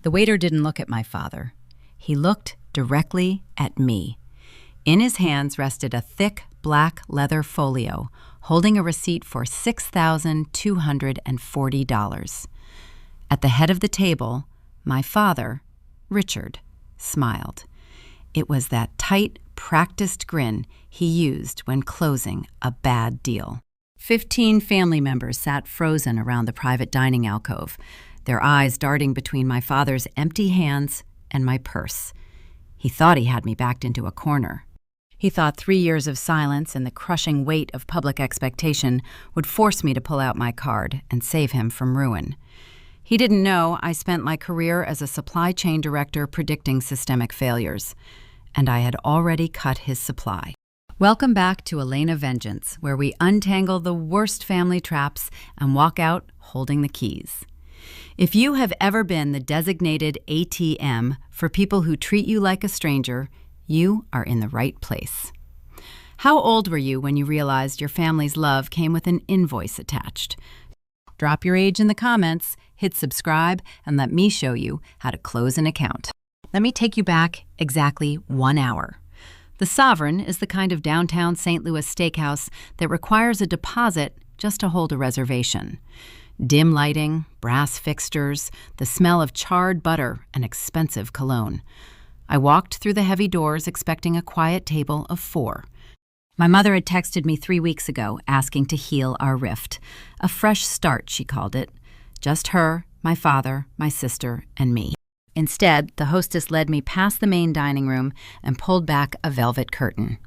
The waiter didn't look at my father. He looked directly at me. In his hands rested a thick black leather folio holding a receipt for $6,240. At the head of the table, my father, Richard, smiled. It was that tight, practiced grin he used when closing a bad deal. 15 family members sat frozen around the private dining alcove, their eyes darting between my father's empty hands and my purse. He thought he had me backed into a corner. He thought 3 years of silence and the crushing weight of public expectation would force me to pull out my card and save him from ruin. He didn't know I spent my career as a supply chain director predicting systemic failures, and I had already cut his supply. Welcome back to Elena Vengeance, where we untangle the worst family traps and walk out holding the keys. If you have ever been the designated ATM for people who treat you like a stranger, you are in the right place. How old were you when you realized your family's love came with an invoice attached? Drop your age in the comments, hit subscribe, and let me show you how to close an account. Let me take you back exactly 1 hour. The Sovereign is the kind of downtown St. Louis steakhouse that requires a deposit just to hold a reservation. Dim lighting, brass fixtures, the smell of charred butter, and expensive cologne. I walked through the heavy doors expecting a quiet table of 4. My mother had texted me 3 weeks ago asking to heal our rift. A fresh start, she called it. Just her, my father, my sister, and me. Instead, the hostess led me past the main dining room and pulled back a velvet curtain.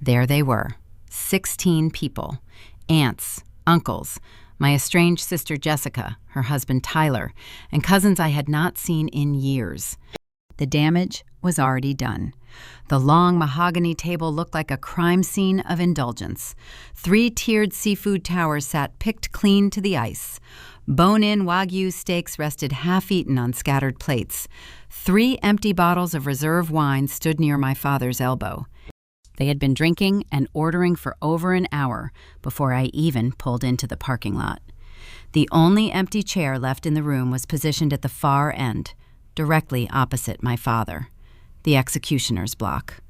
There they were, 16 people, aunts, uncles, my estranged sister Jessica, her husband Tyler, and cousins I had not seen in years. The damage was already done. The long mahogany table looked like a crime scene of indulgence. 3-tiered seafood towers sat picked clean to the ice. Bone-in Wagyu steaks rested half-eaten on scattered plates. 3 empty bottles of reserve wine stood near my father's elbow. They had been drinking and ordering for over an hour before I even pulled into the parking lot. The only empty chair left in the room was positioned at the far end, directly opposite my father, the executioner's block.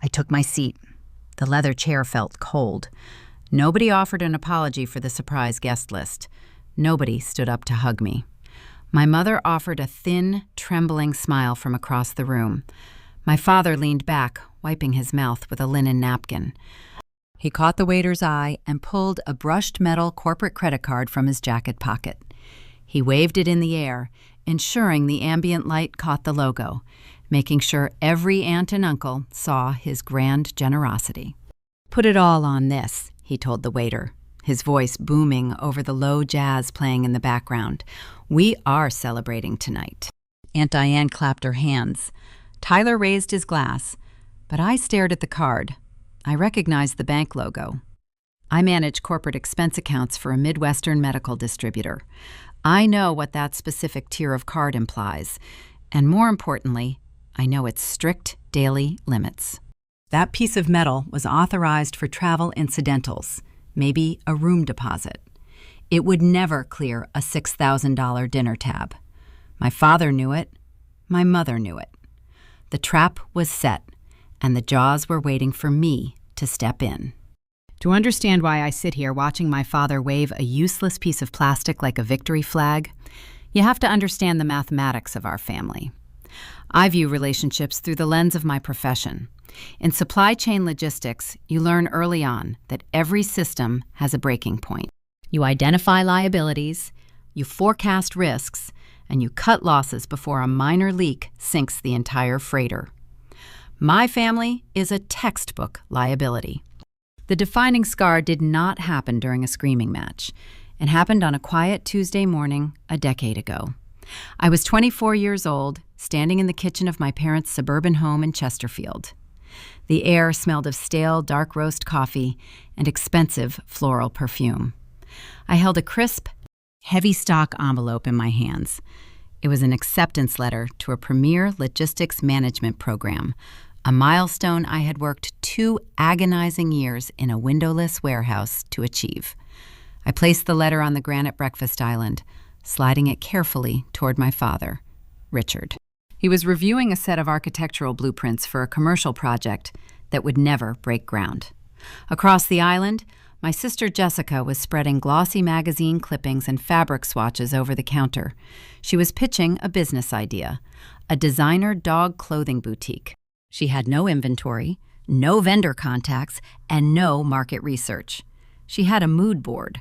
I took my seat. The leather chair felt cold. Nobody offered an apology for the surprise guest list. Nobody stood up to hug me. My mother offered a thin, trembling smile from across the room. My father leaned back, wiping his mouth with a linen napkin. He caught the waiter's eye and pulled a brushed metal corporate credit card from his jacket pocket. He waved it in the air, ensuring the ambient light caught the logo, making sure every aunt and uncle saw his grand generosity. "Put it all on this," he told the waiter, his voice booming over the low jazz playing in the background. "We are celebrating tonight." Aunt Diane clapped her hands. Tyler raised his glass, but I stared at the card. I recognized the bank logo. I manage corporate expense accounts for a Midwestern medical distributor. I know what that specific tier of card implies, and more importantly, I know its strict daily limits. That piece of metal was authorized for travel incidentals, maybe a room deposit. It would never clear a $6,000 dinner tab. My father knew it. My mother knew it. The trap was set, and the jaws were waiting for me to step in. To understand why I sit here watching my father wave a useless piece of plastic like a victory flag, you have to understand the mathematics of our family. I view relationships through the lens of my profession. In supply chain logistics, you learn early on that every system has a breaking point. You identify liabilities, you forecast risks, and you cut losses before a minor leak sinks the entire freighter. My family is a textbook liability. The defining scar did not happen during a screaming match. It happened on a quiet Tuesday morning a decade ago. I was 24 years old, standing in the kitchen of my parents' suburban home in Chesterfield. The air smelled of stale, dark roast coffee and expensive floral perfume. I held a crisp, heavy stock envelope in my hands. It was an acceptance letter to a premier logistics management program, a milestone I had worked 2 agonizing years in a windowless warehouse to achieve. I placed the letter on the granite breakfast island, sliding it carefully toward my father. Richard. He was reviewing a set of architectural blueprints for a commercial project that would never break ground. Across the island, my sister Jessica was spreading glossy magazine clippings and fabric swatches over the counter. She was pitching a business idea, a designer dog clothing boutique. She had no inventory, no vendor contacts, and no market research. She had a mood board.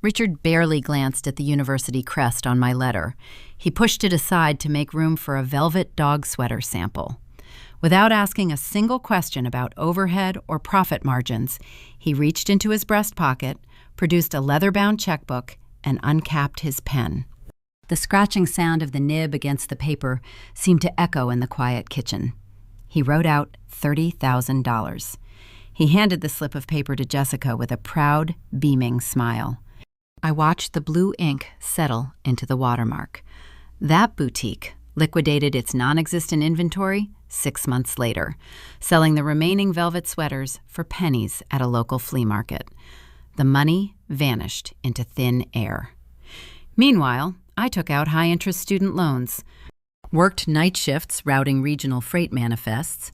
Richard barely glanced at the university crest on my letter. He pushed it aside to make room for a velvet dog sweater sample. Without asking a single question about overhead or profit margins, he reached into his breast pocket, produced a leather-bound checkbook, and uncapped his pen. The scratching sound of the nib against the paper seemed to echo in the quiet kitchen. He wrote out $30,000. He handed the slip of paper to Jessica with a proud, beaming smile. I watched the blue ink settle into the watermark. That boutique liquidated its non-existent inventory 6 months later, selling the remaining velvet sweaters for pennies at a local flea market. The money vanished into thin air. Meanwhile, I took out high-interest student loans, worked night shifts routing regional freight manifests,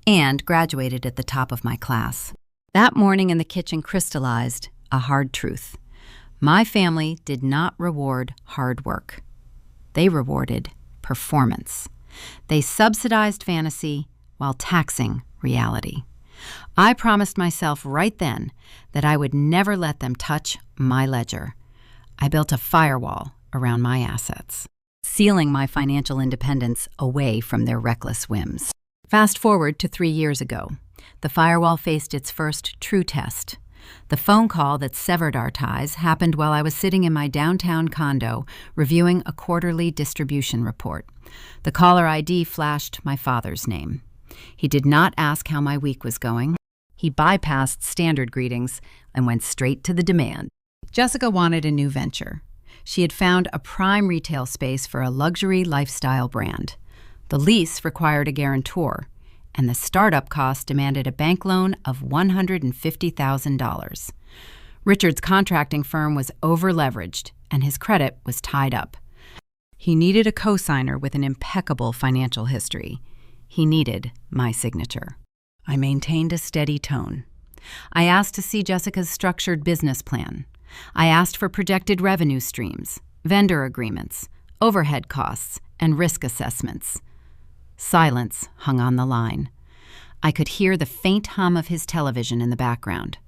and graduated at the top of my class. That morning in the kitchen crystallized a hard truth. My family did not reward hard work. They rewarded performance. They subsidized fantasy while taxing reality. I promised myself right then that I would never let them touch my ledger. I built a firewall around my assets, sealing my financial independence away from their reckless whims. Fast forward to 3 years ago. The firewall faced its first true test. The phone call that severed our ties happened while I was sitting in my downtown condo reviewing a quarterly distribution report. The caller ID flashed my father's name. He did not ask how my week was going. He bypassed standard greetings and went straight to the demand. Jessica wanted a new venture. She had found a prime retail space for a luxury lifestyle brand. The lease required a guarantor, and the startup cost demanded a bank loan of $150,000. Richard's contracting firm was over-leveraged, and his credit was tied up. He needed a co-signer with an impeccable financial history. He needed my signature. I maintained a steady tone. I asked to see Jessica's structured business plan. I asked for projected revenue streams, vendor agreements, overhead costs, and risk assessments. Silence hung on the line. I could hear the faint hum of his television in the background.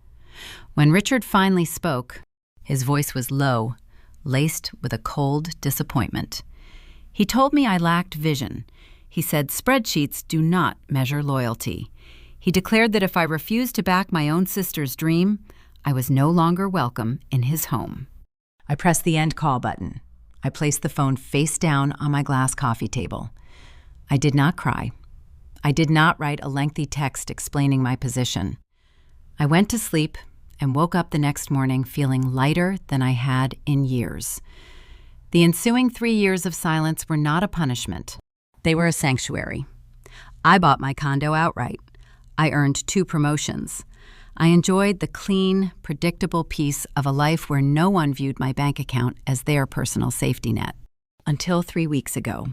When Richard finally spoke, his voice was low, laced with a cold disappointment. He told me I lacked vision. He said spreadsheets do not measure loyalty. He declared that if I refused to back my own sister's dream, I was no longer welcome in his home. I pressed the end call button. I placed the phone face down on my glass coffee table. I did not cry. I did not write a lengthy text explaining my position. I went to sleep and woke up the next morning feeling lighter than I had in years. The ensuing 3 years of silence were not a punishment. They were a sanctuary. I bought my condo outright. I earned 2 promotions. I enjoyed the clean, predictable peace of a life where no one viewed my bank account as their personal safety net. Until 3 weeks ago,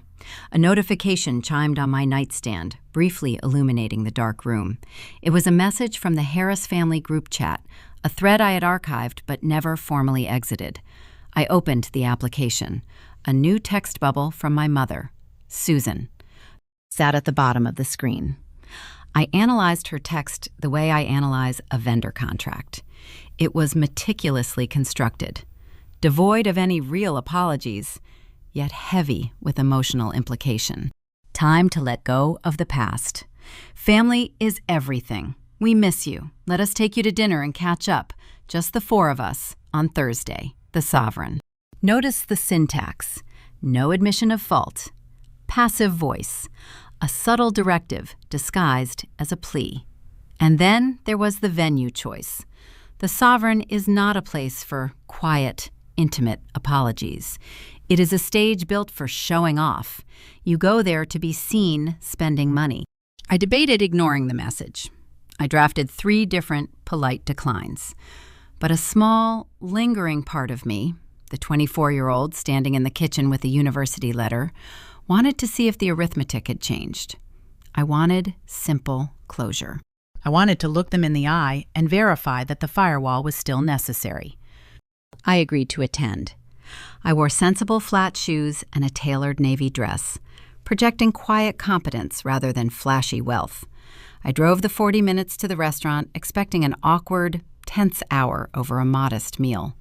a notification chimed on my nightstand, briefly illuminating the dark room. It was a message from the Harris family group chat, a thread I had archived but never formally exited. I opened the application. A new text bubble from my mother, Susan, sat at the bottom of the screen. I analyzed her text the way I analyze a vendor contract. It was meticulously constructed, devoid of any real apologies, yet heavy with emotional implication. Time to let go of the past. Family is everything. We miss you. Let us take you to dinner and catch up, just the 4 of us, on Thursday, the Sovereign. Notice the syntax. No admission of fault. Passive voice. A subtle directive disguised as a plea. And then there was the venue choice. The Sovereign is not a place for quiet, intimate apologies. It is a stage built for showing off. You go there to be seen spending money. I debated ignoring the message. I drafted 3 different polite declines. But a small, lingering part of me, the 24-year-old standing in the kitchen with a university letter, Wanted to see if the arithmetic had changed. I wanted simple closure. I wanted to look them in the eye and verify that the firewall was still necessary. I agreed to attend. I wore sensible flat shoes and a tailored navy dress, projecting quiet competence rather than flashy wealth. I drove the 40 minutes to the restaurant, expecting an awkward, tense hour over a modest meal.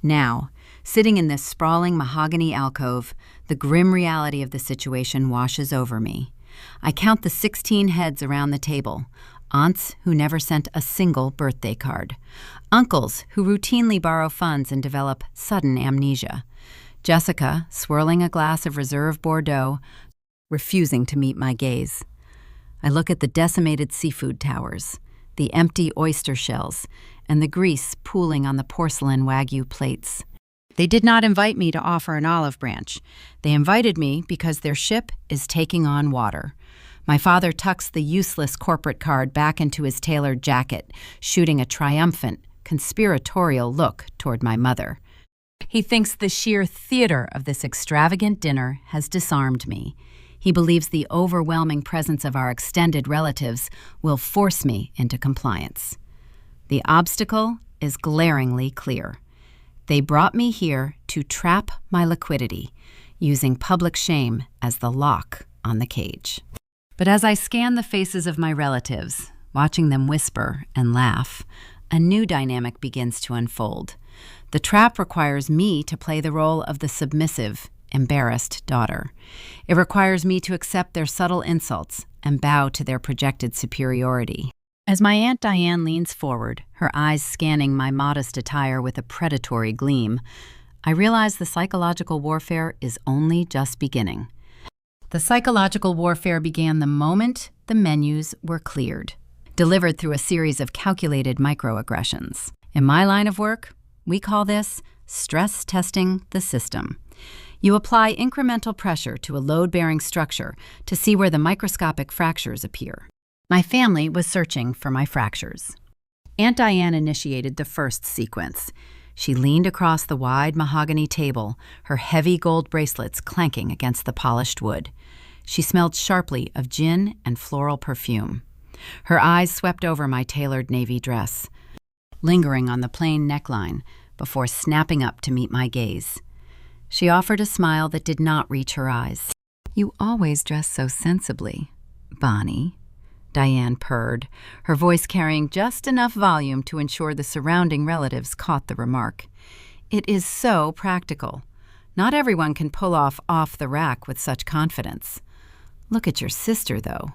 Now, sitting in this sprawling mahogany alcove, the grim reality of the situation washes over me. I count the 16 heads around the table, aunts who never sent a single birthday card, uncles who routinely borrow funds and develop sudden amnesia, Jessica swirling a glass of reserve Bordeaux, refusing to meet my gaze. I look at the decimated seafood towers, the empty oyster shells, and the grease pooling on the porcelain Wagyu plates. They did not invite me to offer an olive branch. They invited me because their ship is taking on water. My father tucks the useless corporate card back into his tailored jacket, shooting a triumphant, conspiratorial look toward my mother. He thinks the sheer theater of this extravagant dinner has disarmed me. He believes the overwhelming presence of our extended relatives will force me into compliance. The obstacle is glaringly clear. They brought me here to trap my liquidity, using public shame as the lock on the cage. But as I scan the faces of my relatives, watching them whisper and laugh, a new dynamic begins to unfold. The trap requires me to play the role of the submissive, embarrassed daughter. It requires me to accept their subtle insults and bow to their projected superiority. As my Aunt Diane leans forward, her eyes scanning my modest attire with a predatory gleam, I realize the psychological warfare is only just beginning. The psychological warfare began the moment the menus were cleared, delivered through a series of calculated microaggressions. In my line of work, we call this stress testing the system. You apply incremental pressure to a load-bearing structure to see where the microscopic fractures appear. My family was searching for my fractures. Aunt Diane initiated the first sequence. She leaned across the wide mahogany table, her heavy gold bracelets clanking against the polished wood. She smelled sharply of gin and floral perfume. Her eyes swept over my tailored navy dress, lingering on the plain neckline before snapping up to meet my gaze. She offered a smile that did not reach her eyes. "You always dress so sensibly, Bonnie," Diane purred, her voice carrying just enough volume to ensure the surrounding relatives caught the remark. "It is so practical. Not everyone can pull off the rack with such confidence. Look at your sister, though."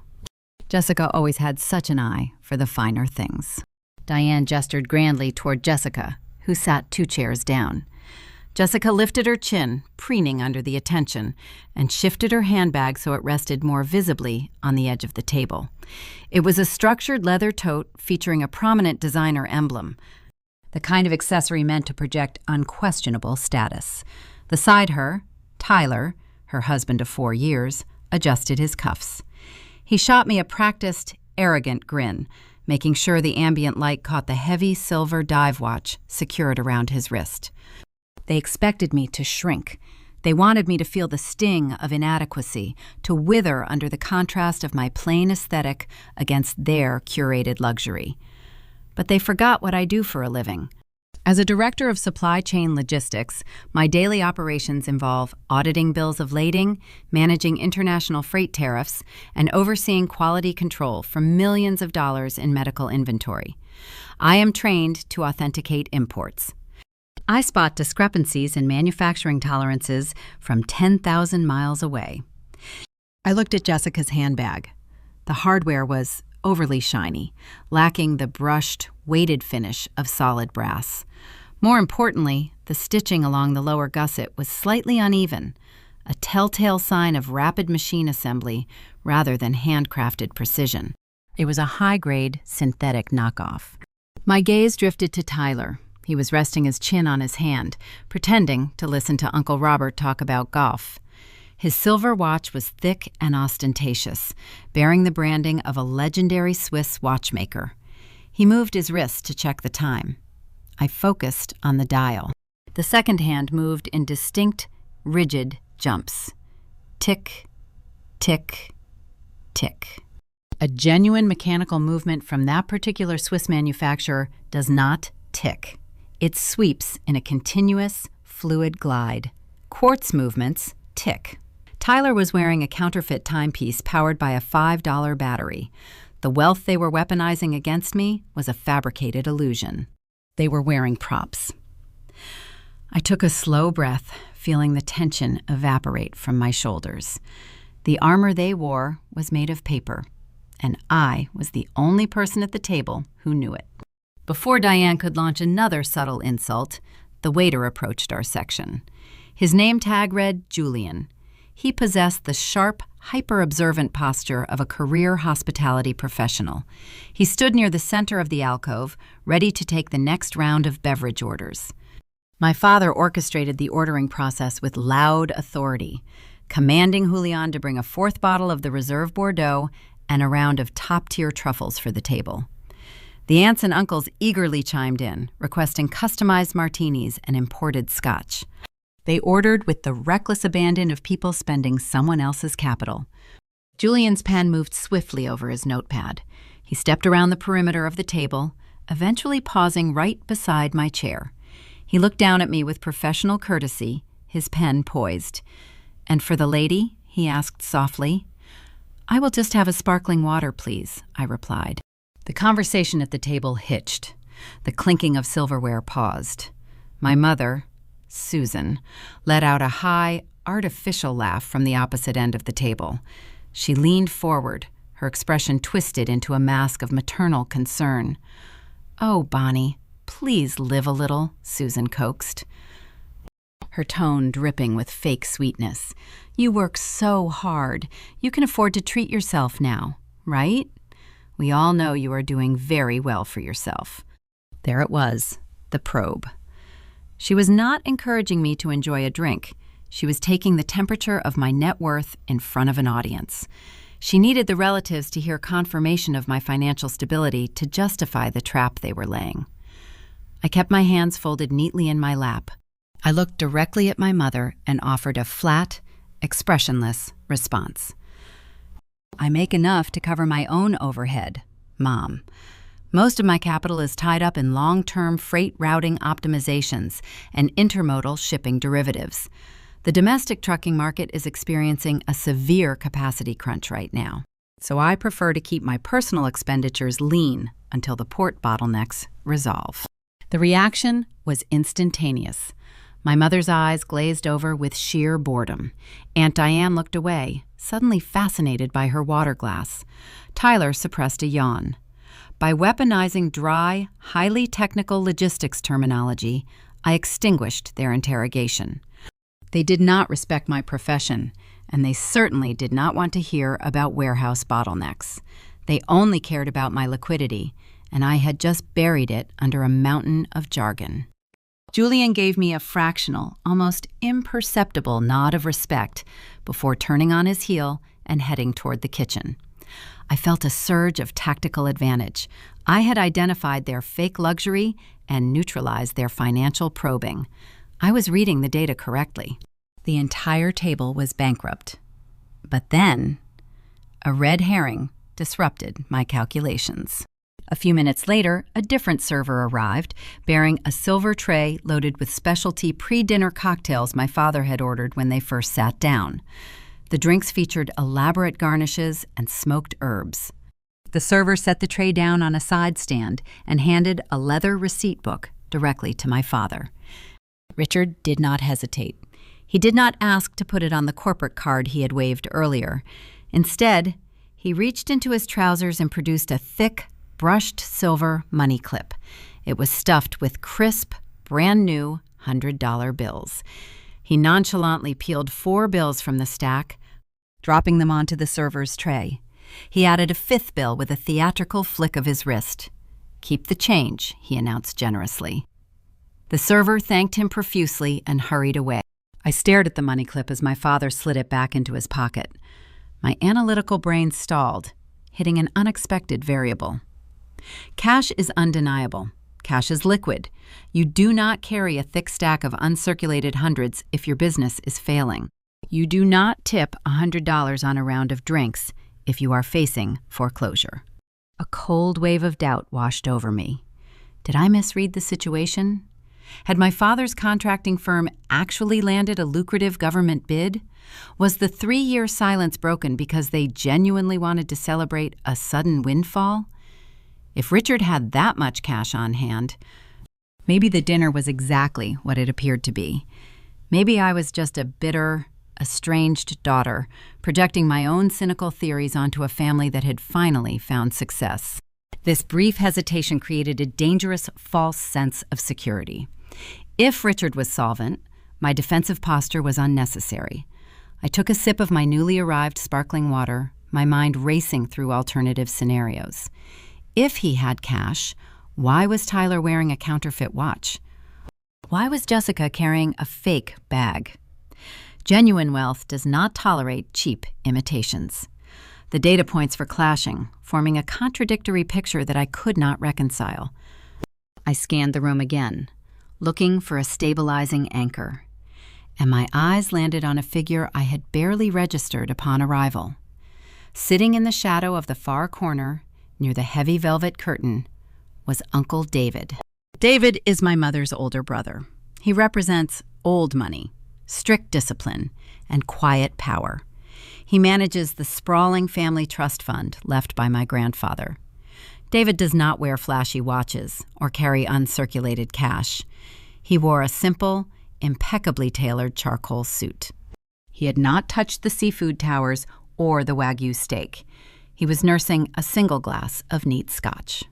Jessica always had such an eye for the finer things. Diane gestured grandly toward Jessica, who sat 2 chairs down. Jessica lifted her chin, preening under the attention, and shifted her handbag so it rested more visibly on the edge of the table. It was a structured leather tote featuring a prominent designer emblem, the kind of accessory meant to project unquestionable status. Beside her, Tyler, her husband of 4 years, adjusted his cuffs. He shot me a practiced, arrogant grin, making sure the ambient light caught the heavy silver dive watch secured around his wrist. They expected me to shrink. They wanted me to feel the sting of inadequacy, to wither under the contrast of my plain aesthetic against their curated luxury. But they forgot what I do for a living. As a director of supply chain logistics, my daily operations involve auditing bills of lading, managing international freight tariffs, and overseeing quality control for millions of dollars in medical inventory. I am trained to authenticate imports. I spot discrepancies in manufacturing tolerances from 10,000 miles away. I looked at Jessica's handbag. The hardware was overly shiny, lacking the brushed, weighted finish of solid brass. More importantly, the stitching along the lower gusset was slightly uneven, a telltale sign of rapid machine assembly rather than handcrafted precision. It was a high-grade synthetic knockoff. My gaze drifted to Tyler. He was resting his chin on his hand, pretending to listen to Uncle Robert talk about golf. His silver watch was thick and ostentatious, bearing the branding of a legendary Swiss watchmaker. He moved his wrist to check the time. I focused on the dial. The second hand moved in distinct, rigid jumps. Tick, tick, tick. A genuine mechanical movement from that particular Swiss manufacturer does not tick. It sweeps in a continuous, fluid glide. Quartz movements tick. Tyler was wearing a counterfeit timepiece powered by a $5 battery. The wealth they were weaponizing against me was a fabricated illusion. They were wearing props. I took a slow breath, feeling the tension evaporate from my shoulders. The armor they wore was made of paper, and I was the only person at the table who knew it. Before Diane could launch another subtle insult, the waiter approached our section. His name tag read Julian. He possessed the sharp, hyper-observant posture of a career hospitality professional. He stood near the center of the alcove, ready to take the next round of beverage orders. My father orchestrated the ordering process with loud authority, commanding Julian to bring a fourth bottle of the Reserve Bordeaux and a round of top-tier truffles for the table. The aunts and uncles eagerly chimed in, requesting customized martinis and imported scotch. They ordered with the reckless abandon of people spending someone else's capital. Julian's pen moved swiftly over his notepad. He stepped around the perimeter of the table, eventually pausing right beside my chair. He looked down at me with professional courtesy, his pen poised. "And for the lady?" he asked softly. "I will just have a sparkling water, please," I replied. The conversation at the table hitched. The clinking of silverware paused. My mother, Susan, let out a high, artificial laugh from the opposite end of the table. She leaned forward, her expression twisted into a mask of maternal concern. "Oh, Bonnie, please live a little," Susan coaxed, her tone dripping with fake sweetness. "You work so hard. You can afford to treat yourself now, right? We all know you are doing very well for yourself." There it was, the probe. She was not encouraging me to enjoy a drink. She was taking the temperature of my net worth in front of an audience. She needed the relatives to hear confirmation of my financial stability to justify the trap they were laying. I kept my hands folded neatly in my lap. I looked directly at my mother and offered a flat, expressionless response. "I make enough to cover my own overhead, Mom. Most of my capital is tied up in long-term freight routing optimizations and intermodal shipping derivatives. The domestic trucking market is experiencing a severe capacity crunch right now, so I prefer to keep my personal expenditures lean until the port bottlenecks resolve." The reaction was instantaneous. My mother's eyes glazed over with sheer boredom. Aunt Diane looked away, suddenly fascinated by her water glass. Tyler suppressed a yawn. By weaponizing dry, highly technical logistics terminology, I extinguished their interrogation. They did not respect my profession, and they certainly did not want to hear about warehouse bottlenecks. They only cared about my liquidity, and I had just buried it under a mountain of jargon. Julian gave me a fractional, almost imperceptible nod of respect before turning on his heel and heading toward the kitchen. I felt a surge of tactical advantage. I had identified their fake luxury and neutralized their financial probing. I was reading the data correctly. The entire table was bankrupt. But then, a red herring disrupted my calculations. A few minutes later, a different server arrived, bearing a silver tray loaded with specialty pre-dinner cocktails my father had ordered when they first sat down. The drinks featured elaborate garnishes and smoked herbs. The server set the tray down on a side stand and handed a leather receipt book directly to my father. Richard did not hesitate. He did not ask to put it on the corporate card he had waved earlier. Instead, he reached into his trousers and produced a thick, brushed silver money clip. It was stuffed with crisp, brand-new $100 bills. He nonchalantly peeled 4 bills from the stack, dropping them onto the server's tray. He added a 5th bill with a theatrical flick of his wrist. "Keep the change," he announced generously. The server thanked him profusely and hurried away. I stared at the money clip as my father slid it back into his pocket. My analytical brain stalled, hitting an unexpected variable. Cash is undeniable. Cash is liquid. You do not carry a thick stack of uncirculated hundreds if your business is failing. You do not tip $100 on a round of drinks if you are facing foreclosure. A cold wave of doubt washed over me. Did I misread the situation? Had my father's contracting firm actually landed a lucrative government bid? Was the 3-year silence broken because they genuinely wanted to celebrate a sudden windfall? If Richard had that much cash on hand, maybe the dinner was exactly what it appeared to be. Maybe I was just a bitter, estranged daughter, projecting my own cynical theories onto a family that had finally found success. This brief hesitation created a dangerous, false sense of security. If Richard was solvent, my defensive posture was unnecessary. I took a sip of my newly arrived sparkling water, my mind racing through alternative scenarios. If he had cash, why was Tyler wearing a counterfeit watch? Why was Jessica carrying a fake bag? Genuine wealth does not tolerate cheap imitations. The data points were clashing, forming a contradictory picture that I could not reconcile. I scanned the room again, looking for a stabilizing anchor, and my eyes landed on a figure I had barely registered upon arrival. Sitting in the shadow of the far corner, near the heavy velvet curtain, was Uncle David. David is my mother's older brother. He represents old money, strict discipline, and quiet power. He manages the sprawling family trust fund left by my grandfather. David does not wear flashy watches or carry uncirculated cash. He wore a simple, impeccably tailored charcoal suit. He had not touched the seafood towers or the Wagyu steak. He was nursing a single glass of neat scotch.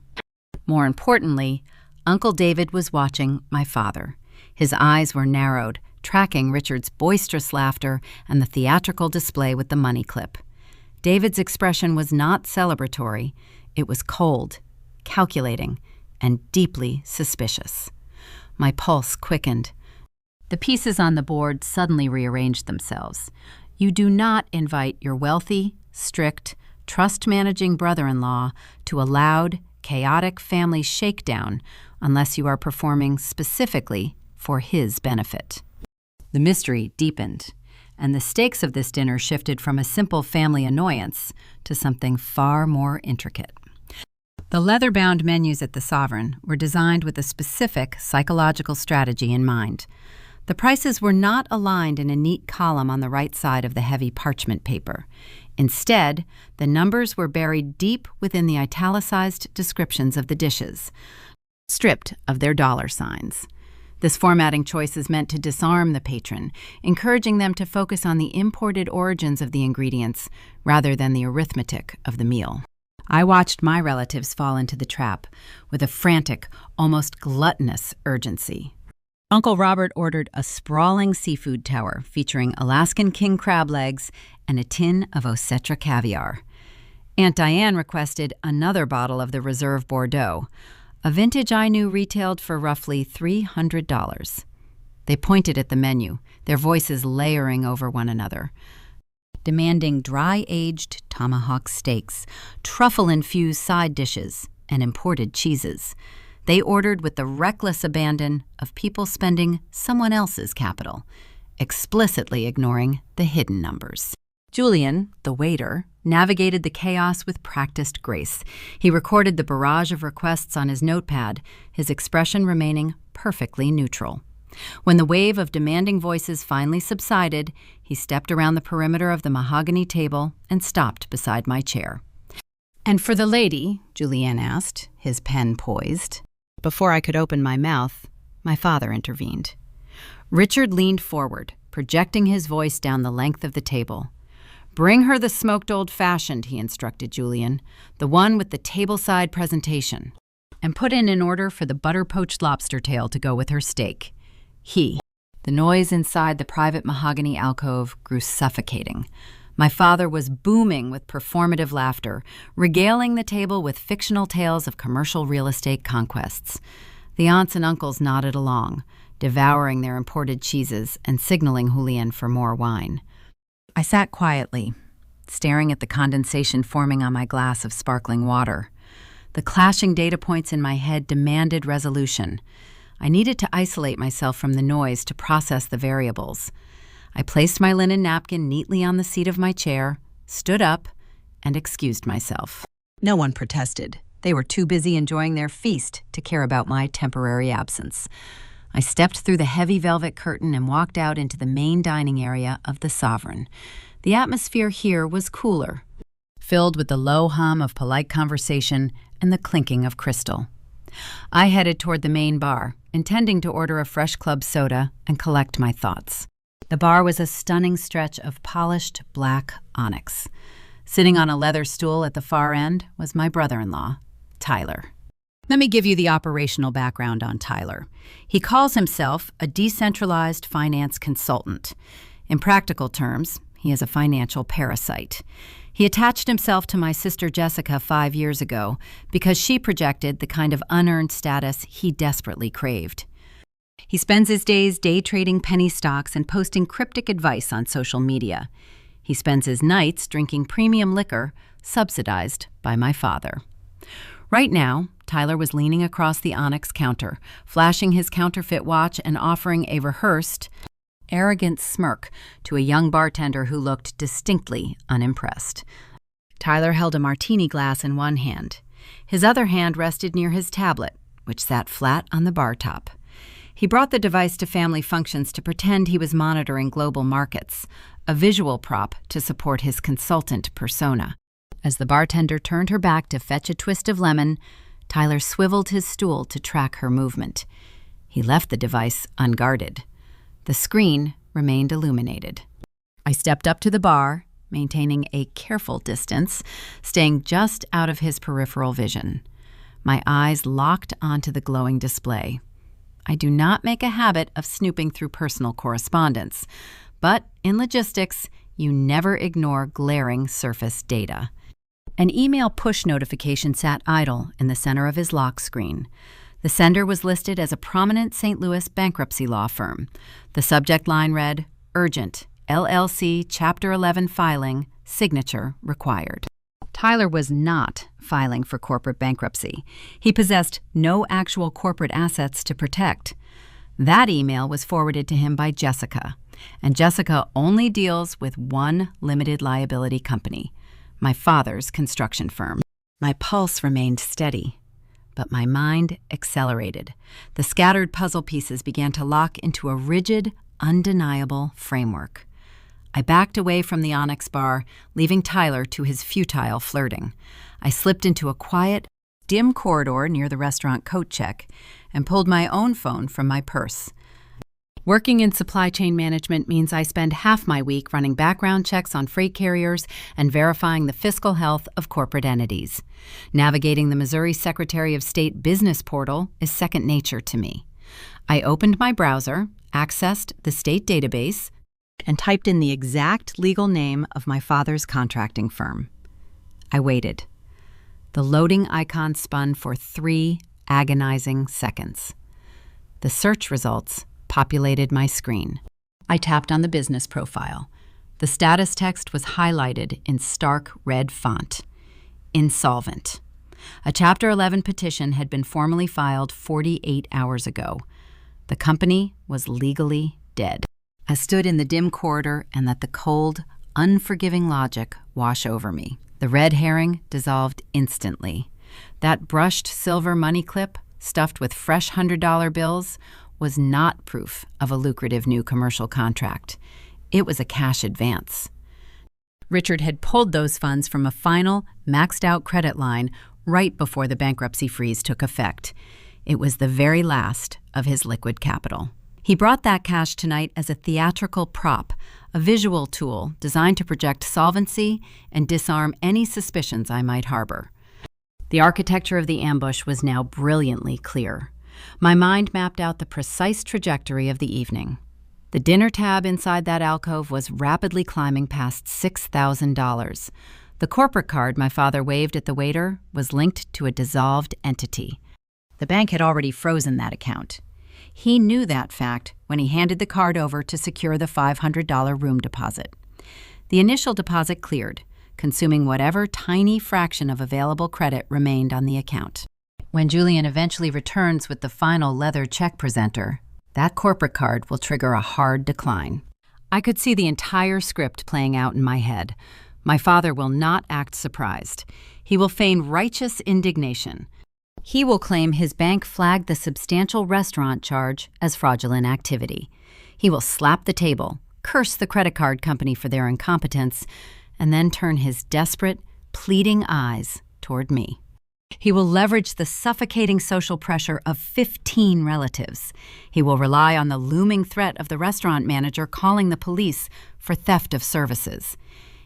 More importantly, Uncle David was watching my father. His eyes were narrowed, tracking Richard's boisterous laughter and the theatrical display with the money clip. David's expression was not celebratory. It was cold, calculating, and deeply suspicious. My pulse quickened. The pieces on the board suddenly rearranged themselves. You do not invite your wealthy, strict, trust-managing brother-in-law to a loud, chaotic family shakedown unless you are performing specifically for his benefit. The mystery deepened, and the stakes of this dinner shifted from a simple family annoyance to something far more intricate. The leather-bound menus at the Sovereign were designed with a specific psychological strategy in mind. The prices were not aligned in a neat column on the right side of the heavy parchment paper. Instead, the numbers were buried deep within the italicized descriptions of the dishes, stripped of their dollar signs. This formatting choice is meant to disarm the patron, encouraging them to focus on the imported origins of the ingredients rather than the arithmetic of the meal. I watched my relatives fall into the trap with a frantic, almost gluttonous urgency. Uncle Robert ordered a sprawling seafood tower featuring Alaskan king crab legs and a tin of Osetra caviar. Aunt Diane requested another bottle of the Reserve Bordeaux, a vintage I knew retailed for roughly $300. They pointed at the menu, their voices layering over one another, demanding dry-aged tomahawk steaks, truffle-infused side dishes, and imported cheeses. They ordered with the reckless abandon of people spending someone else's capital, explicitly ignoring the hidden numbers. Julian, the waiter, navigated the chaos with practiced grace. He recorded the barrage of requests on his notepad, his expression remaining perfectly neutral. When the wave of demanding voices finally subsided, he stepped around the perimeter of the mahogany table and stopped beside my chair. "And for the lady?" Julian asked, his pen poised. Before I could open my mouth, my father intervened. Richard leaned forward, projecting his voice down the length of the table. "Bring her the smoked old-fashioned," he instructed Julian, "the one with the tableside presentation. And put in an order for the butter-poached lobster tail to go with her steak." The noise inside the private mahogany alcove grew suffocating. My father was booming with performative laughter, regaling the table with fictional tales of commercial real estate conquests. The aunts and uncles nodded along, devouring their imported cheeses and signaling Julian for more wine. I sat quietly, staring at the condensation forming on my glass of sparkling water. The clashing data points in my head demanded resolution. I needed to isolate myself from the noise to process the variables. I placed my linen napkin neatly on the seat of my chair, stood up, and excused myself. No one protested. They were too busy enjoying their feast to care about my temporary absence. I stepped through the heavy velvet curtain and walked out into the main dining area of the Sovereign. The atmosphere here was cooler, filled with the low hum of polite conversation and the clinking of crystal. I headed toward the main bar, intending to order a fresh club soda and collect my thoughts. The bar was a stunning stretch of polished black onyx. Sitting on a leather stool at the far end was my brother-in-law, Tyler. Let me give you the operational background on Tyler. He calls himself a decentralized finance consultant. In practical terms, he is a financial parasite. He attached himself to my sister Jessica 5 years ago because she projected the kind of unearned status he desperately craved. He spends his days day trading penny stocks and posting cryptic advice on social media. He spends his nights drinking premium liquor subsidized by my father. Right now, Tyler was leaning across the onyx counter, flashing his counterfeit watch and offering a rehearsed, arrogant smirk to a young bartender who looked distinctly unimpressed. Tyler held a martini glass in one hand. His other hand rested near his tablet, which sat flat on the bar top. He brought the device to family functions to pretend he was monitoring global markets, a visual prop to support his consultant persona. As the bartender turned her back to fetch a twist of lemon, Tyler swiveled his stool to track her movement. He left the device unguarded. The screen remained illuminated. I stepped up to the bar, maintaining a careful distance, staying just out of his peripheral vision. My eyes locked onto the glowing display. I do not make a habit of snooping through personal correspondence, but in logistics, you never ignore glaring surface data. An email push notification sat idle in the center of his lock screen. The sender was listed as a prominent St. Louis bankruptcy law firm. The subject line read, "Urgent, LLC Chapter 11 filing, signature required." Tyler was not filing for corporate bankruptcy. He possessed no actual corporate assets to protect. That email was forwarded to him by Jessica, and Jessica only deals with one limited liability company, my father's construction firm. My pulse remained steady, but my mind accelerated. The scattered puzzle pieces began to lock into a rigid, undeniable framework. I backed away from the Onyx bar, leaving Tyler to his futile flirting. I slipped into a quiet, dim corridor near the restaurant coat check and pulled my own phone from my purse. Working in supply chain management means I spend half my week running background checks on freight carriers and verifying the fiscal health of corporate entities. Navigating the Missouri Secretary of State business portal is second nature to me. I opened my browser, accessed the state database, and typed in the exact legal name of my father's contracting firm. I waited. The loading icon spun for 3 agonizing seconds. The search results populated my screen. I tapped on the business profile. The status text was highlighted in stark red font. Insolvent. A Chapter 11 petition had been formally filed 48 hours ago. The company was legally dead. I stood in the dim corridor and let the cold, unforgiving logic wash over me. The red herring dissolved instantly. That brushed silver money clip, stuffed with fresh $100 bills, was not proof of a lucrative new commercial contract. It was a cash advance. Richard had pulled those funds from a final, maxed-out credit line right before the bankruptcy freeze took effect. It was the very last of his liquid capital. He brought that cash tonight as a theatrical prop, a visual tool designed to project solvency and disarm any suspicions I might harbor. The architecture of the ambush was now brilliantly clear. My mind mapped out the precise trajectory of the evening. The dinner tab inside that alcove was rapidly climbing past $6,000. The corporate card my father waved at the waiter was linked to a dissolved entity. The bank had already frozen that account. He knew that fact when he handed the card over to secure the $500 room deposit. The initial deposit cleared, consuming whatever tiny fraction of available credit remained on the account. When Julian eventually returns with the final leather check presenter, that corporate card will trigger a hard decline. I could see the entire script playing out in my head. My father will not act surprised. He will feign righteous indignation. He will claim his bank flagged the substantial restaurant charge as fraudulent activity. He will slap the table, curse the credit card company for their incompetence, and then turn his desperate, pleading eyes toward me. He will leverage the suffocating social pressure of 15 relatives. He will rely on the looming threat of the restaurant manager calling the police for theft of services.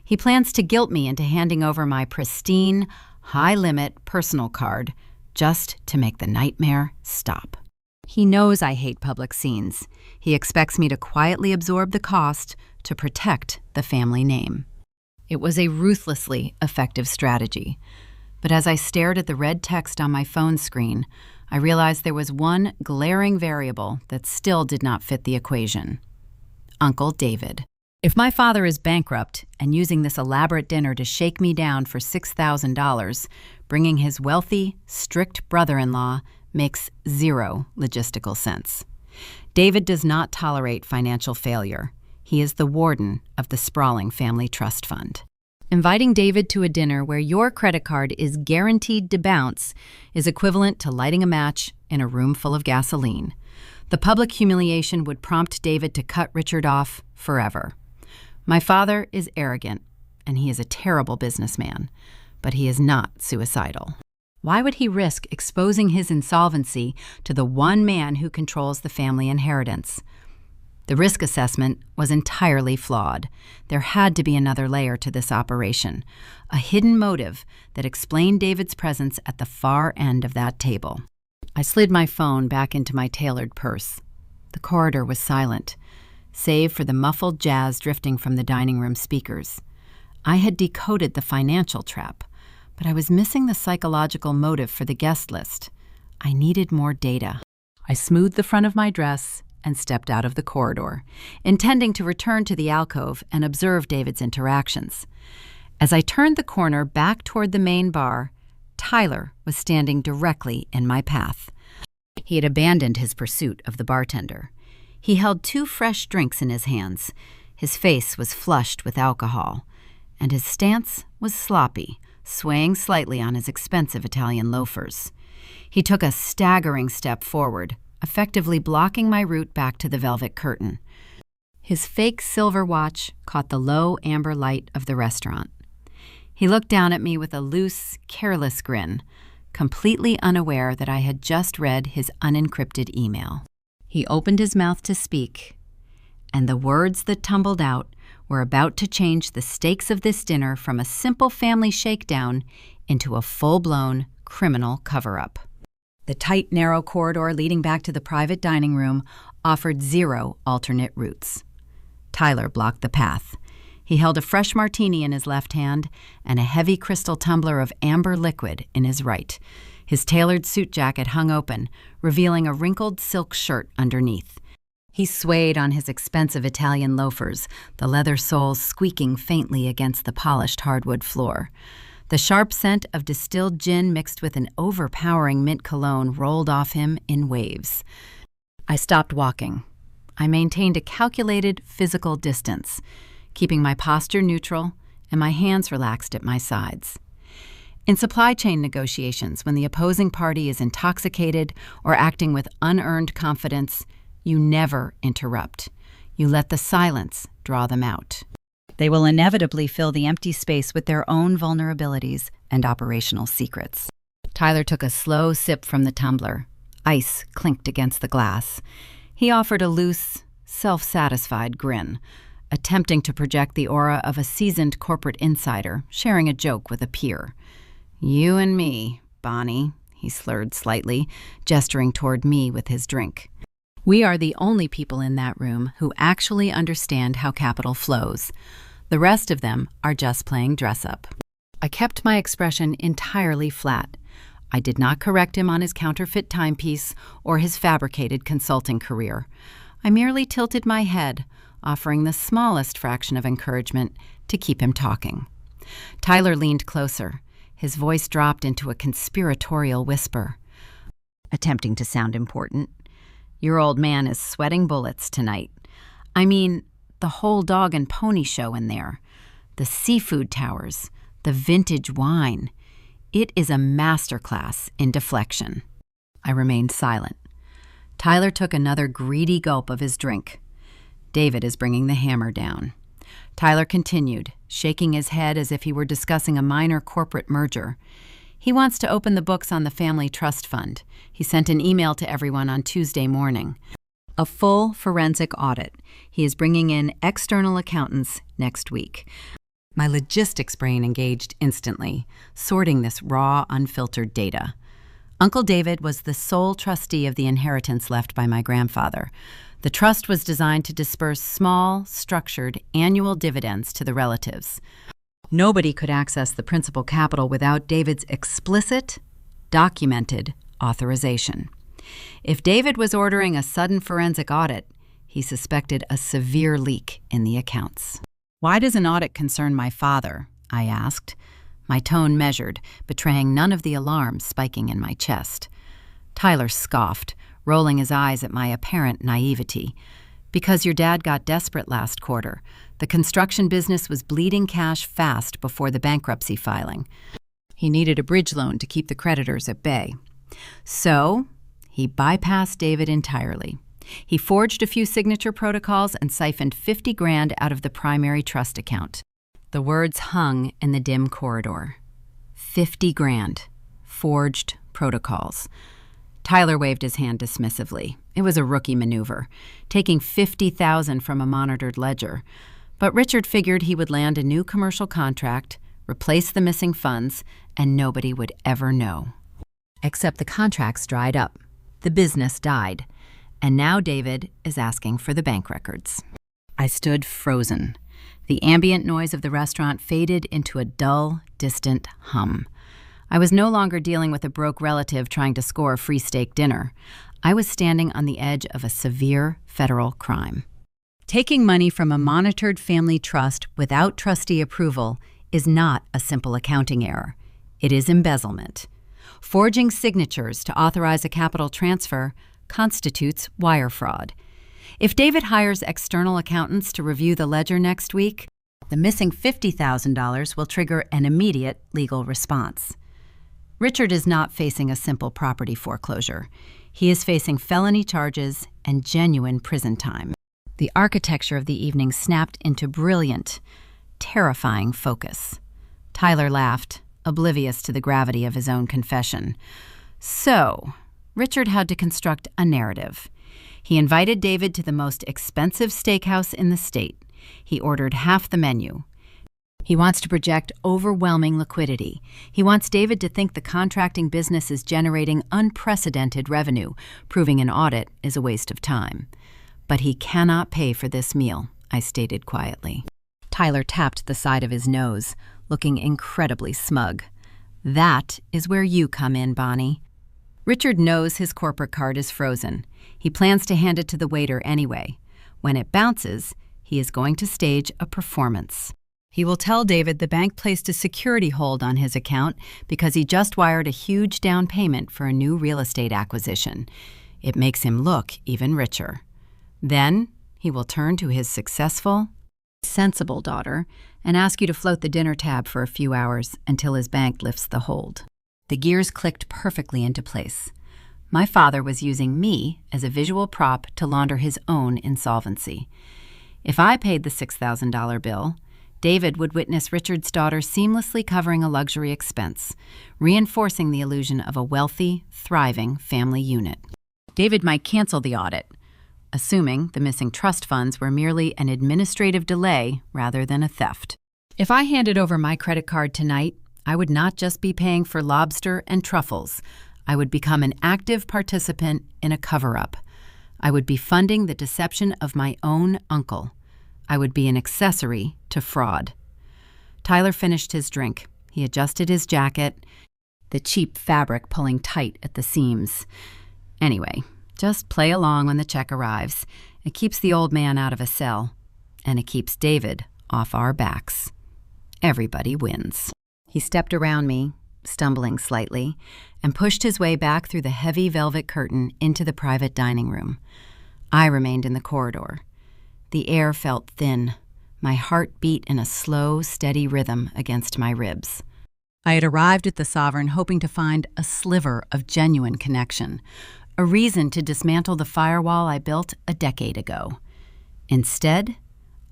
He plans to guilt me into handing over my pristine, high-limit personal card just to make the nightmare stop. He knows I hate public scenes. He expects me to quietly absorb the cost to protect the family name. It was a ruthlessly effective strategy. But as I stared at the red text on my phone screen, I realized there was one glaring variable that still did not fit the equation. Uncle David. If my father is bankrupt and using this elaborate dinner to shake me down for $6,000, bringing his wealthy, strict brother-in-law makes zero logistical sense. David does not tolerate financial failure. He is the warden of the sprawling family trust fund. Inviting David to a dinner where your credit card is guaranteed to bounce is equivalent to lighting a match in a room full of gasoline. The public humiliation would prompt David to cut Richard off forever. My father is arrogant, and he is a terrible businessman, but he is not suicidal. Why would he risk exposing his insolvency to the one man who controls the family inheritance? The risk assessment was entirely flawed. There had to be another layer to this operation, a hidden motive that explained David's presence at the far end of that table. I slid my phone back into my tailored purse. The corridor was silent, save for the muffled jazz drifting from the dining room speakers. I had decoded the financial trap, but I was missing the psychological motive for the guest list. I needed more data. I smoothed the front of my dress and stepped out of the corridor, intending to return to the alcove and observe David's interactions. As I turned the corner back toward the main bar, Tyler was standing directly in my path. He had abandoned his pursuit of the bartender. He held 2 fresh drinks in his hands. His face was flushed with alcohol, and his stance was sloppy, swaying slightly on his expensive Italian loafers. He took a staggering step forward, effectively blocking my route back to the velvet curtain. His fake silver watch caught the low amber light of the restaurant. He looked down at me with a loose, careless grin, completely unaware that I had just read his unencrypted email. He opened his mouth to speak, and the words that tumbled out were about to change the stakes of this dinner from a simple family shakedown into a full-blown criminal cover-up. The tight, narrow corridor leading back to the private dining room offered 0 alternate routes. Tyler blocked the path. He held a fresh martini in his left hand and a heavy crystal tumbler of amber liquid in his right. His tailored suit jacket hung open, revealing a wrinkled silk shirt underneath. He swayed on his expensive Italian loafers, the leather soles squeaking faintly against the polished hardwood floor. The sharp scent of distilled gin mixed with an overpowering mint cologne rolled off him in waves. I stopped walking. I maintained a calculated physical distance, keeping my posture neutral and my hands relaxed at my sides. In supply chain negotiations, when the opposing party is intoxicated or acting with unearned confidence, you never interrupt. You let the silence draw them out. They will inevitably fill the empty space with their own vulnerabilities and operational secrets. Tyler took a slow sip from the tumbler. Ice clinked against the glass. He offered a loose, self-satisfied grin, attempting to project the aura of a seasoned corporate insider sharing a joke with a peer. "You and me, Bonnie," he slurred slightly, gesturing toward me with his drink. "We are the only people in that room who actually understand how capital flows. The rest of them are just playing dress-up." I kept my expression entirely flat. I did not correct him on his counterfeit timepiece or his fabricated consulting career. I merely tilted my head, offering the smallest fraction of encouragement to keep him talking. Tyler leaned closer. His voice dropped into a conspiratorial whisper, attempting to sound important. "Your old man is sweating bullets tonight. I mean, the whole dog and pony show in there. The seafood towers, the vintage wine. It is a masterclass in deflection. I remained silent. Tyler took another greedy gulp of his drink. David is bringing the hammer down. Tyler continued, shaking his head as if he were discussing a minor corporate merger. He wants to open the books on the family trust fund. He sent an email to everyone on Tuesday morning. A full forensic audit. He is bringing in external accountants next week. My logistics brain engaged instantly, sorting this raw, unfiltered data. Uncle David was the sole trustee of the inheritance left by my grandfather. The trust was designed to disperse small, structured, annual dividends to the relatives. Nobody could access the principal capital without David's explicit, documented authorization. If David was ordering a sudden forensic audit, he suspected a severe leak in the accounts. "Why does an audit concern my father?" I asked, my tone measured, betraying none of the alarms spiking in my chest. Tyler scoffed, rolling his eyes at my apparent naivety. "Because your dad got desperate last quarter. The construction business was bleeding cash fast before the bankruptcy filing. He needed a bridge loan to keep the creditors at bay. So, he bypassed David entirely. He forged a few signature protocols and siphoned $50,000 out of the primary trust account." The words hung in the dim corridor. $50,000. Forged protocols. Tyler waved his hand dismissively. It was a rookie maneuver, taking $50,000 from a monitored ledger. But Richard figured he would land a new commercial contract, replace the missing funds, and nobody would ever know. Except the contracts dried up. The business died. And now David is asking for the bank records. I stood frozen. The ambient noise of the restaurant faded into a dull, distant hum. I was no longer dealing with a broke relative trying to score a free steak dinner. I was standing on the edge of a severe federal crime. Taking money from a monitored family trust without trustee approval is not a simple accounting error. It is embezzlement. Forging signatures to authorize a capital transfer constitutes wire fraud. If David hires external accountants to review the ledger next week, the missing $50,000 will trigger an immediate legal response. Richard is not facing a simple property foreclosure. He is facing felony charges and genuine prison time. The architecture of the evening snapped into brilliant, terrifying focus. Tyler laughed, oblivious to the gravity of his own confession. So, Richard had to construct a narrative. He invited David to the most expensive steakhouse in the state. He ordered half the menu. He wants to project overwhelming liquidity. He wants David to think the contracting business is generating unprecedented revenue, proving an audit is a waste of time. But he cannot pay for this meal, I stated quietly. Tyler tapped the side of his nose, looking incredibly smug. That is where you come in, Bonnie. Richard knows his corporate card is frozen. He plans to hand it to the waiter anyway. When it bounces, he is going to stage a performance. He will tell David the bank placed a security hold on his account because he just wired a huge down payment for a new real estate acquisition. It makes him look even richer. Then he will turn to his successful, sensible daughter and ask you to float the dinner tab for a few hours until his bank lifts the hold. The gears clicked perfectly into place. My father was using me as a visual prop to launder his own insolvency. If I paid the $6,000 bill, David would witness Richard's daughter seamlessly covering a luxury expense, reinforcing the illusion of a wealthy, thriving family unit. David might cancel the audit, assuming the missing trust funds were merely an administrative delay rather than a theft. If I handed over my credit card tonight, I would not just be paying for lobster and truffles. I would become an active participant in a cover-up. I would be funding the deception of my own uncle. I would be an accessory to fraud. Tyler finished his drink. He adjusted his jacket, the cheap fabric pulling tight at the seams. Anyway, just play along when the check arrives. It keeps the old man out of a cell, and it keeps David off our backs. Everybody wins. He stepped around me, stumbling slightly, and pushed his way back through the heavy velvet curtain into the private dining room. I remained in the corridor. The air felt thin. My heart beat in a slow, steady rhythm against my ribs. I had arrived at the Sovereign hoping to find a sliver of genuine connection, a reason to dismantle the firewall I built a decade ago. Instead,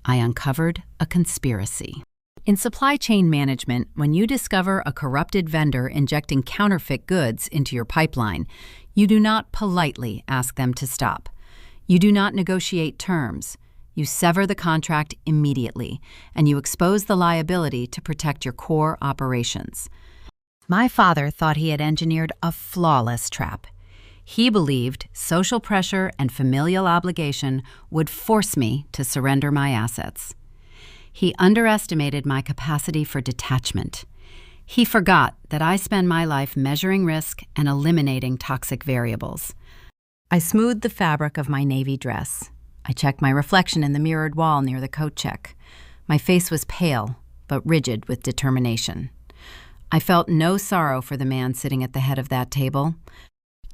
I uncovered a conspiracy. In supply chain management, when you discover a corrupted vendor injecting counterfeit goods into your pipeline, you do not politely ask them to stop. You do not negotiate terms. You sever the contract immediately, and you expose the liability to protect your core operations. My father thought he had engineered a flawless trap. He believed social pressure and familial obligation would force me to surrender my assets. He underestimated my capacity for detachment. He forgot that I spend my life measuring risk and eliminating toxic variables. I smoothed the fabric of my navy dress. I checked my reflection in the mirrored wall near the coat check. My face was pale, but rigid with determination. I felt no sorrow for the man sitting at the head of that table.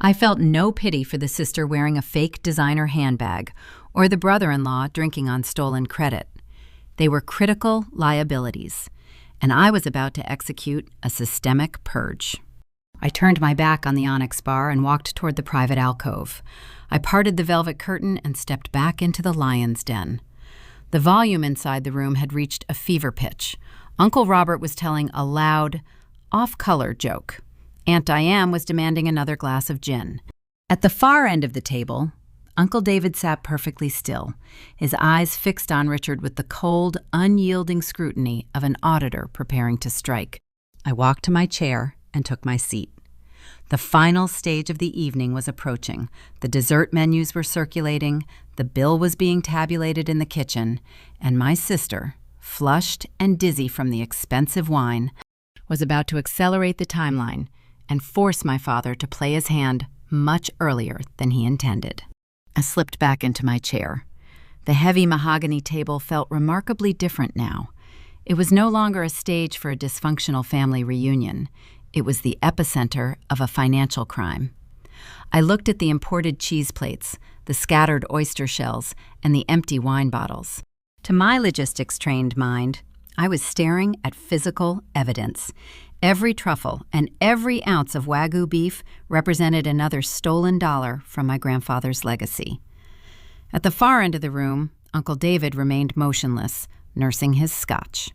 I felt no pity for the sister wearing a fake designer handbag or the brother-in-law drinking on stolen credit. They were critical liabilities, and I was about to execute a systemic purge. I turned my back on the onyx bar and walked toward the private alcove. I parted the velvet curtain and stepped back into the lion's den. The volume inside the room had reached a fever pitch. Uncle Robert was telling a loud, off-color joke. Aunt Diane was demanding another glass of gin. At the far end of the table, Uncle David sat perfectly still, his eyes fixed on Richard with the cold, unyielding scrutiny of an auditor preparing to strike. I walked to my chair and took my seat. The final stage of the evening was approaching. The dessert menus were circulating, the bill was being tabulated in the kitchen, and my sister, flushed and dizzy from the expensive wine, was about to accelerate the timeline and force my father to play his hand much earlier than he intended. I slipped back into my chair. The heavy mahogany table felt remarkably different now. It was no longer a stage for a dysfunctional family reunion. It was the epicenter of a financial crime. I looked at the imported cheese plates, the scattered oyster shells, and the empty wine bottles. To my logistics-trained mind, I was staring at physical evidence. Every truffle and every ounce of Wagyu beef represented another stolen dollar from my grandfather's legacy. At the far end of the room, Uncle David remained motionless, nursing his scotch.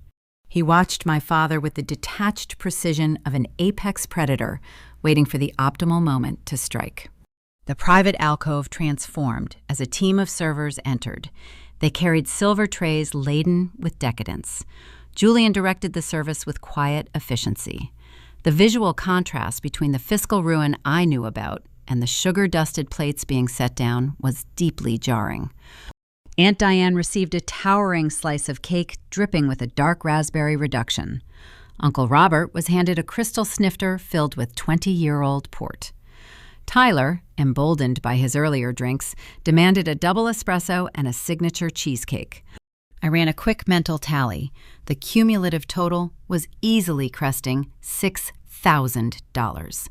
He watched my father with the detached precision of an apex predator, waiting for the optimal moment to strike. The private alcove transformed as a team of servers entered. They carried silver trays laden with decadence. Julian directed the service with quiet efficiency. The visual contrast between the fiscal ruin I knew about and the sugar-dusted plates being set down was deeply jarring. Aunt Diane received a towering slice of cake dripping with a dark raspberry reduction. Uncle Robert was handed a crystal snifter filled with 20-year-old port. Tyler, emboldened by his earlier drinks, demanded a double espresso and a signature cheesecake. I ran a quick mental tally. The cumulative total was easily cresting $6,000.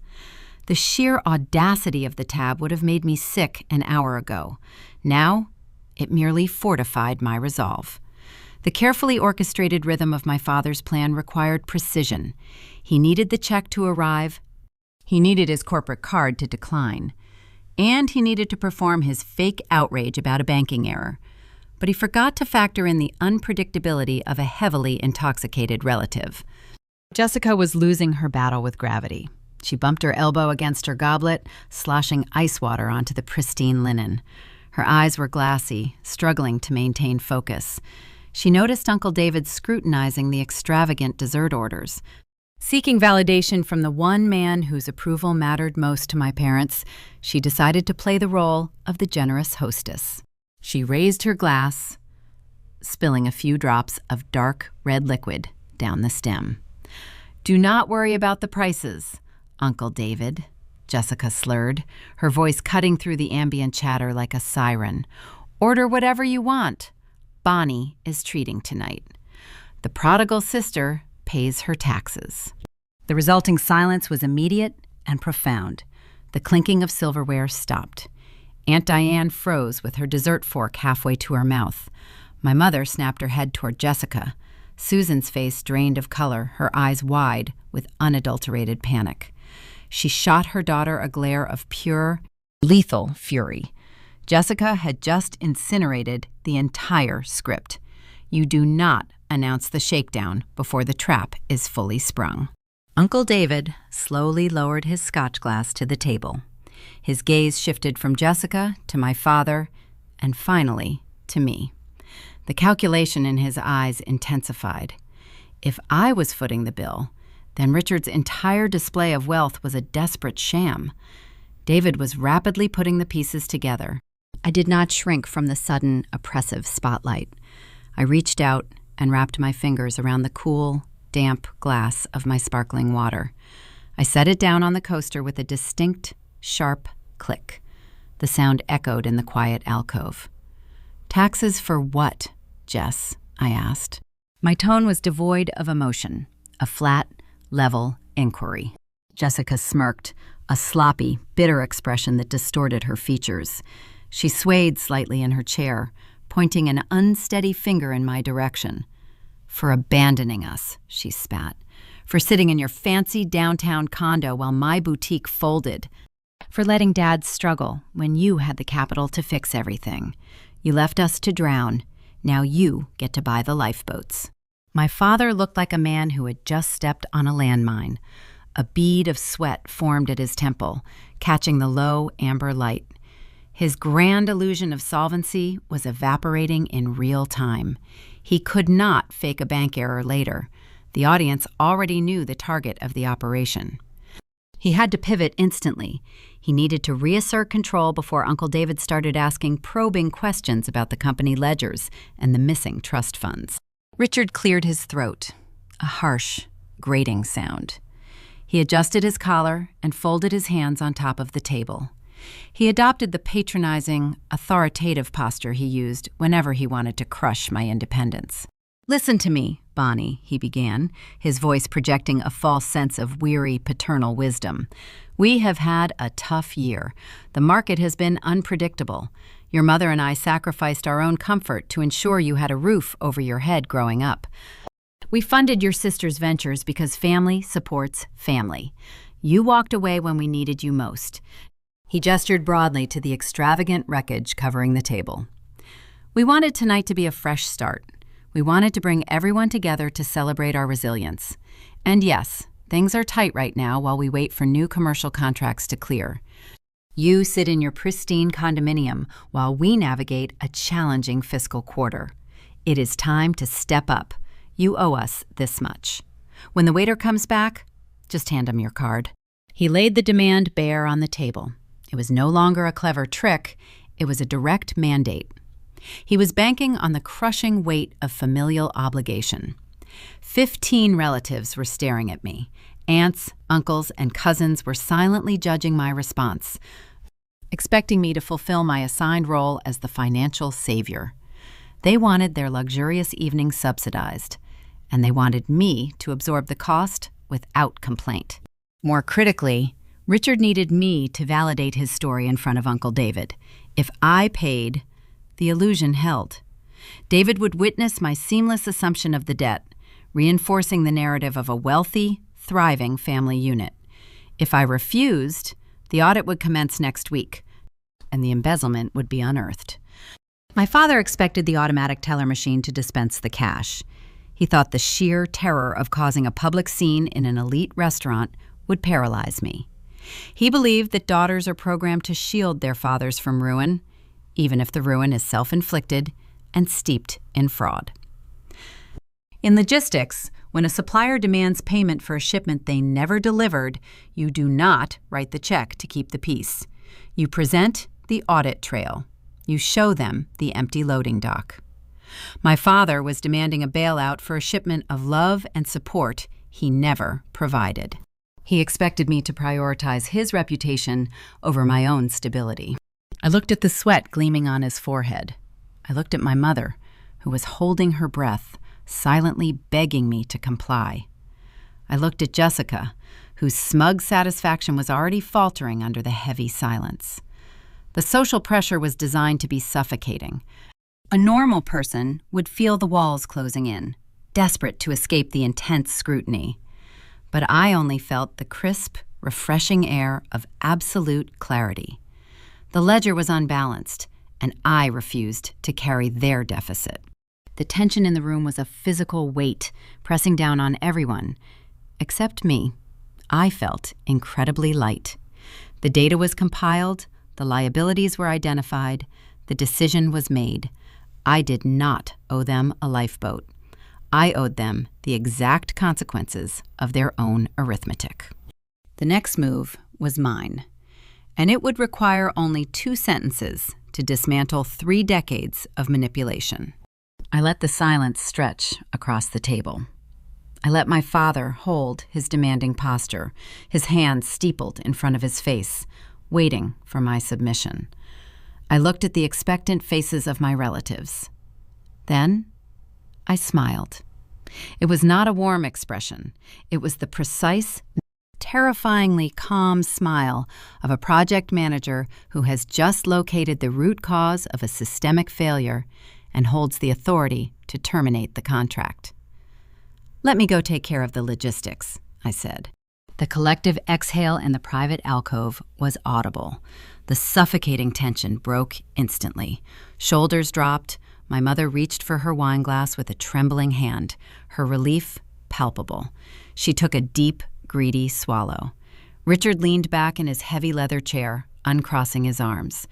The sheer audacity of the tab would have made me sick an hour ago. Now, it merely fortified my resolve. The carefully orchestrated rhythm of my father's plan required precision. He needed the check to arrive. He needed his corporate card to decline. And he needed to perform his fake outrage about a banking error. But he forgot to factor in the unpredictability of a heavily intoxicated relative. Jessica was losing her battle with gravity. She bumped her elbow against her goblet, sloshing ice water onto the pristine linen. Her eyes were glassy, struggling to maintain focus. She noticed Uncle David scrutinizing the extravagant dessert orders. Seeking validation from the one man whose approval mattered most to my parents, she decided to play the role of the generous hostess. She raised her glass, spilling a few drops of dark red liquid down the stem. "Do not worry about the prices, Uncle David," Jessica slurred, her voice cutting through the ambient chatter like a siren. "Order whatever you want. Bonnie is treating tonight. The prodigal sister pays her taxes." The resulting silence was immediate and profound. The clinking of silverware stopped. Aunt Diane froze with her dessert fork halfway to her mouth. My mother snapped her head toward Jessica. Susan's face drained of color, her eyes wide with unadulterated panic. She shot her daughter a glare of pure, lethal fury. Jessica had just incinerated the entire script. You do not announce the shakedown before the trap is fully sprung. Uncle David slowly lowered his scotch glass to the table. His gaze shifted from Jessica to my father and finally to me. The calculation in his eyes intensified. If I was footing the bill, then Richard's entire display of wealth was a desperate sham. David was rapidly putting the pieces together. I did not shrink from the sudden, oppressive spotlight. I reached out and wrapped my fingers around the cool, damp glass of my sparkling water. I set it down on the coaster with a distinct, sharp click. The sound echoed in the quiet alcove. "Taxes for what, Jess?" I asked. My tone was devoid of emotion, a flat, level inquiry. Jessica smirked, a sloppy, bitter expression that distorted her features. She swayed slightly in her chair, pointing an unsteady finger in my direction. "For abandoning us," she spat. "For sitting in your fancy downtown condo while my boutique folded. For letting Dad struggle when you had the capital to fix everything. You left us to drown. Now you get to buy the lifeboats." My father looked like a man who had just stepped on a landmine. A bead of sweat formed at his temple, catching the low amber light. His grand illusion of solvency was evaporating in real time. He could not fake a bank error later. The audience already knew the target of the operation. He had to pivot instantly. He needed to reassert control before Uncle David started asking probing questions about the company ledgers and the missing trust funds. Richard cleared his throat, a harsh, grating sound. He adjusted his collar and folded his hands on top of the table. He adopted the patronizing, authoritative posture he used whenever he wanted to crush my independence. "Listen to me, Bonnie," he began, his voice projecting a false sense of weary paternal wisdom. "We have had a tough year. The market has been unpredictable. Your mother and I sacrificed our own comfort to ensure you had a roof over your head growing up. We funded your sister's ventures because family supports family. You walked away when we needed you most." He gestured broadly to the extravagant wreckage covering the table. "We wanted tonight to be a fresh start. We wanted to bring everyone together to celebrate our resilience. And yes, things are tight right now while we wait for new commercial contracts to clear. You sit in your pristine condominium while we navigate a challenging fiscal quarter. It is time to step up. You owe us this much. When the waiter comes back, just hand him your card." He laid the demand bare on the table. It was no longer a clever trick, it was a direct mandate. He was banking on the crushing weight of familial obligation. 15 relatives were staring at me. Aunts, uncles, and cousins were silently judging my response, expecting me to fulfill my assigned role as the financial savior. They wanted their luxurious evenings subsidized, and they wanted me to absorb the cost without complaint. More critically, Richard needed me to validate his story in front of Uncle David. If I paid, the illusion held. David would witness my seamless assumption of the debt, reinforcing the narrative of a wealthy, thriving family unit. If I refused, the audit would commence next week, and the embezzlement would be unearthed. My father expected the automatic teller machine to dispense the cash. He thought the sheer terror of causing a public scene in an elite restaurant would paralyze me. He believed that daughters are programmed to shield their fathers from ruin, even if the ruin is self-inflicted and steeped in fraud. In logistics, when a supplier demands payment for a shipment they never delivered, you do not write the check to keep the peace. You present the audit trail. You show them the empty loading dock. My father was demanding a bailout for a shipment of love and support he never provided. He expected me to prioritize his reputation over my own stability. I looked at the sweat gleaming on his forehead. I looked at my mother, who was holding her breath, silently begging me to comply. I looked at Jessica, whose smug satisfaction was already faltering under the heavy silence. The social pressure was designed to be suffocating. A normal person would feel the walls closing in, desperate to escape the intense scrutiny. But I only felt the crisp, refreshing air of absolute clarity. The ledger was unbalanced, and I refused to carry their deficit. The tension in the room was a physical weight, pressing down on everyone, except me. I felt incredibly light. The data was compiled, the liabilities were identified, the decision was made. I did not owe them a lifeboat. I owed them the exact consequences of their own arithmetic. The next move was mine, and it would require only 2 sentences to dismantle 3 decades of manipulation. I let the silence stretch across the table. I let my father hold his demanding posture, his hands steepled in front of his face, waiting for my submission. I looked at the expectant faces of my relatives. Then I smiled. It was not a warm expression. It was the precise, terrifyingly calm smile of a project manager who has just located the root cause of a systemic failure and holds the authority to terminate the contract. "Let me go take care of the logistics," I said. The collective exhale in the private alcove was audible. The suffocating tension broke instantly. Shoulders dropped. My mother reached for her wine glass with a trembling hand, her relief palpable. She took a deep, greedy swallow. Richard leaned back in his heavy leather chair, uncrossing his arms.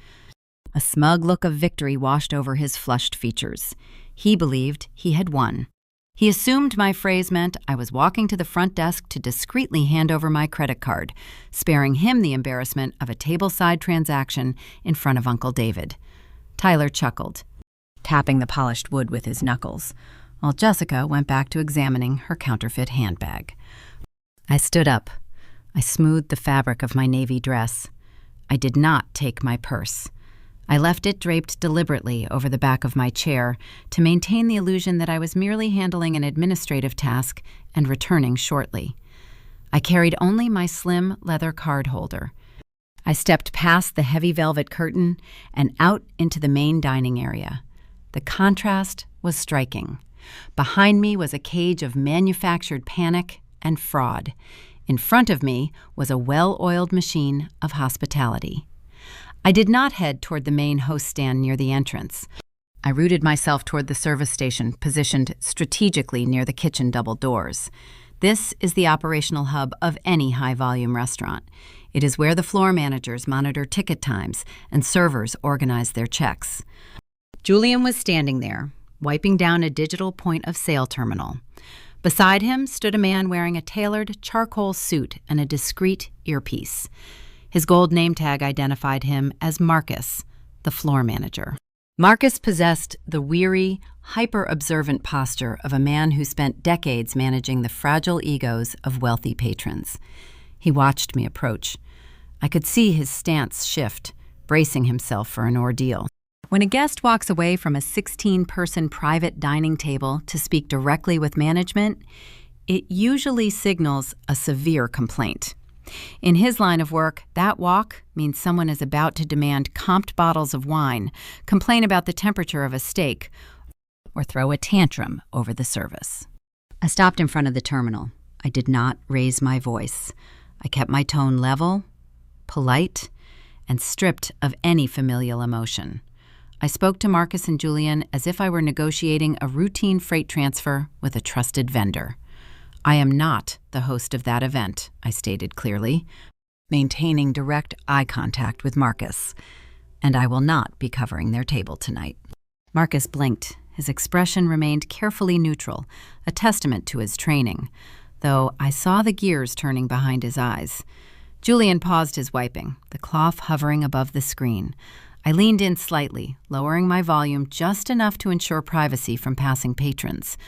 A smug look of victory washed over his flushed features. He believed he had won. He assumed my phrase meant I was walking to the front desk to discreetly hand over my credit card, sparing him the embarrassment of a tableside transaction in front of Uncle David. Tyler chuckled, tapping the polished wood with his knuckles, while Jessica went back to examining her counterfeit handbag. I stood up. I smoothed the fabric of my navy dress. I did not take my purse. I left it draped deliberately over the back of my chair to maintain the illusion that I was merely handling an administrative task and returning shortly. I carried only my slim leather card holder. I stepped past the heavy velvet curtain and out into the main dining area. The contrast was striking. Behind me was a cage of manufactured panic and fraud. In front of me was a well-oiled machine of hospitality. I did not head toward the main host stand near the entrance. I routed myself toward the service station, positioned strategically near the kitchen double doors. This is the operational hub of any high-volume restaurant. It is where the floor managers monitor ticket times and servers organize their checks. Julian was standing there, wiping down a digital point-of-sale terminal. Beside him stood a man wearing a tailored charcoal suit and a discreet earpiece. His gold name tag identified him as Marcus, the floor manager. Marcus possessed the weary, hyper-observant posture of a man who spent decades managing the fragile egos of wealthy patrons. He watched me approach. I could see his stance shift, bracing himself for an ordeal. When a guest walks away from a 16-person private dining table to speak directly with management, it usually signals a severe complaint. In his line of work, that walk means someone is about to demand comped bottles of wine, complain about the temperature of a steak, or throw a tantrum over the service. I stopped in front of the terminal. I did not raise my voice. I kept my tone level, polite, and stripped of any familial emotion. I spoke to Marcus and Julian as if I were negotiating a routine freight transfer with a trusted vendor. I am not the host of that event, I stated clearly, maintaining direct eye contact with Marcus, and I will not be covering their table tonight. Marcus blinked. His expression remained carefully neutral, a testament to his training, though I saw the gears turning behind his eyes. Julian paused his wiping, the cloth hovering above the screen. I leaned in slightly, lowering my volume just enough to ensure privacy from passing patrons.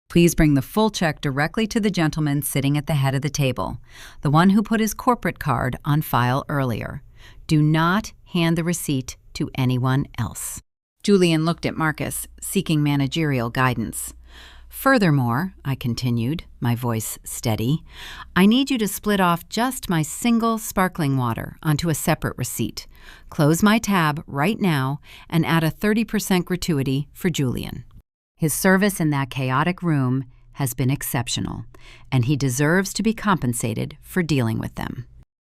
Please bring the full check directly to the gentleman sitting at the head of the table, the one who put his corporate card on file earlier. Do not hand the receipt to anyone else. Julian looked at Marcus, seeking managerial guidance. Furthermore, I continued, my voice steady, I need you to split off just my single sparkling water onto a separate receipt. Close my tab right now and add a 30% gratuity for Julian. His service in that chaotic room has been exceptional, and he deserves to be compensated for dealing with them.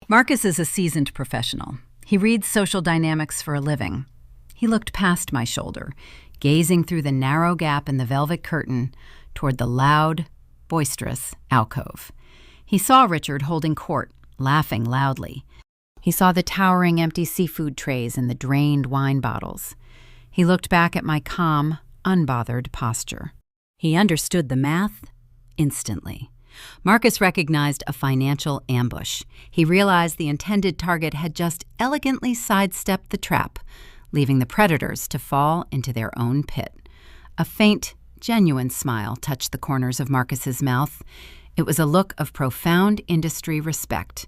Marcus is a seasoned professional. He reads social dynamics for a living. He looked past my shoulder, gazing through the narrow gap in the velvet curtain toward the loud, boisterous alcove. He saw Richard holding court, laughing loudly. He saw the towering empty seafood trays and the drained wine bottles. He looked back at my calm, unbothered posture. He understood the math instantly. Marcus recognized a financial ambush. He realized the intended target had just elegantly sidestepped the trap, leaving the predators to fall into their own pit. A faint, genuine smile touched the corners of Marcus's mouth. It was a look of profound industry respect,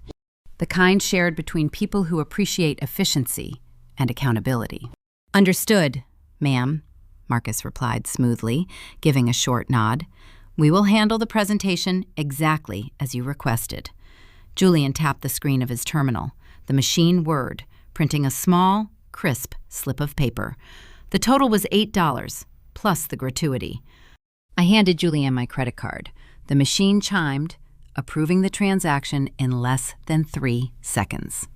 the kind shared between people who appreciate efficiency and accountability. "Understood, ma'am," Marcus replied smoothly, giving a short nod. "We will handle the presentation exactly as you requested." Julian tapped the screen of his terminal. The machine whirred, printing a small, crisp slip of paper. The total was $8, plus the gratuity. I handed Julian my credit card. The machine chimed, approving the transaction in less than 3 seconds.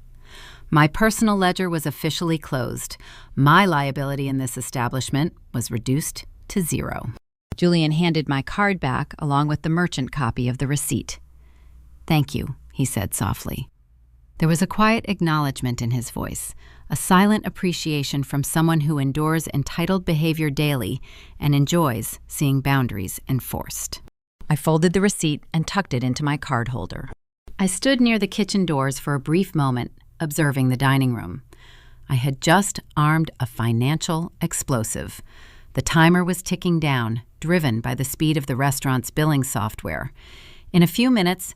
My personal ledger was officially closed. My liability in this establishment was reduced to 0. Julian handed my card back along with the merchant copy of the receipt. "Thank you," he said softly. There was a quiet acknowledgement in his voice, a silent appreciation from someone who endures entitled behavior daily and enjoys seeing boundaries enforced. I folded the receipt and tucked it into my card holder. I stood near the kitchen doors for a brief moment, observing the dining room. I had just armed a financial explosive. The timer was ticking down, driven by the speed of the restaurant's billing software. In a few minutes,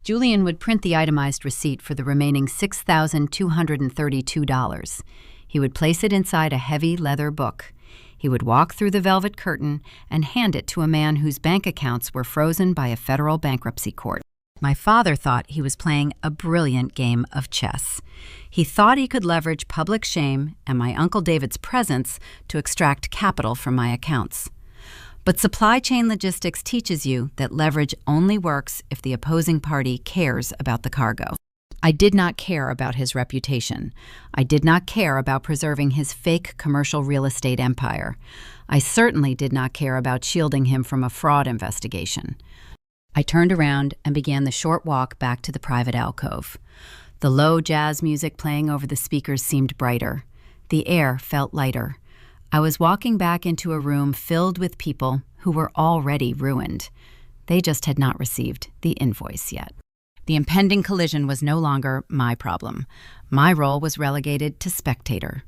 Julian would print the itemized receipt for the remaining $6,232. He would place it inside a heavy leather book. He would walk through the velvet curtain and hand it to a man whose bank accounts were frozen by a federal bankruptcy court. My father thought he was playing a brilliant game of chess. He thought he could leverage public shame and my Uncle David's presence to extract capital from my accounts. But supply chain logistics teaches you that leverage only works if the opposing party cares about the cargo. I did not care about his reputation. I did not care about preserving his fake commercial real estate empire. I certainly did not care about shielding him from a fraud investigation. I turned around and began the short walk back to the private alcove. The low jazz music playing over the speakers seemed brighter. The air felt lighter. I was walking back into a room filled with people who were already ruined. They just had not received the invoice yet. The impending collision was no longer my problem. My role was relegated to spectator.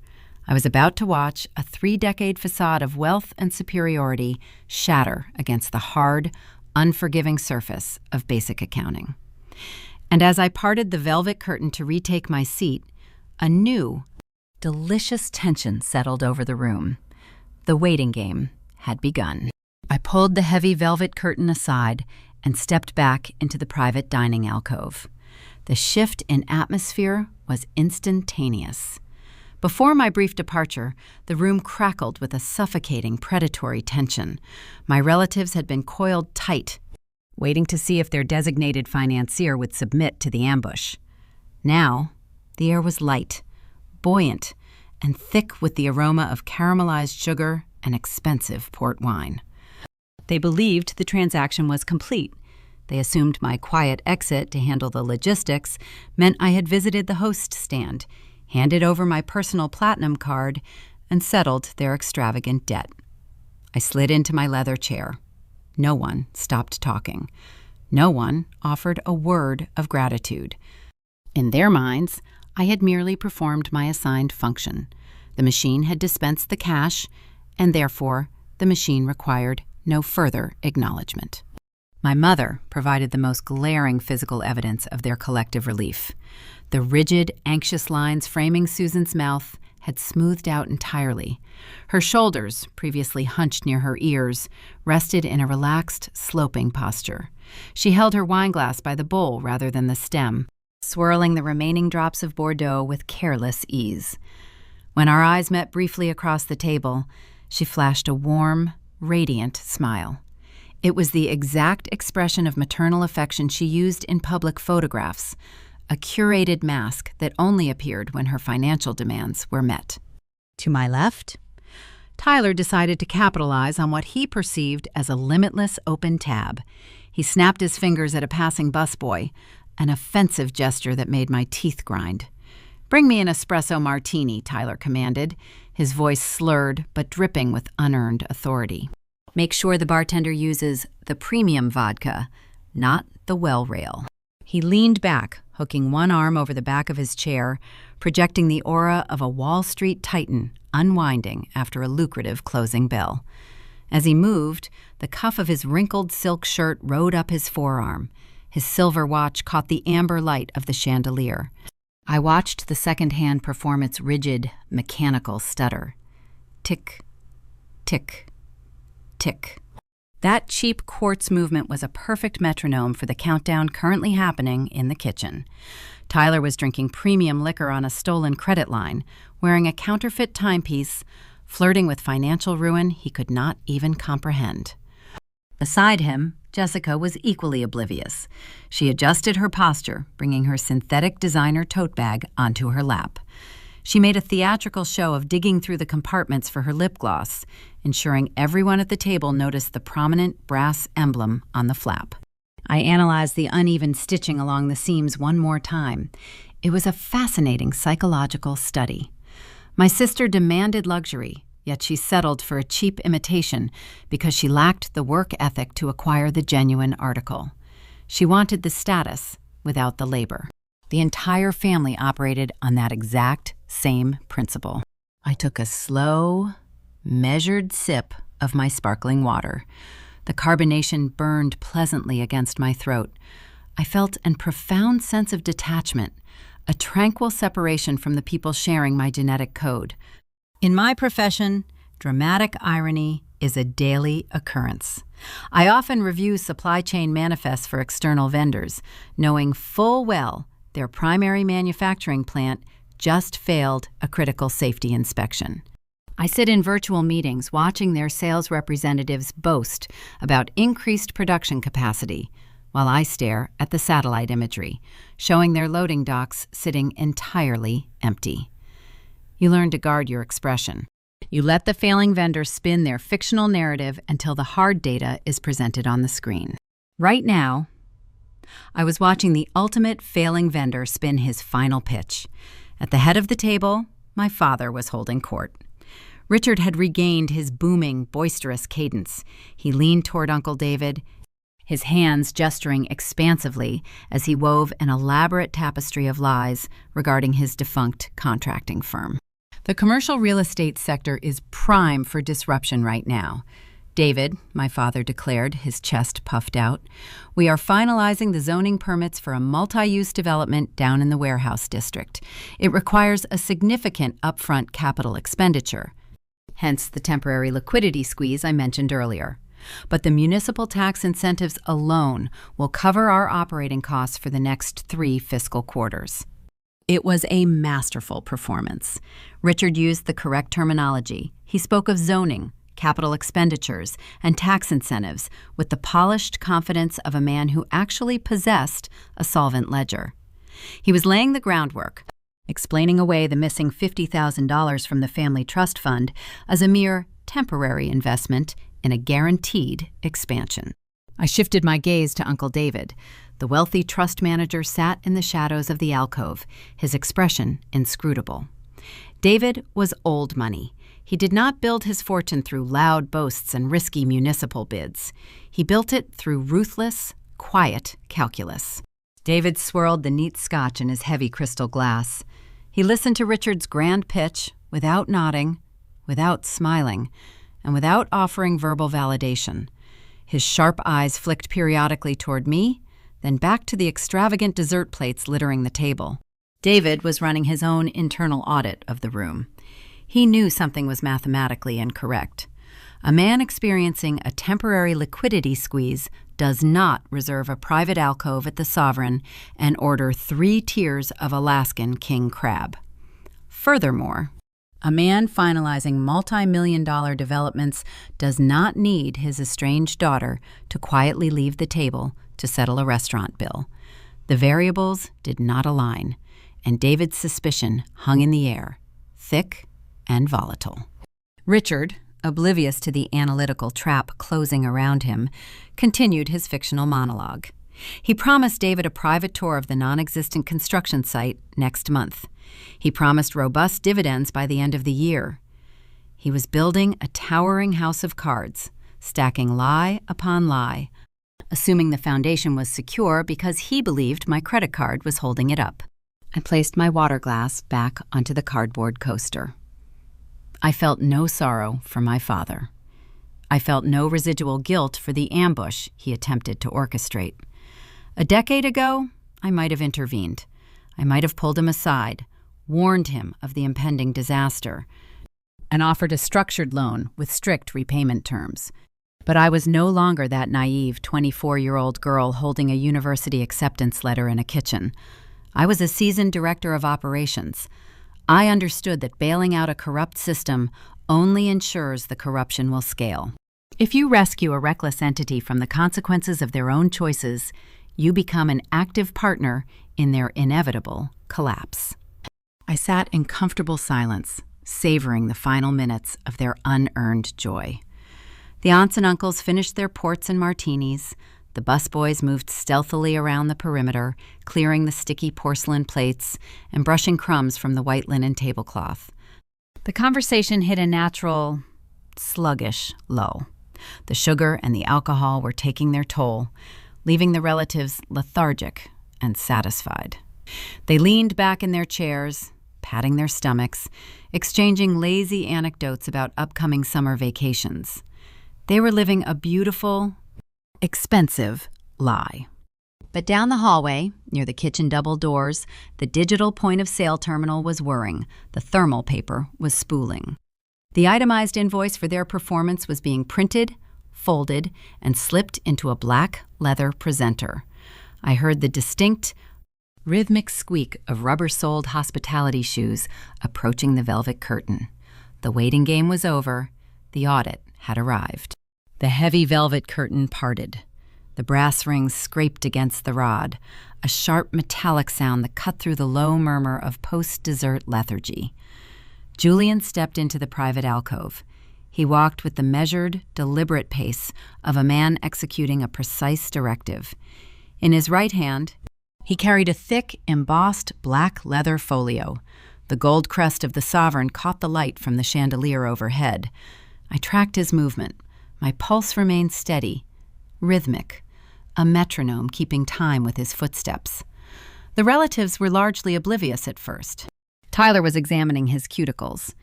I was about to watch a 3-decade facade of wealth and superiority shatter against the hard, unforgiving surface of basic accounting. And as I parted the velvet curtain to retake my seat, a new, delicious tension settled over the room. The waiting game had begun. I pulled the heavy velvet curtain aside and stepped back into the private dining alcove. The shift in atmosphere was instantaneous. Before my brief departure, the room crackled with a suffocating predatory tension. My relatives had been coiled tight, waiting to see if their designated financier would submit to the ambush. Now, the air was light, buoyant, and thick with the aroma of caramelized sugar and expensive port wine. They believed the transaction was complete. They assumed my quiet exit to handle the logistics meant I had visited the host stand, handed over my personal platinum card, and settled their extravagant debt. I slid into my leather chair. No one stopped talking. No one offered a word of gratitude. In their minds, I had merely performed my assigned function. The machine had dispensed the cash, and therefore the machine required no further acknowledgement. My mother provided the most glaring physical evidence of their collective relief. The rigid, anxious lines framing Susan's mouth had smoothed out entirely. Her shoulders, previously hunched near her ears, rested in a relaxed, sloping posture. She held her wineglass by the bowl rather than the stem, swirling the remaining drops of Bordeaux with careless ease. When our eyes met briefly across the table, she flashed a warm, radiant smile. It was the exact expression of maternal affection she used in public photographs, a curated mask that only appeared when her financial demands were met. To my left, Tyler decided to capitalize on what he perceived as a limitless open tab. He snapped his fingers at a passing busboy, an offensive gesture that made my teeth grind. "Bring me an espresso martini," Tyler commanded, his voice slurred but dripping with unearned authority. "Make sure the bartender uses the premium vodka, not the well rail." He leaned back, hooking one arm over the back of his chair, projecting the aura of a Wall Street titan unwinding after a lucrative closing bell. As he moved, the cuff of his wrinkled silk shirt rode up his forearm. His silver watch caught the amber light of the chandelier. I watched the second hand perform its rigid, mechanical stutter. Tick, tick, tick. That cheap quartz movement was a perfect metronome for the countdown currently happening in the kitchen. Tyler was drinking premium liquor on a stolen credit line, wearing a counterfeit timepiece, flirting with financial ruin he could not even comprehend. Beside him, Jessica was equally oblivious. She adjusted her posture, bringing her synthetic designer tote bag onto her lap. She made a theatrical show of digging through the compartments for her lip gloss, ensuring everyone at the table noticed the prominent brass emblem on the flap. I analyzed the uneven stitching along the seams one more time. It was a fascinating psychological study. My sister demanded luxury, yet she settled for a cheap imitation because she lacked the work ethic to acquire the genuine article. She wanted the status without the labor. The entire family operated on that exact same principle. I took a slow, measured sip of my sparkling water. The carbonation burned pleasantly against my throat. I felt a profound sense of detachment, a tranquil separation from the people sharing my genetic code. In my profession, dramatic irony is a daily occurrence. I often review supply chain manifests for external vendors, knowing full well their primary manufacturing plant just failed a critical safety inspection. I sit in virtual meetings watching their sales representatives boast about increased production capacity, while I stare at the satellite imagery, showing their loading docks sitting entirely empty. You learn to guard your expression. You let the failing vendor spin their fictional narrative until the hard data is presented on the screen. Right now, I was watching the ultimate failing vendor spin his final pitch. At the head of the table, my father was holding court. Richard had regained his booming, boisterous cadence. He leaned toward Uncle David, his hands gesturing expansively as he wove an elaborate tapestry of lies regarding his defunct contracting firm. The commercial real estate sector is prime for disruption right now. David, my father declared, his chest puffed out, we are finalizing the zoning permits for a multi-use development down in the warehouse district. It requires a significant upfront capital expenditure, hence the temporary liquidity squeeze I mentioned earlier. But the municipal tax incentives alone will cover our operating costs for the next 3 fiscal quarters. It was a masterful performance. Richard used the correct terminology. He spoke of zoning, capital expenditures, and tax incentives with the polished confidence of a man who actually possessed a solvent ledger. He was laying the groundwork, explaining away the missing $50,000 from the family trust fund as a mere temporary investment in a guaranteed expansion. I shifted my gaze to Uncle David. The wealthy trust manager sat in the shadows of the alcove, his expression inscrutable. David was old money. He did not build his fortune through loud boasts and risky municipal bids. He built it through ruthless, quiet calculus. David swirled the neat scotch in his heavy crystal glass. He listened to Richard's grand pitch without nodding, without smiling, and without offering verbal validation. His sharp eyes flicked periodically toward me, then back to the extravagant dessert plates littering the table. David was running his own internal audit of the room. He knew something was mathematically incorrect. A man experiencing a temporary liquidity squeeze does not reserve a private alcove at the Sovereign and order 3 tiers of Alaskan king crab. Furthermore, a man finalizing multi-million-dollar developments does not need his estranged daughter to quietly leave the table to settle a restaurant bill. The variables did not align, and David's suspicion hung in the air, thick and volatile. Richard, oblivious to the analytical trap closing around him, continued his fictional monologue. He promised David a private tour of the non-existent construction site next month. He promised robust dividends by the end of the year. He was building a towering house of cards, stacking lie upon lie, assuming the foundation was secure because he believed my credit card was holding it up. I placed my water glass back onto the cardboard coaster. I felt no sorrow for my father. I felt no residual guilt for the ambush he attempted to orchestrate. A decade ago, I might have intervened. I might have pulled him aside, warned him of the impending disaster, and offered a structured loan with strict repayment terms. But I was no longer that naive 24-year-old girl holding a university acceptance letter in a kitchen. I was a seasoned director of operations. I understood that bailing out a corrupt system only ensures the corruption will scale. If you rescue a reckless entity from the consequences of their own choices, you become an active partner in their inevitable collapse. I sat in comfortable silence, savoring the final minutes of their unearned joy. The aunts and uncles finished their ports and martinis. The busboys moved stealthily around the perimeter, clearing the sticky porcelain plates and brushing crumbs from the white linen tablecloth. The conversation hit a natural, sluggish lull. The sugar and the alcohol were taking their toll, leaving the relatives lethargic and satisfied. They leaned back in their chairs, patting their stomachs, exchanging lazy anecdotes about upcoming summer vacations. They were living a beautiful, expensive lie. But down the hallway, near the kitchen double doors, the digital point-of-sale terminal was whirring. The thermal paper was spooling. The itemized invoice for their performance was being printed, folded, and slipped into a black leather presenter. I heard the distinct, rhythmic squeak of rubber-soled hospitality shoes approaching the velvet curtain. The waiting game was over. The audit had arrived. The heavy velvet curtain parted. The brass rings scraped against the rod, a sharp metallic sound that cut through the low murmur of post-dessert lethargy. Julian stepped into the private alcove. He walked with the measured, deliberate pace of a man executing a precise directive. In his right hand, he carried a thick, embossed black leather folio. The gold crest of the Sovereign caught the light from the chandelier overhead. I tracked his movement. My pulse remained steady, rhythmic, a metronome keeping time with his footsteps. The relatives were largely oblivious at first. Tyler was examining his cuticles.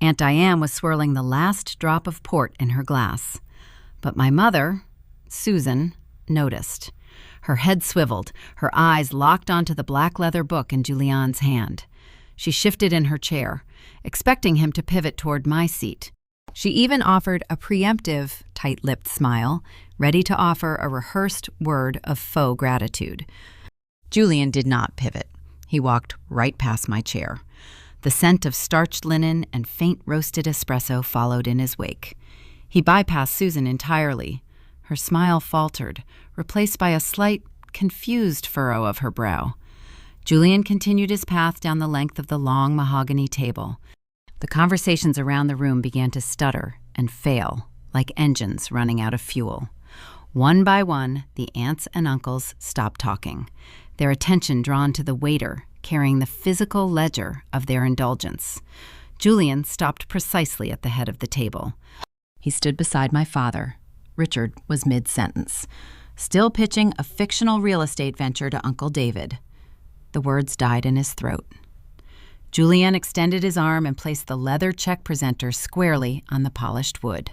Aunt Diane was swirling the last drop of port in her glass. But my mother, Susan, noticed. Her head swiveled, her eyes locked onto the black leather book in Julian's hand. She shifted in her chair, expecting him to pivot toward my seat. She even offered a preemptive, tight-lipped smile, ready to offer a rehearsed word of faux gratitude. Julian did not pivot. He walked right past my chair. The scent of starched linen and faint roasted espresso followed in his wake. He bypassed Susan entirely. Her smile faltered, replaced by a slight, confused furrow of her brow. Julian continued his path down the length of the long mahogany table. The conversations around the room began to stutter and fail, like engines running out of fuel. One by one, the aunts and uncles stopped talking, their attention drawn to the waiter carrying the physical ledger of their indulgence. Julian stopped precisely at the head of the table. He stood beside my father. Richard was mid-sentence, still pitching a fictional real estate venture to Uncle David. The words died in his throat. Julian extended his arm and placed the leather check presenter squarely on the polished wood,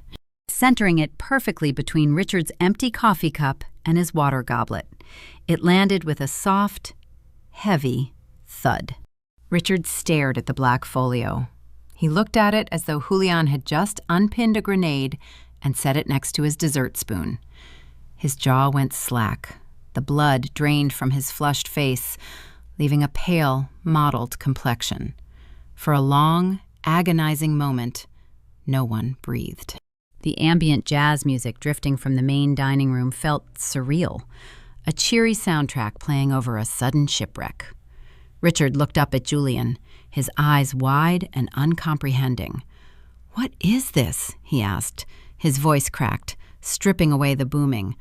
centering it perfectly between Richard's empty coffee cup and his water goblet. It landed with a soft, heavy thud. Richard stared at the black folio. He looked at it as though Julian had just unpinned a grenade and set it next to his dessert spoon. His jaw went slack. The blood drained from his flushed face, leaving a pale, mottled complexion. For a long, agonizing moment, no one breathed. The ambient jazz music drifting from the main dining room felt surreal, a cheery soundtrack playing over a sudden shipwreck. Richard looked up at Julian, his eyes wide and uncomprehending. "What is this?" he asked, his voice cracked, stripping away the booming,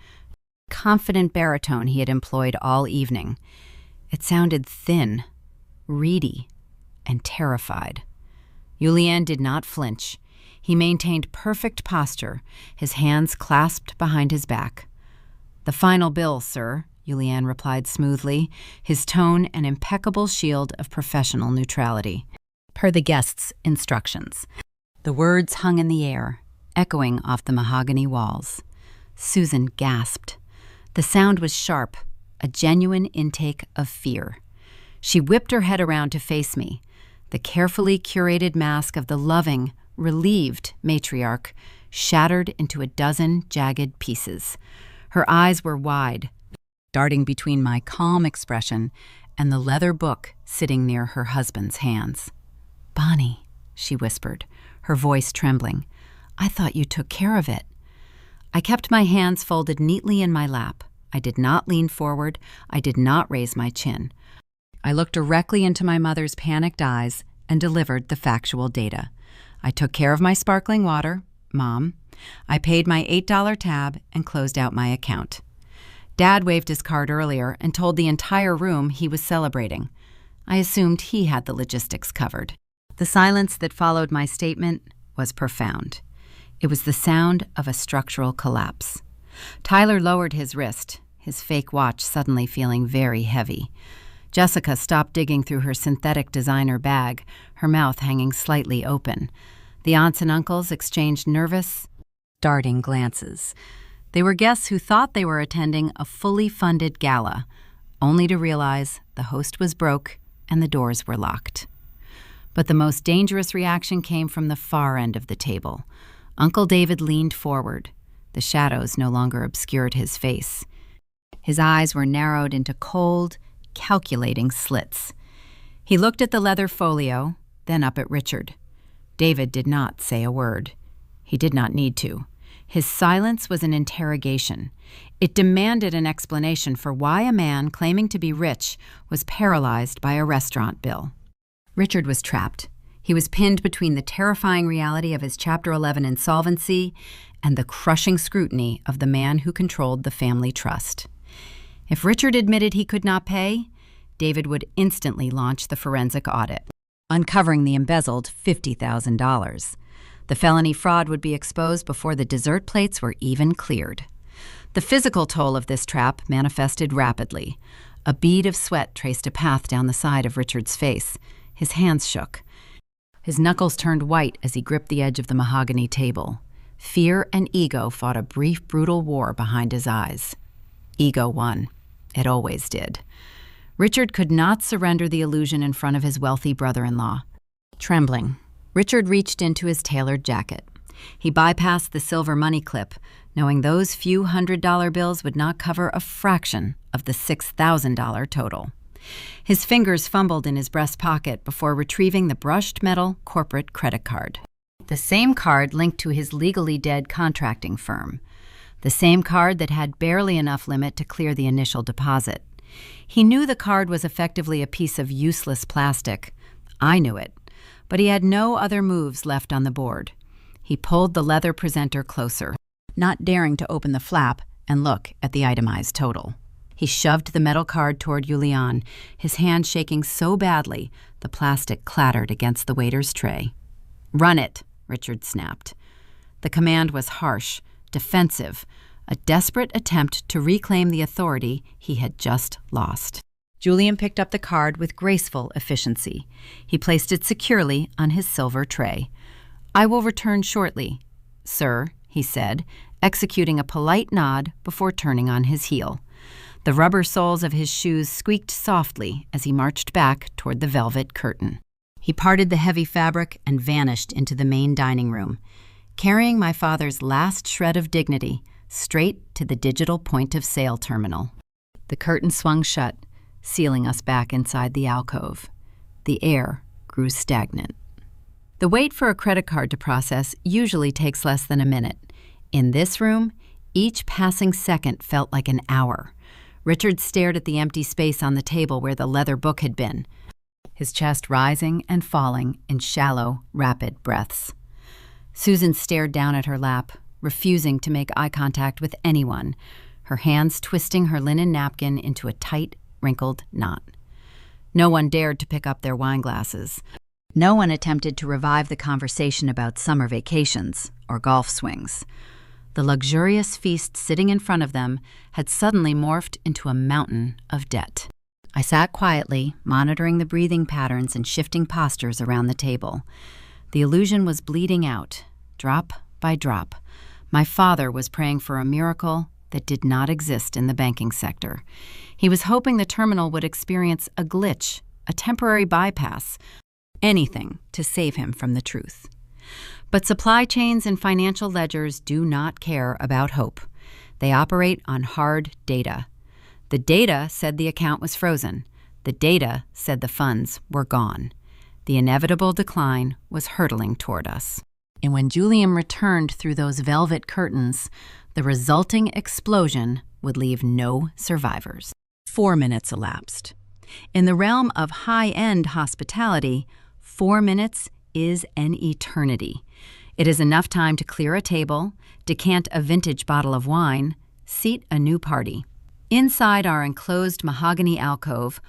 confident baritone he had employed all evening. It sounded thin, reedy, and terrified. Julian did not flinch. He maintained perfect posture, his hands clasped behind his back. "The final bill, sir," Julian replied smoothly, his tone an impeccable shield of professional neutrality. "Per the guest's instructions." The words hung in the air, echoing off the mahogany walls. Susan gasped. The sound was sharp, a genuine intake of fear. She whipped her head around to face me, the carefully curated mask of the loving, relieved matriarch shattered into a dozen jagged pieces. Her eyes were wide, darting between my calm expression and the leather book sitting near her husband's hands. "Bonnie," she whispered, her voice trembling, "I thought you took care of it." I kept my hands folded neatly in my lap. I did not lean forward. I did not raise my chin. I looked directly into my mother's panicked eyes and delivered the factual data. I took care of my sparkling water, Mom. I paid my $8 tab and closed out my account. Dad waved his card earlier and told the entire room he was celebrating. I assumed he had the logistics covered. The silence that followed my statement was profound. It was the sound of a structural collapse. Tyler lowered his wrist, his fake watch suddenly feeling very heavy. Jessica stopped digging through her synthetic designer bag, her mouth hanging slightly open. The aunts and uncles exchanged nervous, darting glances. They were guests who thought they were attending a fully funded gala, only to realize the host was broke and the doors were locked. But the most dangerous reaction came from the far end of the table. Uncle David leaned forward. The shadows no longer obscured his face. His eyes were narrowed into cold, calculating slits. He looked at the leather folio, then up at Richard. David did not say a word. He did not need to. His silence was an interrogation. It demanded an explanation for why a man claiming to be rich was paralyzed by a restaurant bill. Richard was trapped. He was pinned between the terrifying reality of his Chapter 11 insolvency and the crushing scrutiny of the man who controlled the family trust. If Richard admitted he could not pay, David would instantly launch the forensic audit, uncovering the embezzled $50,000. The felony fraud would be exposed before the dessert plates were even cleared. The physical toll of this trap manifested rapidly. A bead of sweat traced a path down the side of Richard's face. His hands shook. His knuckles turned white as he gripped the edge of the mahogany table. Fear and ego fought a brief, brutal war behind his eyes. Ego won. It always did. Richard could not surrender the illusion in front of his wealthy brother-in-law. Trembling, Richard reached into his tailored jacket. He bypassed the silver money clip, knowing those few $100 bills would not cover a fraction of the $6,000 total. His fingers fumbled in his breast pocket before retrieving the brushed metal corporate credit card. The same card linked to his legally dead contracting firm. The same card that had barely enough limit to clear the initial deposit. He knew the card was effectively a piece of useless plastic. I knew it. But he had no other moves left on the board. He pulled the leather presenter closer, not daring to open the flap and look at the itemized total. He shoved the metal card toward Julian, his hand shaking so badly the plastic clattered against the waiter's tray. "Run it," Richard snapped. The command was harsh, defensive, a desperate attempt to reclaim the authority he had just lost. Julian picked up the card with graceful efficiency. He placed it securely on his silver tray. "I will return shortly, sir," he said, executing a polite nod before turning on his heel. The rubber soles of his shoes squeaked softly as he marched back toward the velvet curtain. He parted the heavy fabric and vanished into the main dining room, carrying my father's last shred of dignity straight to the digital point-of-sale terminal. The curtain swung shut, sealing us back inside the alcove. The air grew stagnant. The wait for a credit card to process usually takes less than a minute. In this room, each passing second felt like an hour. Richard stared at the empty space on the table where the leather book had been, his chest rising and falling in shallow, rapid breaths. Susan stared down at her lap, refusing to make eye contact with anyone, her hands twisting her linen napkin into a tight, wrinkled knot. No one dared to pick up their wine glasses. No one attempted to revive the conversation about summer vacations or golf swings. The luxurious feast sitting in front of them had suddenly morphed into a mountain of debt. I sat quietly, monitoring the breathing patterns and shifting postures around the table. The illusion was bleeding out, drop by drop. My father was praying for a miracle that did not exist in the banking sector. He was hoping the terminal would experience a glitch, a temporary bypass, anything to save him from the truth. But supply chains and financial ledgers do not care about hope. They operate on hard data. The data said the account was frozen. The data said the funds were gone. The inevitable decline was hurtling toward us. And when Julian returned through those velvet curtains, the resulting explosion would leave no survivors. 4 minutes elapsed. In the realm of high-end hospitality, 4 minutes is an eternity. It is enough time to clear a table, decant a vintage bottle of wine, seat a new party. Inside our enclosed mahogany alcove,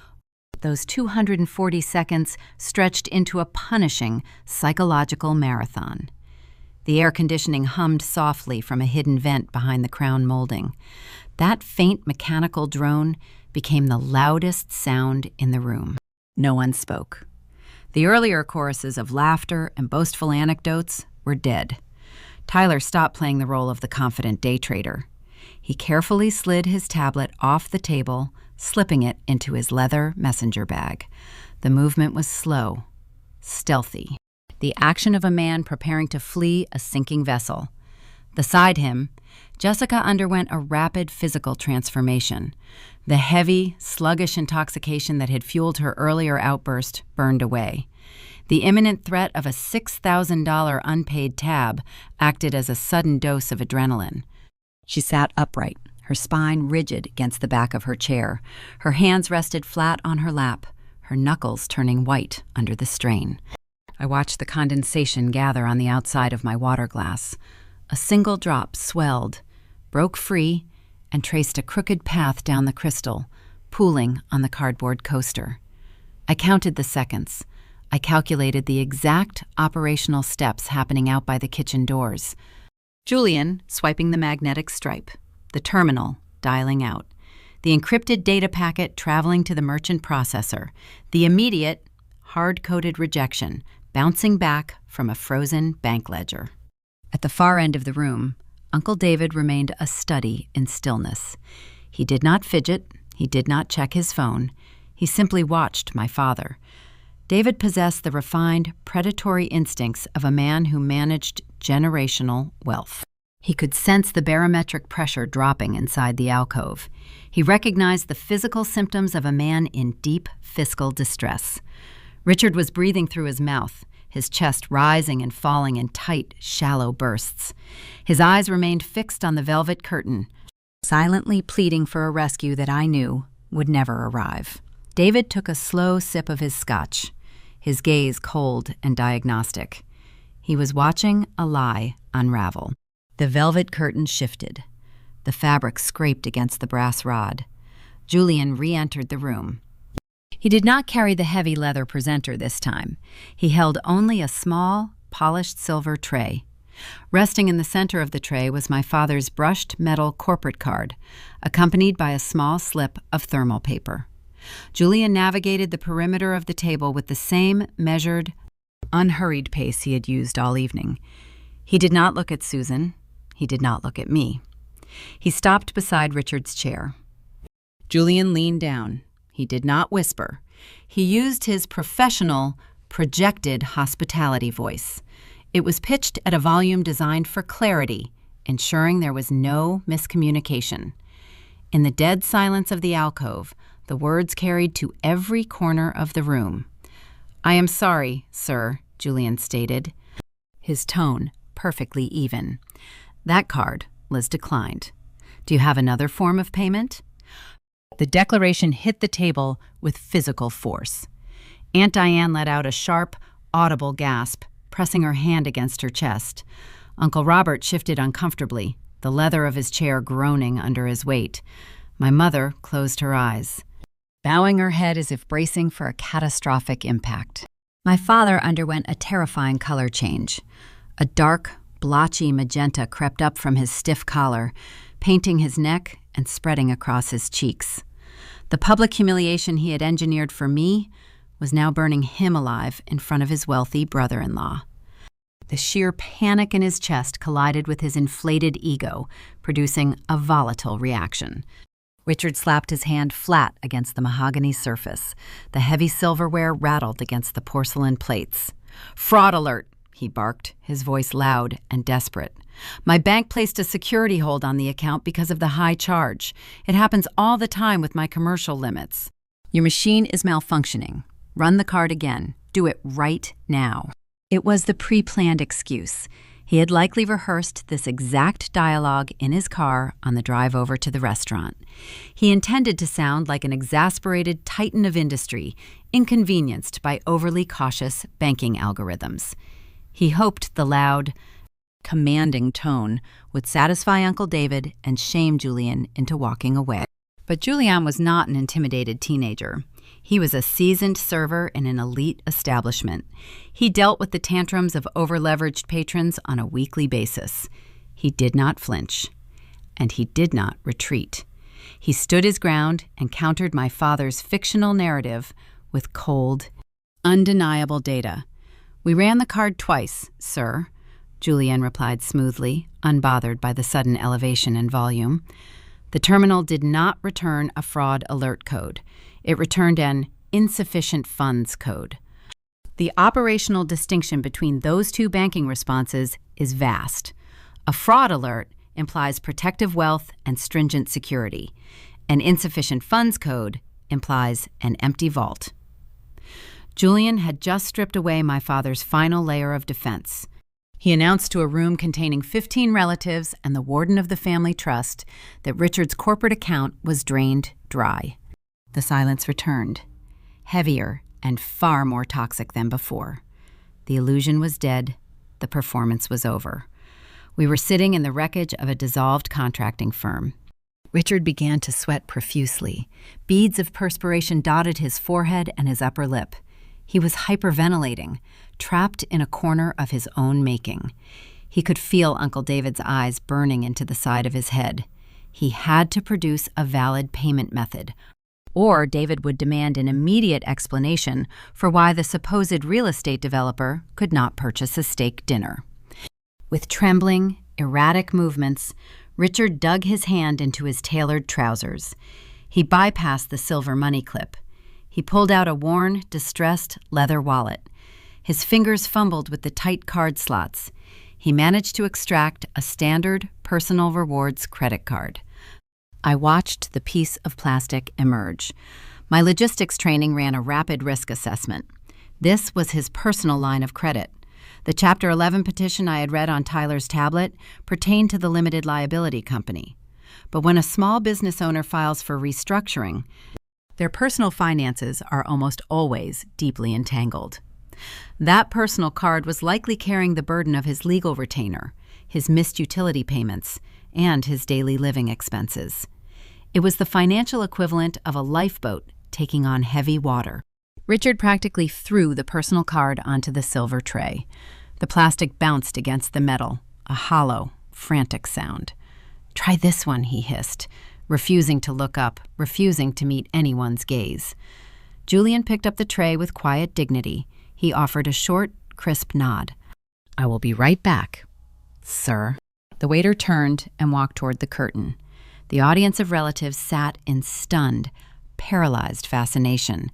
those 240 seconds stretched into a punishing psychological marathon. The air conditioning hummed softly from a hidden vent behind the crown molding. That faint mechanical drone became the loudest sound in the room. No one spoke. The earlier choruses of laughter and boastful anecdotes were dead. Tyler stopped playing the role of the confident day trader. He carefully slid his tablet off the table, slipping it into his leather messenger bag. The movement was slow, stealthy, the action of a man preparing to flee a sinking vessel. Beside him, Jessica underwent a rapid physical transformation. The heavy, sluggish intoxication that had fueled her earlier outburst burned away. The imminent threat of a $6,000 unpaid tab acted as a sudden dose of adrenaline. She sat upright, her spine rigid against the back of her chair. Her hands rested flat on her lap, her knuckles turning white under the strain. I watched the condensation gather on the outside of my water glass. A single drop swelled, broke free, and traced a crooked path down the crystal, pooling on the cardboard coaster. I counted the seconds. I calculated the exact operational steps happening out by the kitchen doors. Julian swiping the magnetic stripe, the terminal dialing out, the encrypted data packet traveling to the merchant processor, the immediate, hard-coded rejection bouncing back from a frozen bank ledger. At the far end of the room, Uncle David remained a study in stillness. He did not fidget, he did not check his phone, he simply watched my father. David possessed the refined, predatory instincts of a man who managed generational wealth. He could sense the barometric pressure dropping inside the alcove. He recognized the physical symptoms of a man in deep fiscal distress. Richard was breathing through his mouth, his chest rising and falling in tight, shallow bursts. His eyes remained fixed on the velvet curtain, silently pleading for a rescue that I knew would never arrive. David took a slow sip of his scotch, his gaze cold and diagnostic. He was watching a lie unravel. The velvet curtain shifted. The fabric scraped against the brass rod. Julian re-entered the room. He did not carry the heavy leather presenter this time. He held only a small, polished silver tray. Resting in the center of the tray was my father's brushed metal corporate card, accompanied by a small slip of thermal paper. Julian navigated the perimeter of the table with the same measured, unhurried pace he had used all evening. He did not look at Susan. He did not look at me. He stopped beside Richard's chair. Julian leaned down. He did not whisper. He used his professional, projected hospitality voice. It was pitched at a volume designed for clarity, ensuring there was no miscommunication. In the dead silence of the alcove, the words carried to every corner of the room. "I am sorry, sir," Julian stated, his tone perfectly even. "That card was declined. Do you have another form of payment?" The declaration hit the table with physical force. Aunt Diane let out a sharp, audible gasp, pressing her hand against her chest. Uncle Robert shifted uncomfortably, the leather of his chair groaning under his weight. My mother closed her eyes, bowing her head as if bracing for a catastrophic impact. My father underwent a terrifying color change. A dark, blotchy magenta crept up from his stiff collar, painting his neck and spreading across his cheeks. The public humiliation he had engineered for me was now burning him alive in front of his wealthy brother-in-law. The sheer panic in his chest collided with his inflated ego, producing a volatile reaction. Richard slapped his hand flat against the mahogany surface. The heavy silverware rattled against the porcelain plates. "Fraud alert!" he barked, his voice loud and desperate. "My bank placed a security hold on the account because of the high charge. It happens all the time with my commercial limits. Your machine is malfunctioning. Run the card again. Do it right now." It was the pre-planned excuse. He had likely rehearsed this exact dialogue in his car on the drive over to the restaurant. He intended to sound like an exasperated titan of industry, inconvenienced by overly cautious banking algorithms. He hoped the loud, commanding tone would satisfy Uncle David and shame Julian into walking away. But Julian was not an intimidated teenager. He was a seasoned server in an elite establishment. He dealt with the tantrums of over-leveraged patrons on a weekly basis. He did not flinch, and he did not retreat. He stood his ground and countered my father's fictional narrative with cold, undeniable data. "We ran the card twice, sir," Julian replied smoothly, unbothered by the sudden elevation in volume. The terminal did not return a fraud alert code. It returned an insufficient funds code. The operational distinction between those two banking responses is vast. A fraud alert implies protective wealth and stringent security. An insufficient funds code implies an empty vault. Julian had just stripped away my father's final layer of defense. He announced to a room containing 15 relatives and the warden of the family trust that Richard's corporate account was drained dry. The silence returned, heavier and far more toxic than before. The illusion was dead. The performance was over. We were sitting in the wreckage of a dissolved contracting firm. Richard began to sweat profusely. Beads of perspiration dotted his forehead and his upper lip. He was hyperventilating, trapped in a corner of his own making. He could feel Uncle David's eyes burning into the side of his head. He had to produce a valid payment method, or David would demand an immediate explanation for why the supposed real estate developer could not purchase a steak dinner. With trembling, erratic movements, Richard dug his hand into his tailored trousers. He bypassed the silver money clip. He pulled out a worn, distressed leather wallet. His fingers fumbled with the tight card slots. He managed to extract a standard personal rewards credit card. I watched the piece of plastic emerge. My logistics training ran a rapid risk assessment. This was his personal line of credit. The Chapter 11 petition I had read on Tyler's tablet pertained to the limited liability company. But when a small business owner files for restructuring, their personal finances are almost always deeply entangled. That personal card was likely carrying the burden of his legal retainer, his missed utility payments, and his daily living expenses. It was the financial equivalent of a lifeboat taking on heavy water. Richard practically threw the personal card onto the silver tray. The plastic bounced against the metal, a hollow, frantic sound. "Try this one," he hissed, refusing to look up, refusing to meet anyone's gaze. Julian picked up the tray with quiet dignity. He offered a short, crisp nod. "I will be right back, sir." The waiter turned and walked toward the curtain. The audience of relatives sat in stunned, paralyzed fascination.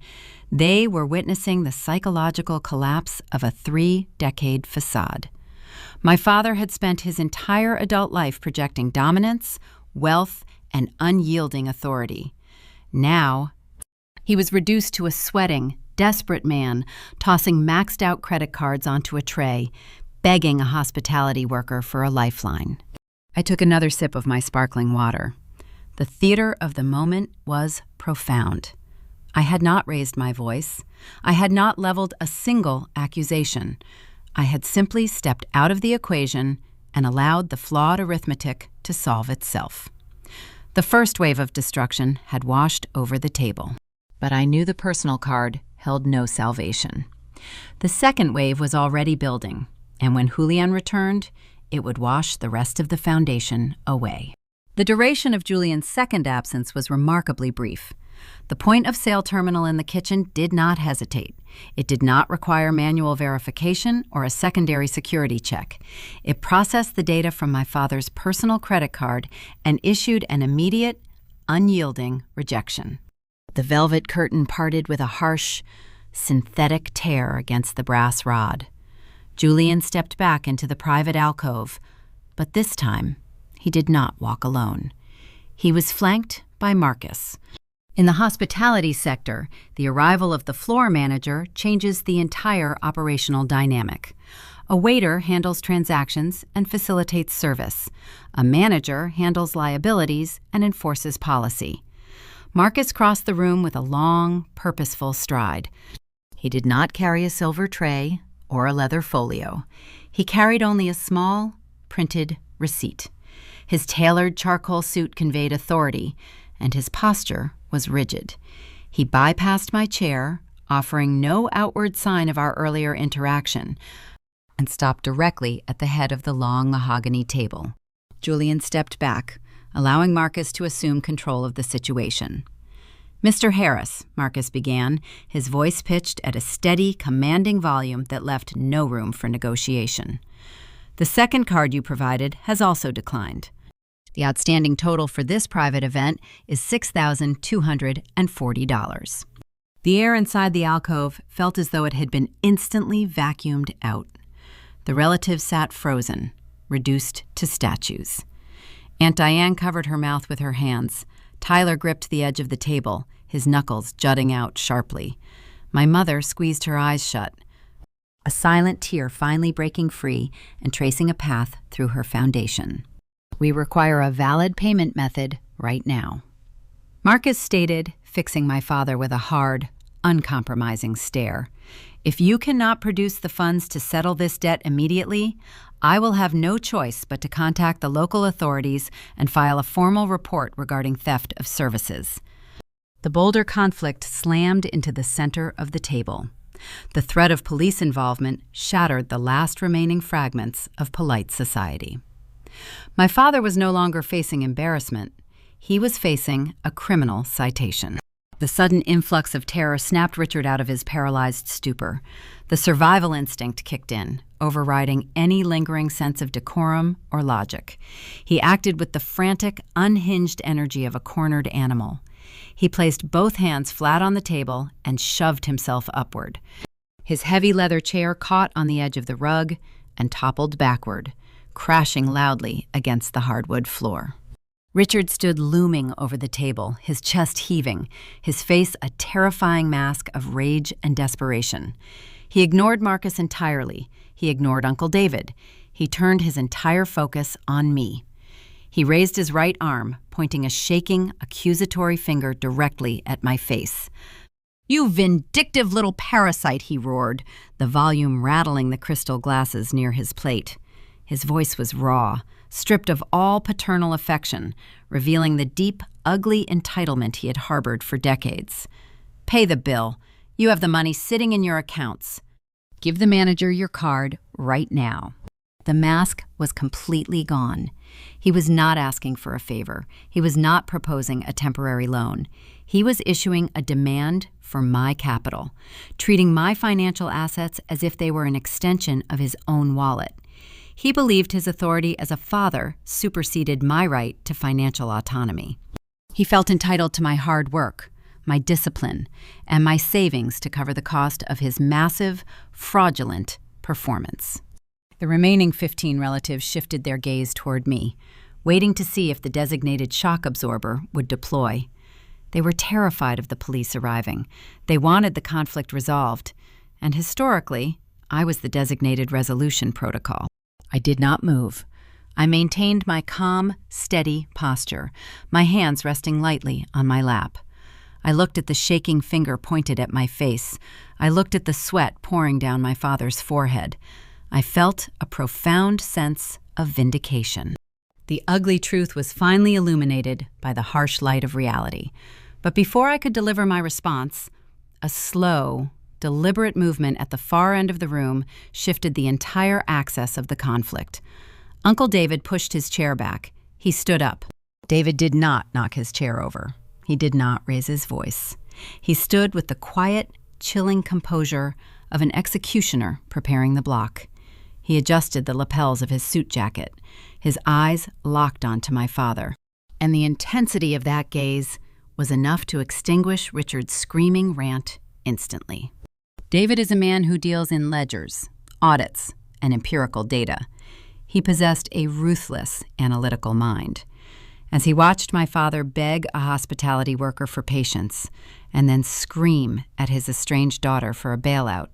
They were witnessing the psychological collapse of a 3-decade facade. My father had spent his entire adult life projecting dominance, wealth, and unyielding authority. Now, he was reduced to a sweating, desperate man, tossing maxed-out credit cards onto a tray, begging a hospitality worker for a lifeline. I took another sip of my sparkling water. The theater of the moment was profound. I had not raised my voice. I had not leveled a single accusation. I had simply stepped out of the equation and allowed the flawed arithmetic to solve itself. The first wave of destruction had washed over the table, but I knew the personal card held no salvation. The second wave was already building, and when Julian returned, it would wash the rest of the foundation away. The duration of Julian's second absence was remarkably brief. The point-of-sale terminal in the kitchen did not hesitate. It did not require manual verification or a secondary security check. It processed the data from my father's personal credit card and issued an immediate, unyielding rejection. The velvet curtain parted with a harsh, synthetic tear against the brass rod. Julian stepped back into the private alcove, but this time he did not walk alone. He was flanked by Marcus. In the hospitality sector, the arrival of the floor manager changes the entire operational dynamic. A waiter handles transactions and facilitates service. A manager handles liabilities and enforces policy. Marcus crossed the room with a long, purposeful stride. He did not carry a silver tray or a leather folio. He carried only a small, printed receipt. His tailored charcoal suit conveyed authority, and his posture was rigid. He bypassed my chair, offering no outward sign of our earlier interaction, and stopped directly at the head of the long mahogany table. Julian stepped back, allowing Marcus to assume control of the situation. "Mr. Harris," Marcus began, his voice pitched at a steady, commanding volume that left no room for negotiation. "The second card you provided has also declined. The outstanding total for this private event is $6,240. The air inside the alcove felt as though it had been instantly vacuumed out. The relatives sat frozen, reduced to statues. Aunt Diane covered her mouth with her hands. Tyler gripped the edge of the table, his knuckles jutting out sharply. My mother squeezed her eyes shut, a silent tear finally breaking free and tracing a path through her foundation. "We require a valid payment method right now," Marcus stated, fixing my father with a hard, uncompromising stare. "If you cannot produce the funds to settle this debt immediately, I will have no choice but to contact the local authorities and file a formal report regarding theft of services." The Boulder conflict slammed into the center of the table. The threat of police involvement shattered the last remaining fragments of polite society. My father was no longer facing embarrassment. He was facing a criminal citation. The sudden influx of terror snapped Richard out of his paralyzed stupor. The survival instinct kicked in, overriding any lingering sense of decorum or logic. He acted with the frantic, unhinged energy of a cornered animal. He placed both hands flat on the table and shoved himself upward. His heavy leather chair caught on the edge of the rug and toppled backward, crashing loudly against the hardwood floor. Richard stood looming over the table, his chest heaving, his face a terrifying mask of rage and desperation. He ignored Marcus entirely. He ignored Uncle David. He turned his entire focus on me. He raised his right arm, pointing a shaking, accusatory finger directly at my face. "You vindictive little parasite," he roared, the volume rattling the crystal glasses near his plate. His voice was raw, stripped of all paternal affection, revealing the deep, ugly entitlement he had harbored for decades. "Pay the bill. You have the money sitting in your accounts. Give the manager your card right now." The mask was completely gone. He was not asking for a favor. He was not proposing a temporary loan. He was issuing a demand for my capital, treating my financial assets as if they were an extension of his own wallet. He believed his authority as a father superseded my right to financial autonomy. He felt entitled to my hard work, my discipline, and my savings to cover the cost of his massive, fraudulent performance. The remaining 15 relatives shifted their gaze toward me, waiting to see if the designated shock absorber would deploy. They were terrified of the police arriving. They wanted the conflict resolved, and historically, I was the designated resolution protocol. I did not move. I maintained my calm, steady posture, my hands resting lightly on my lap. I looked at the shaking finger pointed at my face. I looked at the sweat pouring down my father's forehead. I felt a profound sense of vindication. The ugly truth was finally illuminated by the harsh light of reality. But before I could deliver my response, a slow, deliberate movement at the far end of the room shifted the entire axis of the conflict. Uncle David pushed his chair back. He stood up. David did not knock his chair over. He did not raise his voice. He stood with the quiet, chilling composure of an executioner preparing the block. He adjusted the lapels of his suit jacket. His eyes locked onto my father. And the intensity of that gaze was enough to extinguish Richard's screaming rant instantly. David is a man who deals in ledgers, audits, and empirical data. He possessed a ruthless analytical mind. As he watched my father beg a hospitality worker for patience and then scream at his estranged daughter for a bailout,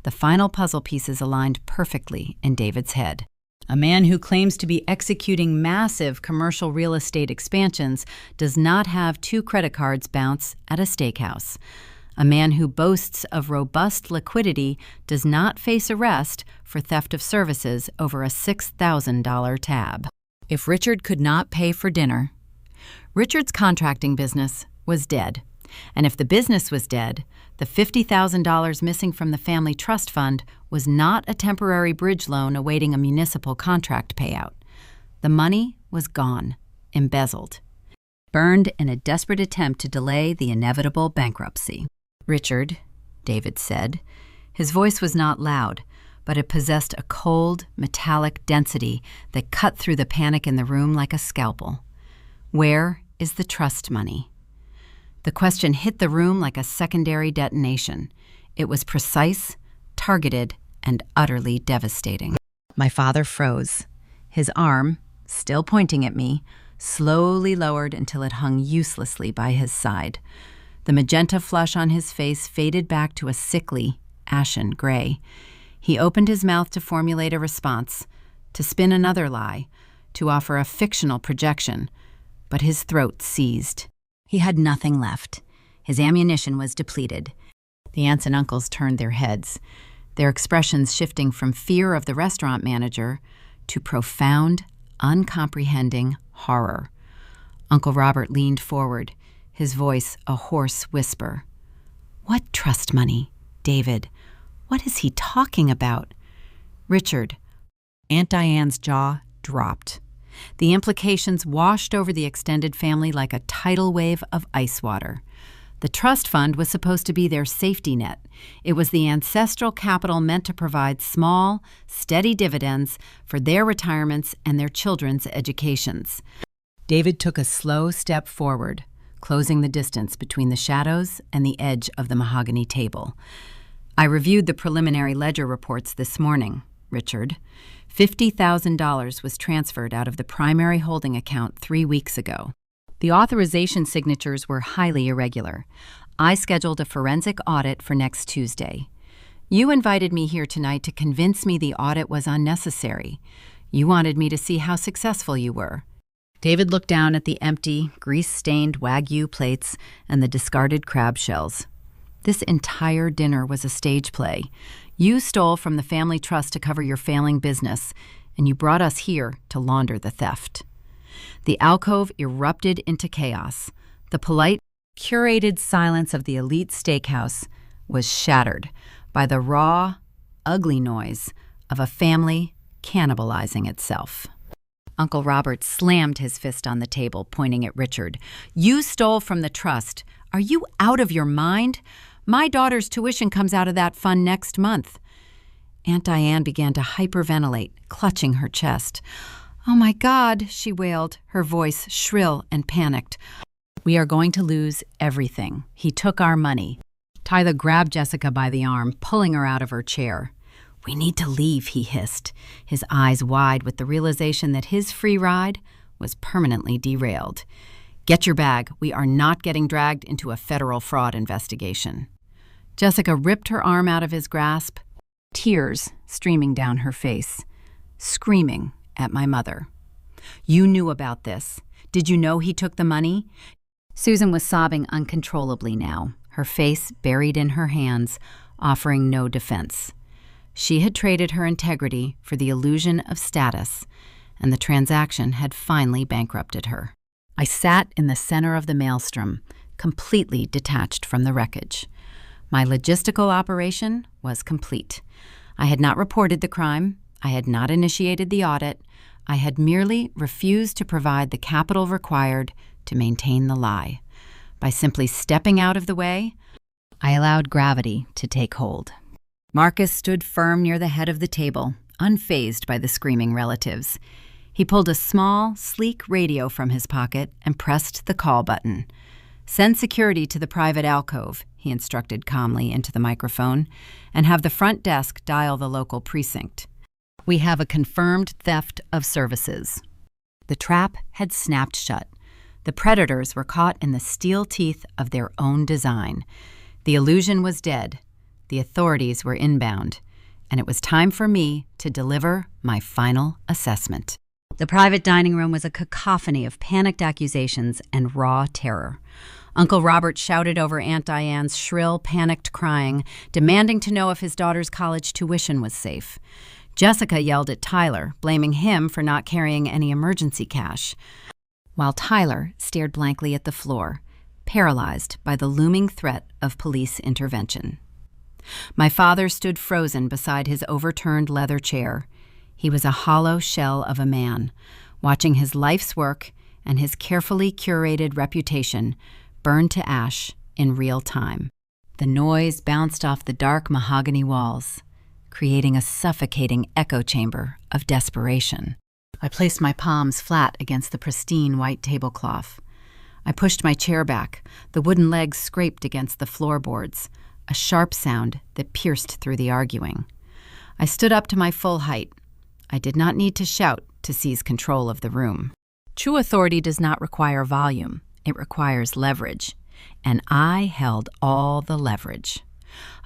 the final puzzle pieces aligned perfectly in David's head. A man who claims to be executing massive commercial real estate expansions does not have 2 credit cards bounce at a steakhouse. A man who boasts of robust liquidity does not face arrest for theft of services over a $6,000 tab. If Richard could not pay for dinner, Richard's contracting business was dead. And if the business was dead, the $50,000 missing from the family trust fund was not a temporary bridge loan awaiting a municipal contract payout. The money was gone, embezzled, burned in a desperate attempt to delay the inevitable bankruptcy. Richard, David said. His voice was not loud, but it possessed a cold, metallic density that cut through the panic in the room like a scalpel. Where is the trust money? The question hit the room like a secondary detonation. It was precise, targeted, and utterly devastating. My father froze. His arm, still pointing at me, slowly lowered until it hung uselessly by his side. The magenta flush on his face faded back to a sickly, ashen gray. He opened his mouth to formulate a response, to spin another lie, to offer a fictional projection, but his throat seized. He had nothing left. His ammunition was depleted. The aunts and uncles turned their heads, their expressions shifting from fear of the restaurant manager to profound, uncomprehending horror. Uncle Robert leaned forward, his voice a hoarse whisper. "What trust money, David? What is he talking about?" Richard. Aunt Diane's jaw dropped. The implications washed over the extended family like a tidal wave of ice water. The trust fund was supposed to be their safety net. It was the ancestral capital meant to provide small, steady dividends for their retirements and their children's educations. David took a slow step forward, closing the distance between the shadows and the edge of the mahogany table. "I reviewed the preliminary ledger reports this morning, Richard. $50,000 was transferred out of the primary holding account 3 weeks ago. The authorization signatures were highly irregular. I scheduled a forensic audit for next Tuesday. You invited me here tonight to convince me the audit was unnecessary. You wanted me to see how successful you were." David looked down at the empty, grease-stained Wagyu plates and the discarded crab shells. This entire dinner was a stage play. You stole from the family trust to cover your failing business, and you brought us here to launder the theft. The alcove erupted into chaos. The polite, curated silence of the elite steakhouse was shattered by the raw, ugly noise of a family cannibalizing itself. Uncle Robert slammed his fist on the table, pointing at Richard. "You stole from the trust. Are you out of your mind? My daughter's tuition comes out of that fund next month." Aunt Diane began to hyperventilate, clutching her chest. "Oh my God," she wailed, her voice shrill and panicked. We are going to lose everything. He took our money. Tyler grabbed Jessica by the arm, pulling her out of her chair. We need to leave, he hissed, his eyes wide with the realization that his free ride was permanently derailed. Get your bag. We are not getting dragged into a federal fraud investigation. Jessica ripped her arm out of his grasp, tears streaming down her face, screaming at my mother. You knew about this. Did you know he took the money? Susan was sobbing uncontrollably now, her face buried in her hands, offering no defense. She had traded her integrity for the illusion of status, and the transaction had finally bankrupted her. I sat in the center of the maelstrom, completely detached from the wreckage. My logistical operation was complete. I had not reported the crime. I had not initiated the audit. I had merely refused to provide the capital required to maintain the lie. By simply stepping out of the way, I allowed gravity to take hold. Marcus stood firm near the head of the table, unfazed by the screaming relatives. He pulled a small, sleek radio from his pocket and pressed the call button. Send security to the private alcove, he instructed calmly into the microphone, and have the front desk dial the local precinct. We have a confirmed theft of services. The trap had snapped shut. The predators were caught in the steel teeth of their own design. The illusion was dead. The authorities were inbound, and it was time for me to deliver my final assessment. The private dining room was a cacophony of panicked accusations and raw terror. Uncle Robert shouted over Aunt Diane's shrill, panicked crying, demanding to know if his daughter's college tuition was safe. Jessica yelled at Tyler, blaming him for not carrying any emergency cash, while Tyler stared blankly at the floor, paralyzed by the looming threat of police intervention. My father stood frozen beside his overturned leather chair. He was a hollow shell of a man, watching his life's work and his carefully curated reputation burn to ash in real time. The noise bounced off the dark mahogany walls, creating a suffocating echo chamber of desperation. I placed my palms flat against the pristine white tablecloth. I pushed my chair back. The wooden legs scraped against the floorboards, a sharp sound that pierced through the arguing. I stood up to my full height. I did not need to shout to seize control of the room. True authority does not require volume. It requires leverage. And I held all the leverage.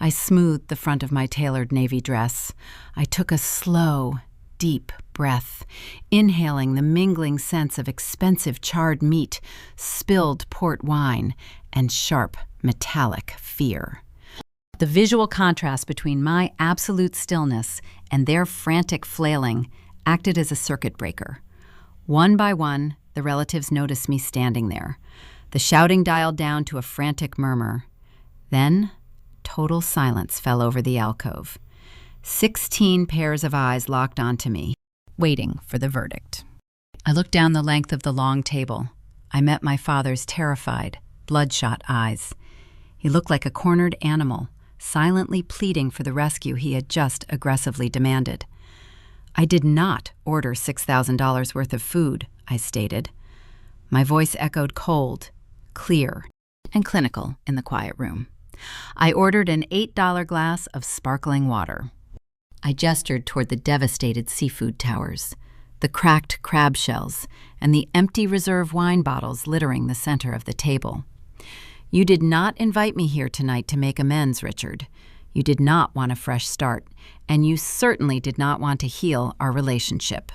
I smoothed the front of my tailored navy dress. I took a slow, deep breath, inhaling the mingling sense of expensive charred meat, spilled port wine, and sharp, metallic fear. The visual contrast between my absolute stillness and their frantic flailing acted as a circuit breaker. One by one, the relatives noticed me standing there. The shouting dialed down to a frantic murmur. Then, total silence fell over the alcove. 16 pairs of eyes locked onto me, waiting for the verdict. I looked down the length of the long table. I met my father's terrified, bloodshot eyes. He looked like a cornered animal, silently pleading for the rescue he had just aggressively demanded. I did not order $6,000 worth of food, I stated. My voice echoed cold, clear, and clinical in the quiet room. I ordered an $8 glass of sparkling water. I gestured toward the devastated seafood towers, the cracked crab shells, and the empty reserve wine bottles littering the center of the table. You did not invite me here tonight to make amends, Richard. You did not want a fresh start, and you certainly did not want to heal our relationship.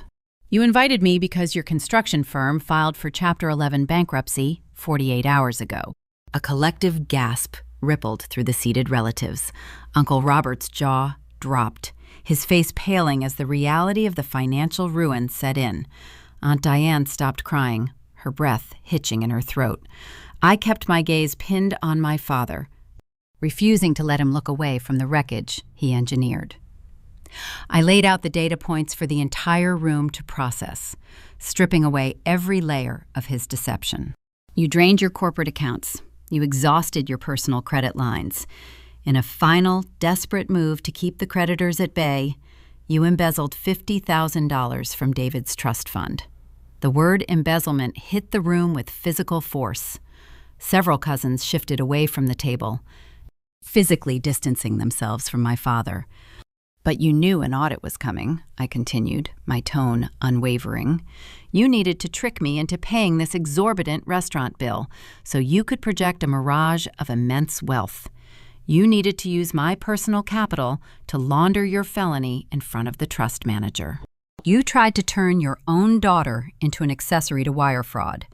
You invited me because your construction firm filed for Chapter 11 bankruptcy 48 hours ago. A collective gasp rippled through the seated relatives. Uncle Robert's jaw dropped, his face paling as the reality of the financial ruin set in. Aunt Diane stopped crying, her breath hitching in her throat. I kept my gaze pinned on my father, refusing to let him look away from the wreckage he engineered. I laid out the data points for the entire room to process, stripping away every layer of his deception. You drained your corporate accounts. You exhausted your personal credit lines. In a final, desperate move to keep the creditors at bay, you embezzled $50,000 from David's trust fund. The word embezzlement hit the room with physical force. Several cousins shifted away from the table, physically distancing themselves from my father. "But you knew an audit was coming," I continued, my tone unwavering. "You needed to trick me into paying this exorbitant restaurant bill so you could project a mirage of immense wealth. You needed to use my personal capital to launder your felony in front of the trust manager. You tried to turn your own daughter into an accessory to wire fraud,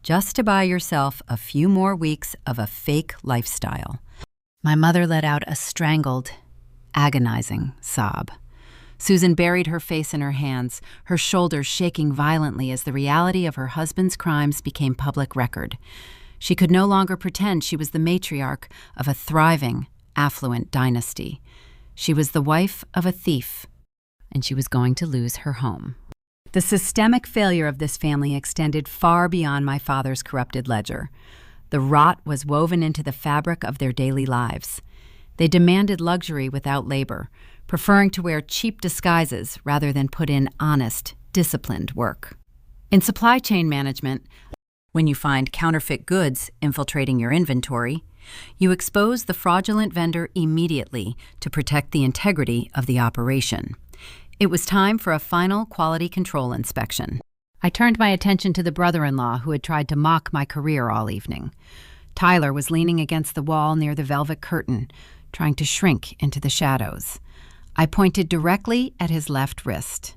just to buy yourself a few more weeks of a fake lifestyle." My mother let out a strangled, agonizing sob. Susan buried her face in her hands, her shoulders shaking violently as the reality of her husband's crimes became public record. She could no longer pretend she was the matriarch of a thriving, affluent dynasty. She was the wife of a thief, and she was going to lose her home. The systemic failure of this family extended far beyond my father's corrupted ledger. The rot was woven into the fabric of their daily lives. They demanded luxury without labor, preferring to wear cheap disguises rather than put in honest, disciplined work. In supply chain management, when you find counterfeit goods infiltrating your inventory, you expose the fraudulent vendor immediately to protect the integrity of the operation. It was time for a final quality control inspection. I turned my attention to the brother-in-law who had tried to mock my career all evening. Tyler was leaning against the wall near the velvet curtain, trying to shrink into the shadows. I pointed directly at his left wrist.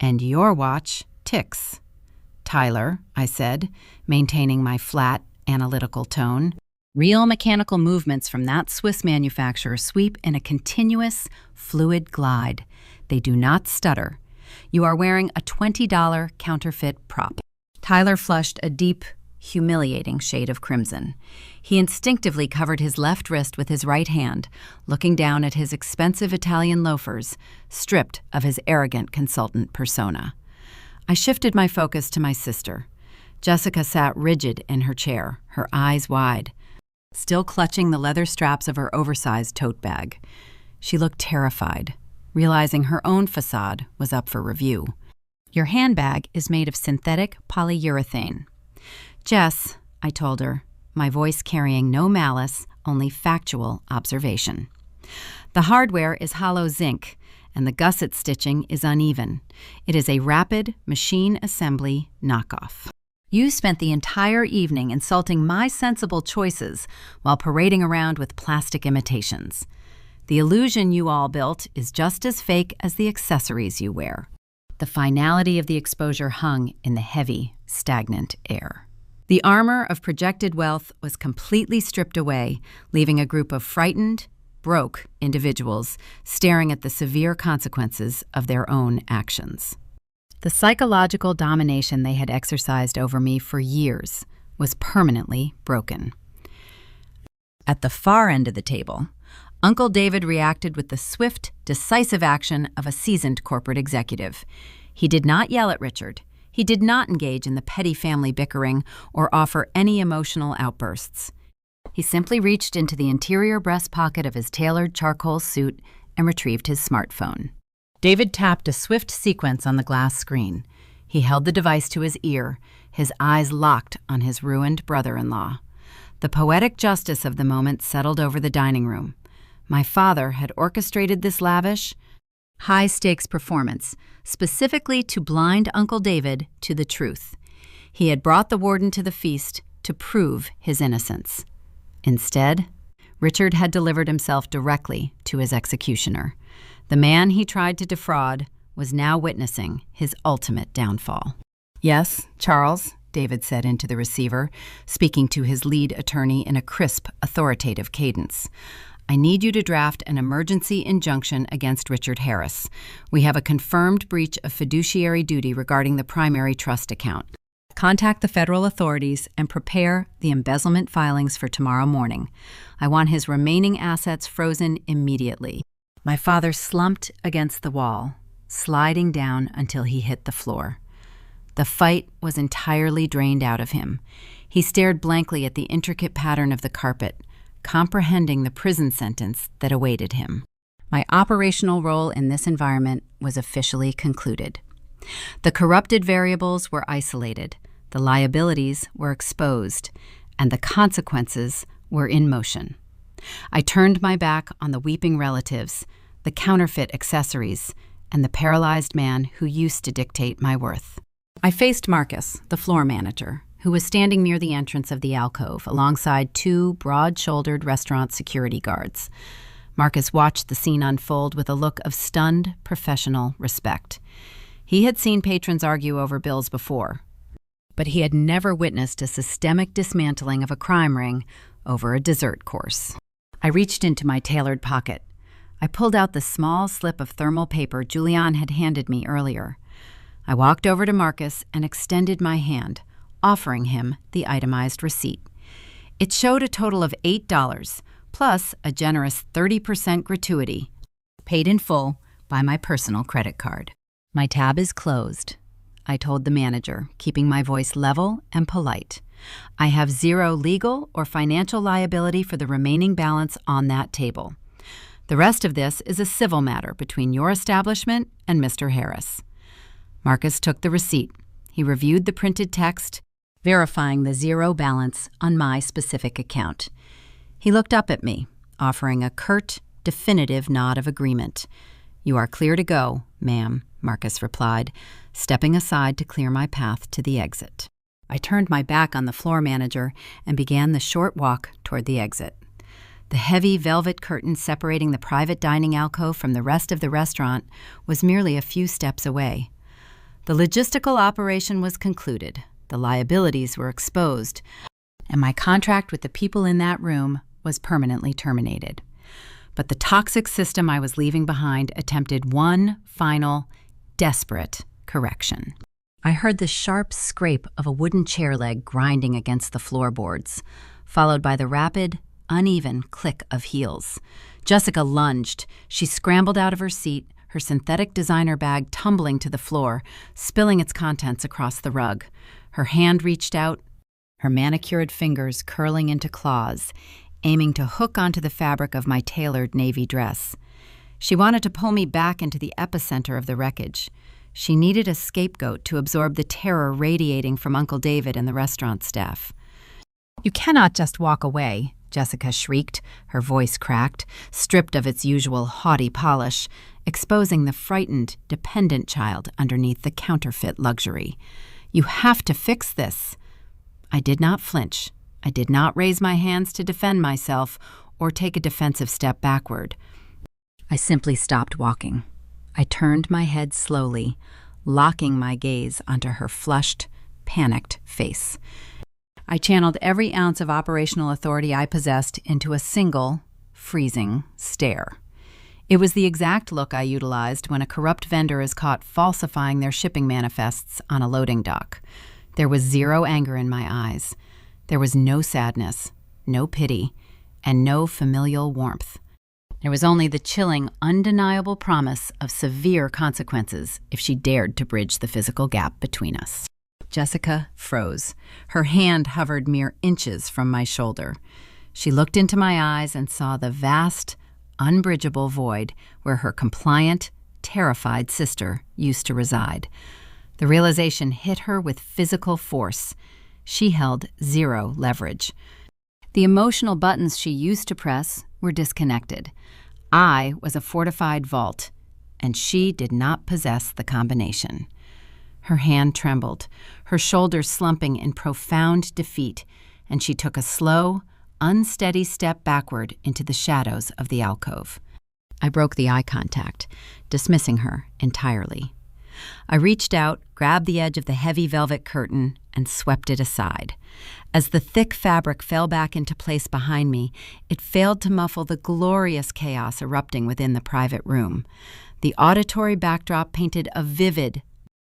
"And your watch ticks." "Tyler," I said, maintaining my flat, analytical tone. "Real mechanical movements from that Swiss manufacturer sweep in a continuous, fluid glide. They do not stutter. You are wearing a $20 counterfeit prop." Tyler flushed a deep, humiliating shade of crimson. He instinctively covered his left wrist with his right hand, looking down at his expensive Italian loafers, stripped of his arrogant consultant persona. I shifted my focus to my sister. Jessica sat rigid in her chair, her eyes wide, still clutching the leather straps of her oversized tote bag. She looked terrified, realizing her own facade was up for review. "Your handbag is made of synthetic polyurethane." "Jess," I told her, my voice carrying no malice, only factual observation. "The hardware is hollow zinc, and the gusset stitching is uneven. It is a rapid machine assembly knockoff. You spent the entire evening insulting my sensible choices while parading around with plastic imitations. The illusion you all built is just as fake as the accessories you wear." The finality of the exposure hung in the heavy, stagnant air. The armor of projected wealth was completely stripped away, leaving a group of frightened, broke individuals staring at the severe consequences of their own actions. The psychological domination they had exercised over me for years was permanently broken. At the far end of the table, Uncle David reacted with the swift, decisive action of a seasoned corporate executive. He did not yell at Richard. He did not engage in the petty family bickering or offer any emotional outbursts. He simply reached into the interior breast pocket of his tailored charcoal suit and retrieved his smartphone. David tapped a swift sequence on the glass screen. He held the device to his ear, his eyes locked on his ruined brother-in-law. The poetic justice of the moment settled over the dining room. My father had orchestrated this lavish, high-stakes performance, specifically to blind Uncle David to the truth. He had brought the warden to the feast to prove his innocence. Instead, Richard had delivered himself directly to his executioner. The man he tried to defraud was now witnessing his ultimate downfall. "Yes, Charles," David said into the receiver, speaking to his lead attorney in a crisp, authoritative cadence. "I need you to draft an emergency injunction against Richard Harris. We have a confirmed breach of fiduciary duty regarding the primary trust account. Contact the federal authorities and prepare the embezzlement filings for tomorrow morning. I want his remaining assets frozen immediately." My father slumped against the wall, sliding down until he hit the floor. The fight was entirely drained out of him. He stared blankly at the intricate pattern of the carpet, comprehending the prison sentence that awaited him. My operational role in this environment was officially concluded. The corrupted variables were isolated. The liabilities were exposed. and the consequences were in motion. I turned my back on the weeping relatives, the counterfeit accessories, and the paralyzed man who used to dictate my worth. I faced Marcus, the floor manager, who was standing near the entrance of the alcove alongside two broad-shouldered restaurant security guards. Marcus watched the scene unfold with a look of stunned, professional respect. He had seen patrons argue over bills before, but he had never witnessed a systemic dismantling of a crime ring over a dessert course. I reached into my tailored pocket. I pulled out the small slip of thermal paper Julian had handed me earlier. I walked over to Marcus and extended my hand, offering him the itemized receipt. It showed a total of $8, plus a generous 30% gratuity, paid in full by my personal credit card. "My tab is closed," I told the manager, keeping my voice level and polite. "I have zero legal or financial liability for the remaining balance on that table. The rest of this is a civil matter between your establishment and Mr. Harris." Marcus took the receipt. He reviewed the printed text, verifying the zero balance on my specific account. He looked up at me, offering a curt, definitive nod of agreement. "You are clear to go, ma'am," Marcus replied, stepping aside to clear my path to the exit. I turned my back on the floor manager and began the short walk toward the exit. The heavy velvet curtain separating the private dining alcove from the rest of the restaurant was merely a few steps away. The logistical operation was concluded, the liabilities were exposed, and my contract with the people in that room was permanently terminated. But the toxic system I was leaving behind attempted one final, desperate correction. I heard the sharp scrape of a wooden chair leg grinding against the floorboards, followed by the rapid, uneven click of heels. Jessica lunged. She scrambled out of her seat, her synthetic designer bag tumbling to the floor, spilling its contents across the rug. Her hand reached out, her manicured fingers curling into claws, aiming to hook onto the fabric of my tailored navy dress. She wanted to pull me back into the epicenter of the wreckage. She needed a scapegoat to absorb the terror radiating from Uncle David and the restaurant staff. "You cannot just walk away," Jessica shrieked, her voice cracked, stripped of its usual haughty polish, exposing the frightened, dependent child underneath the counterfeit luxury. "You have to fix this." I did not flinch. I did not raise my hands to defend myself or take a defensive step backward. I simply stopped walking. I turned my head slowly, locking my gaze onto her flushed, panicked face. I channeled every ounce of operational authority I possessed into a single, freezing stare. It was the exact look I utilized when a corrupt vendor is caught falsifying their shipping manifests on a loading dock. There was zero anger in my eyes. There was no sadness, no pity, and no familial warmth. There was only the chilling, undeniable promise of severe consequences if she dared to bridge the physical gap between us. Jessica froze. Her hand hovered mere inches from my shoulder. She looked into my eyes and saw the vast, unbridgeable void where her compliant, terrified sister used to reside. The realization hit her with physical force. She held zero leverage. The emotional buttons she used to press were disconnected. I was a fortified vault, and she did not possess the combination. Her hand trembled, her shoulders slumping in profound defeat, and she took a slow, unsteady step backward into the shadows of the alcove. I broke the eye contact, dismissing her entirely. I reached out, grabbed the edge of the heavy velvet curtain, and swept it aside. As the thick fabric fell back into place behind me, it failed to muffle the glorious chaos erupting within the private room. The auditory backdrop painted a vivid,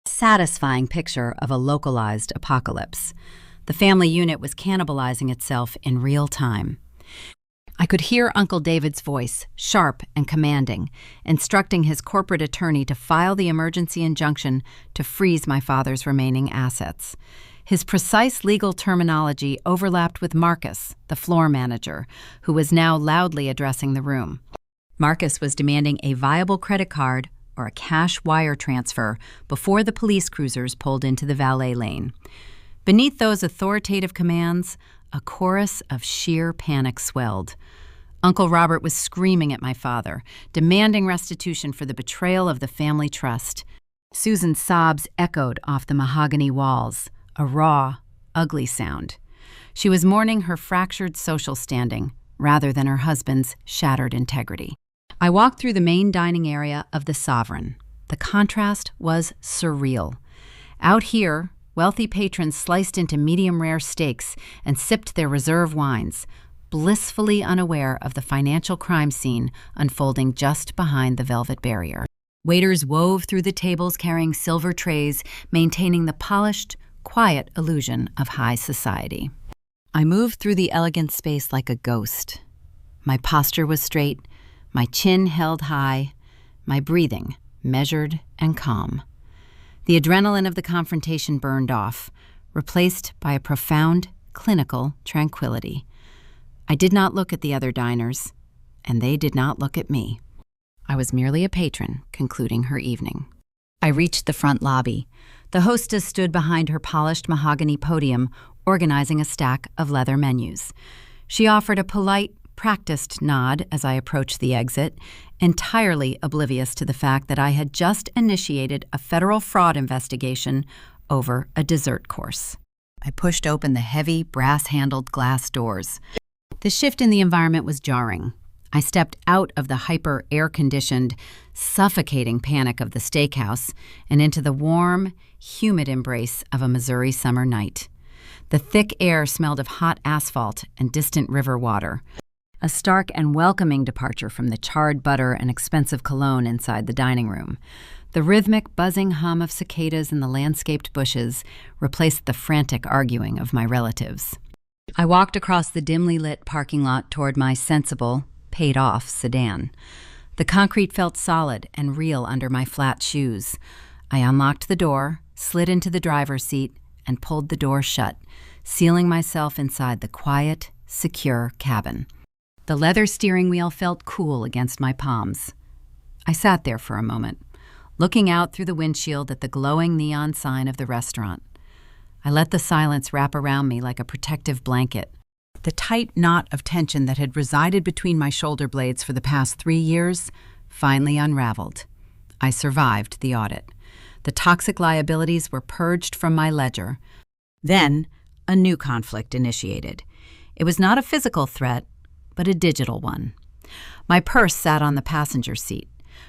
satisfying picture of a localized apocalypse. The family unit was cannibalizing itself in real time. I could hear Uncle David's voice, sharp and commanding, instructing his corporate attorney to file the emergency injunction to freeze my father's remaining assets. His precise legal terminology overlapped with Marcus, the floor manager, who was now loudly addressing the room. Marcus was demanding a viable credit card or a cash wire transfer before the police cruisers pulled into the valet lane. Beneath those authoritative commands, a chorus of sheer panic swelled. Uncle Robert was screaming at my father, demanding restitution for the betrayal of the family trust. Susan's sobs echoed off the mahogany walls, a raw, ugly sound. She was mourning her fractured social standing rather than her husband's shattered integrity. I walked through the main dining area of the Sovereign. The contrast was surreal. Out here, wealthy patrons sliced into medium-rare steaks and sipped their reserve wines, blissfully unaware of the financial crime scene unfolding just behind the velvet barrier. Waiters wove through the tables carrying silver trays, maintaining the polished, quiet illusion of high society. I moved through the elegant space like a ghost. My posture was straight, my chin held high, my breathing measured and calm. The adrenaline of the confrontation burned off, replaced by a profound, clinical tranquility. I did not look at the other diners, and they did not look at me. I was merely a patron concluding her evening. I reached the front lobby. The hostess stood behind her polished mahogany podium, organizing a stack of leather menus. She offered a polite, practiced nod as I approached the exit, entirely oblivious to the fact that I had just initiated a federal fraud investigation over a dessert course. I pushed open the heavy, brass-handled glass doors. The shift in the environment was jarring. I stepped out of the hyper-air-conditioned, suffocating panic of the steakhouse and into the warm, humid embrace of a Missouri summer night. The thick air smelled of hot asphalt and distant river water, a stark and welcoming departure from the charred butter and expensive cologne inside the dining room. The rhythmic, buzzing hum of cicadas in the landscaped bushes replaced the frantic arguing of my relatives. I walked across the dimly lit parking lot toward my sensible, paid-off sedan. The concrete felt solid and real under my flat shoes. I unlocked the door, slid into the driver's seat, and pulled the door shut, sealing myself inside the quiet, secure cabin. The leather steering wheel felt cool against my palms. I sat there for a moment, looking out through the windshield at the glowing neon sign of the restaurant. I let the silence wrap around me like a protective blanket. The tight knot of tension that had resided between my shoulder blades for the past 3 years finally unraveled. I survived the audit. The toxic liabilities were purged from my ledger. Then, a new conflict initiated. It was not a physical threat, but a digital one. My purse sat on the passenger seat.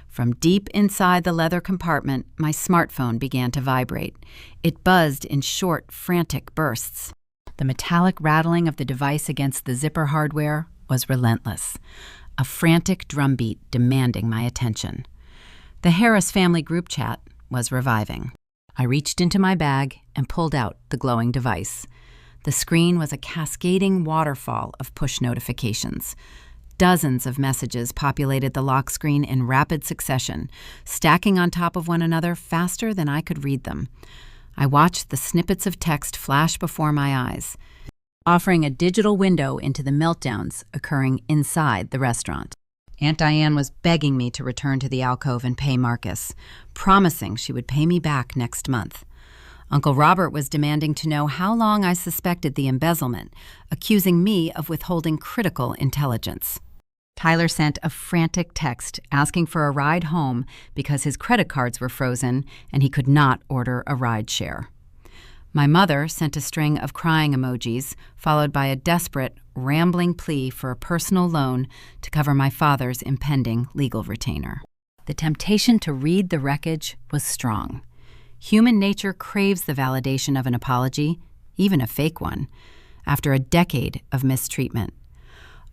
From deep inside the leather compartment, my smartphone began to vibrate. It buzzed in short, frantic bursts. The metallic rattling of the device against the zipper hardware was relentless, a frantic drumbeat demanding my attention. The Harris family group chat was reviving. I reached into my bag and pulled out the glowing device. The screen was a cascading waterfall of push notifications. Dozens of messages populated the lock screen in rapid succession, stacking on top of one another faster than I could read them. I watched the snippets of text flash before my eyes, offering a digital window into the meltdowns occurring inside the restaurant. Aunt Diane was begging me to return to the alcove and pay Marcus, promising she would pay me back next month. Uncle Robert was demanding to know how long I suspected the embezzlement, accusing me of withholding critical intelligence. Tyler sent a frantic text asking for a ride home because his credit cards were frozen and he could not order a ride share. My mother sent a string of crying emojis, followed by a desperate, rambling plea for a personal loan to cover my father's impending legal retainer. The temptation to read the wreckage was strong. Human nature craves the validation of an apology, even a fake one, after a decade of mistreatment.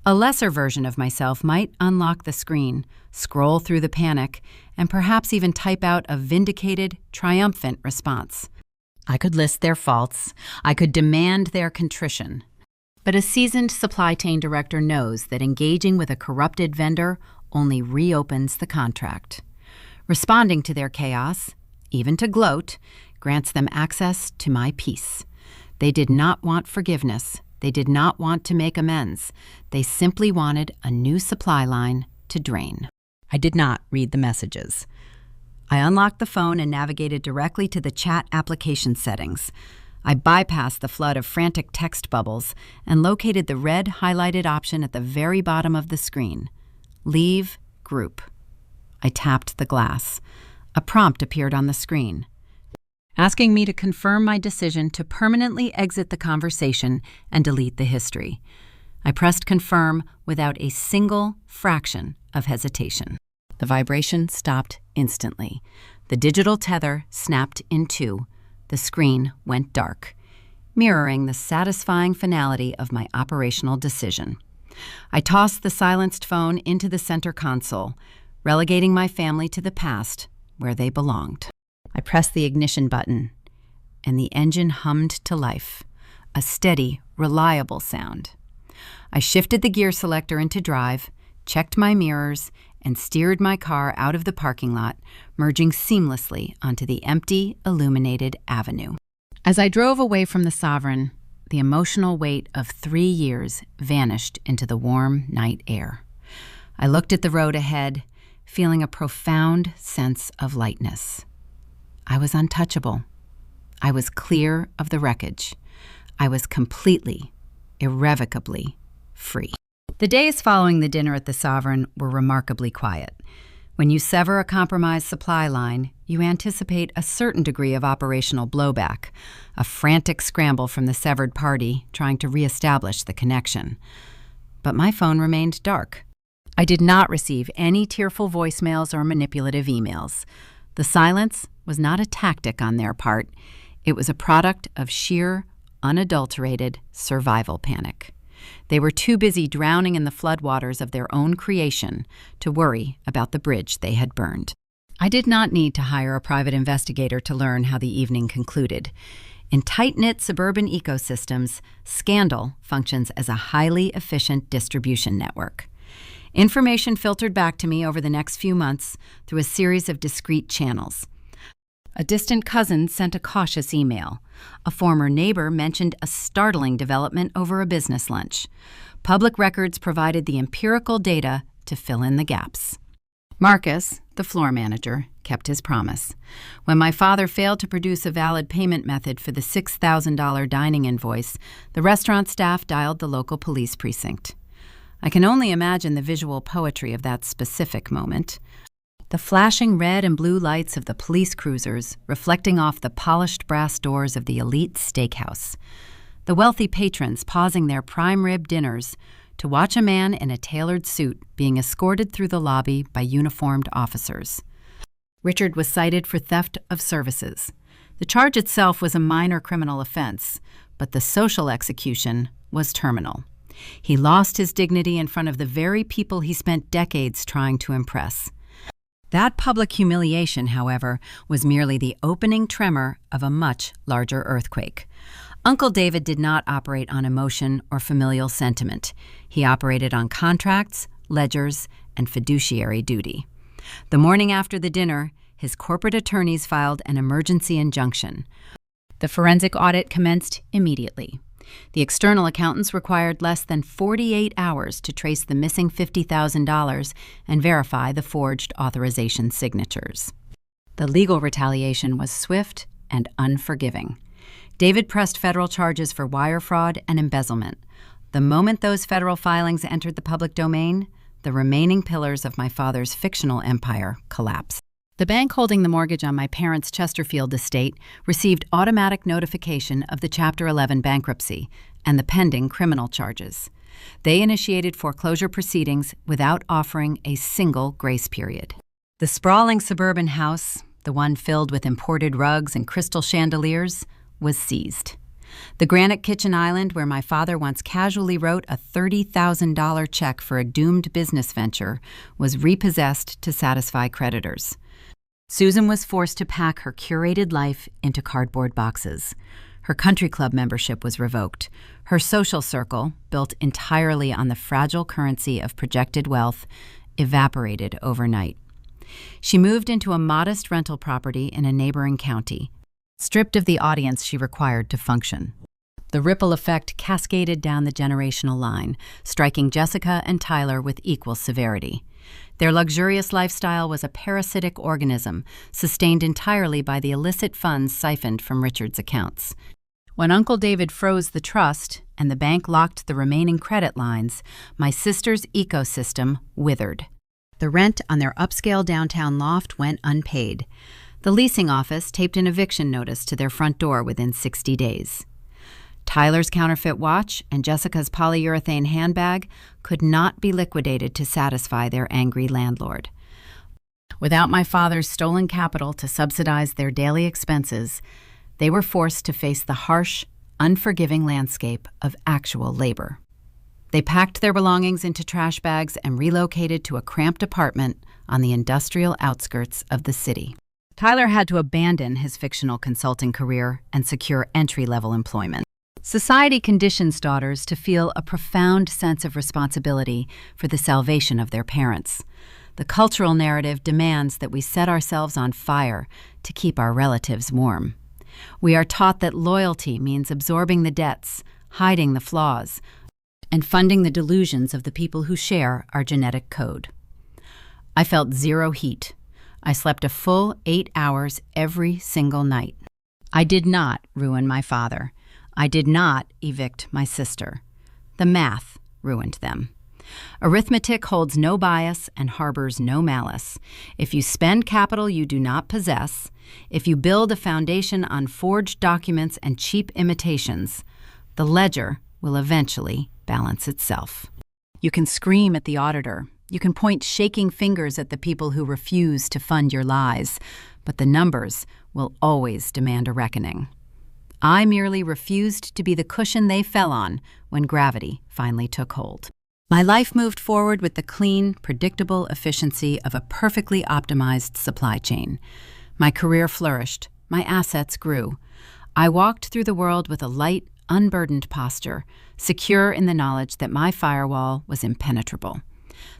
A lesser version of myself might unlock the screen, scroll through the panic, and perhaps even type out a vindicated, triumphant response. I could list their faults. I could demand their contrition. But a seasoned supply chain director knows that engaging with a corrupted vendor only reopens the contract. Responding to their chaos, even to gloat, grants them access to my peace. They did not want forgiveness. They did not want to make amends. They simply wanted a new supply line to drain. I did not read the messages. I unlocked the phone and navigated directly to the chat application settings. I bypassed the flood of frantic text bubbles and located the red highlighted option at the very bottom of the screen. Leave group. I tapped the glass. A prompt appeared on the screen, asking me to confirm my decision to permanently exit the conversation and delete the history. I pressed confirm without a single fraction of hesitation. The vibration stopped instantly. The digital tether snapped in two. The screen went dark, mirroring the satisfying finality of my operational decision. I tossed the silenced phone into the center console, relegating my family to the past where they belonged. I pressed the ignition button, and the engine hummed to life, a steady, reliable sound. I shifted the gear selector into drive, checked my mirrors, and steered my car out of the parking lot, merging seamlessly onto the empty, illuminated avenue. As I drove away from the Sovereign, the emotional weight of 3 years vanished into the warm night air. I looked at the road ahead, feeling a profound sense of lightness. I was untouchable. I was clear of the wreckage. I was completely, irrevocably free. The days following the dinner at the Sovereign were remarkably quiet. When you sever a compromised supply line, you anticipate a certain degree of operational blowback, a frantic scramble from the severed party trying to reestablish the connection. But my phone remained dark. I did not receive any tearful voicemails or manipulative emails. The silence was not a tactic on their part. It was a product of sheer, unadulterated survival panic. They were too busy drowning in the floodwaters of their own creation to worry about the bridge they had burned. I did not need to hire a private investigator to learn how the evening concluded. In tight-knit suburban ecosystems, scandal functions as a highly efficient distribution network. Information filtered back to me over the next few months through a series of discrete channels. A distant cousin sent a cautious email. A former neighbor mentioned a startling development over a business lunch. Public records provided the empirical data to fill in the gaps. Marcus, the floor manager, kept his promise. When my father failed to produce a valid payment method for the $6,000 dining invoice, the restaurant staff dialed the local police precinct. I can only imagine the visual poetry of that specific moment. The flashing red and blue lights of the police cruisers reflecting off the polished brass doors of the elite steakhouse. The wealthy patrons pausing their prime rib dinners to watch a man in a tailored suit being escorted through the lobby by uniformed officers. Richard was cited for theft of services. The charge itself was a minor criminal offense, but the social execution was terminal. He lost his dignity in front of the very people he spent decades trying to impress. That public humiliation, however, was merely the opening tremor of a much larger earthquake. Uncle David did not operate on emotion or familial sentiment. He operated on contracts, ledgers, and fiduciary duty. The morning after the dinner, his corporate attorneys filed an emergency injunction. The forensic audit commenced immediately. The external accountants required less than 48 hours to trace the missing $50,000 and verify the forged authorization signatures. The legal retaliation was swift and unforgiving. David pressed federal charges for wire fraud and embezzlement. The moment those federal filings entered the public domain, the remaining pillars of my father's fictional empire collapsed. The bank holding the mortgage on my parents' Chesterfield estate received automatic notification of the Chapter 11 bankruptcy and the pending criminal charges. They initiated foreclosure proceedings without offering a single grace period. The sprawling suburban house, the one filled with imported rugs and crystal chandeliers, was seized. The granite kitchen island where my father once casually wrote a $30,000 check for a doomed business venture was repossessed to satisfy creditors. Susan was forced to pack her curated life into cardboard boxes. Her country club membership was revoked. Her social circle, built entirely on the fragile currency of projected wealth, evaporated overnight. She moved into a modest rental property in a neighboring county, stripped of the audience she required to function. The ripple effect cascaded down the generational line, striking Jessica and Tyler with equal severity. Their luxurious lifestyle was a parasitic organism, sustained entirely by the illicit funds siphoned from Richard's accounts. When Uncle David froze the trust and the bank locked the remaining credit lines, my sister's ecosystem withered. The rent on their upscale downtown loft went unpaid. The leasing office taped an eviction notice to their front door within 60 days. Tyler's counterfeit watch and Jessica's polyurethane handbag could not be liquidated to satisfy their angry landlord. Without my father's stolen capital to subsidize their daily expenses, they were forced to face the harsh, unforgiving landscape of actual labor. They packed their belongings into trash bags and relocated to a cramped apartment on the industrial outskirts of the city. Tyler had to abandon his fictional consulting career and secure entry-level employment. Society conditions daughters to feel a profound sense of responsibility for the salvation of their parents. The cultural narrative demands that we set ourselves on fire to keep our relatives warm. We are taught that loyalty means absorbing the debts, hiding the flaws, and funding the delusions of the people who share our genetic code. I felt zero heat. I slept a full 8 hours every single night. I did not ruin my father. I did not evict my sister. The math ruined them. Arithmetic holds no bias and harbors no malice. If you spend capital you do not possess, if you build a foundation on forged documents and cheap imitations, the ledger will eventually balance itself. You can scream at the auditor. You can point shaking fingers at the people who refuse to fund your lies, but the numbers will always demand a reckoning. I merely refused to be the cushion they fell on when gravity finally took hold. My life moved forward with the clean, predictable efficiency of a perfectly optimized supply chain. My career flourished. My assets grew. I walked through the world with a light, unburdened posture, secure in the knowledge that my firewall was impenetrable.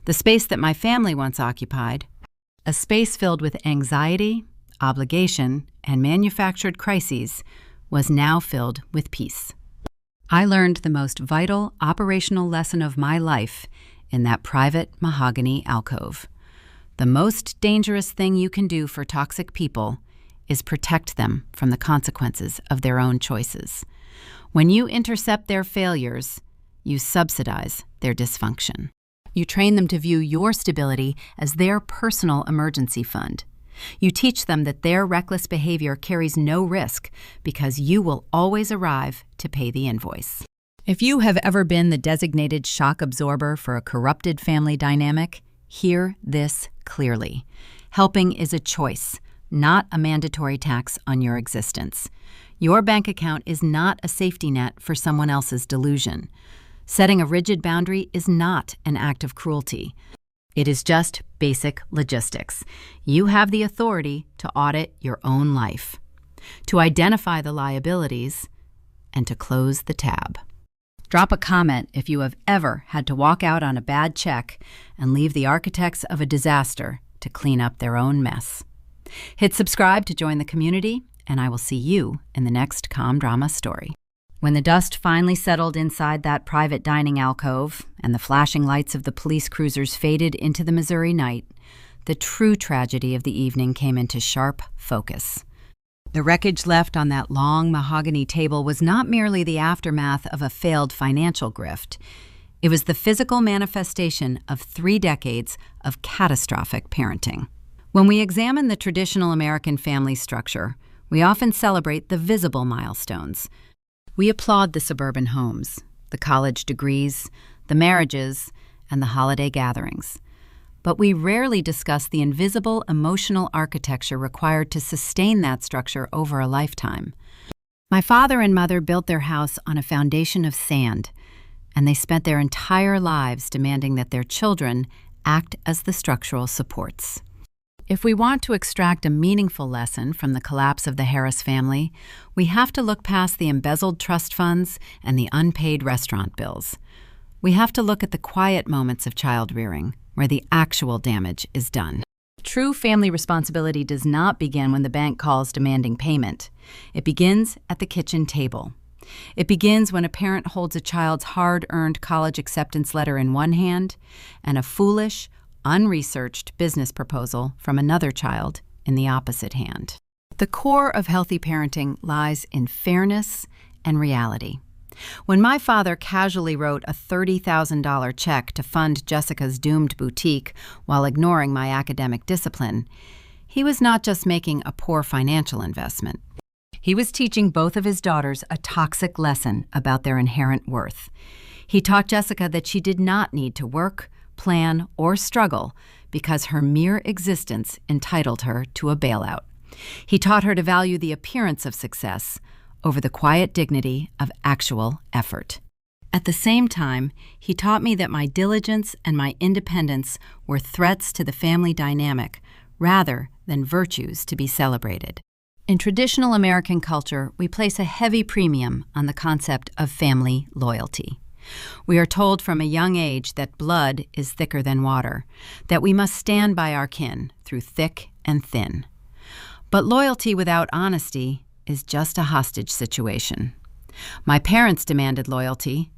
The space that my family once occupied, a space filled with anxiety, obligation, and manufactured crises, was now filled with peace. I learned the most vital operational lesson of my life in that private mahogany alcove. The most dangerous thing you can do for toxic people is protect them from the consequences of their own choices. When you intercept their failures, you subsidize their dysfunction. You train them to view your stability as their personal emergency fund. You teach them that their reckless behavior carries no risk because you will always arrive to pay the invoice. If you have ever been the designated shock absorber for a corrupted family dynamic, hear this clearly. Helping is a choice, not a mandatory tax on your existence. Your bank account is not a safety net for someone else's delusion. Setting a rigid boundary is not an act of cruelty. It is just basic logistics. You have the authority to audit your own life, to identify the liabilities, and to close the tab. Drop a comment if you have ever had to walk out on a bad check and leave the architects of a disaster to clean up their own mess. Hit subscribe to join the community, and I will see you in the next Calm Drama story. When the dust finally settled inside that private dining alcove and the flashing lights of the police cruisers faded into the Missouri night, the true tragedy of the evening came into sharp focus. The wreckage left on that long mahogany table was not merely the aftermath of a failed financial grift. It was the physical manifestation of 3 decades of catastrophic parenting. When we examine the traditional American family structure, we often celebrate the visible milestones. We applaud the suburban homes, the college degrees, the marriages, and the holiday gatherings. But we rarely discuss the invisible emotional architecture required to sustain that structure over a lifetime. My father and mother built their house on a foundation of sand, and they spent their entire lives demanding that their children act as the structural supports. If we want to extract a meaningful lesson from the collapse of the Harris family, we have to look past the embezzled trust funds and the unpaid restaurant bills. We have to look at the quiet moments of child rearing, where the actual damage is done. True family responsibility does not begin when the bank calls demanding payment. It begins at the kitchen table. It begins when a parent holds a child's hard-earned college acceptance letter in one hand and a foolish, unresearched business proposal from another child in the opposite hand. The core of healthy parenting lies in fairness and reality. When my father casually wrote a $30,000 check to fund Jessica's doomed boutique while ignoring my academic discipline, he was not just making a poor financial investment. He was teaching both of his daughters a toxic lesson about their inherent worth. He taught Jessica that she did not need to work, plan, or struggle because her mere existence entitled her to a bailout. He taught her to value the appearance of success over the quiet dignity of actual effort. At the same time, he taught me that my diligence and my independence were threats to the family dynamic rather than virtues to be celebrated. In traditional American culture, we place a heavy premium on the concept of family loyalty. We are told from a young age that blood is thicker than water, that we must stand by our kin through thick and thin. But loyalty without honesty is just a hostage situation. My parents demanded loyalty,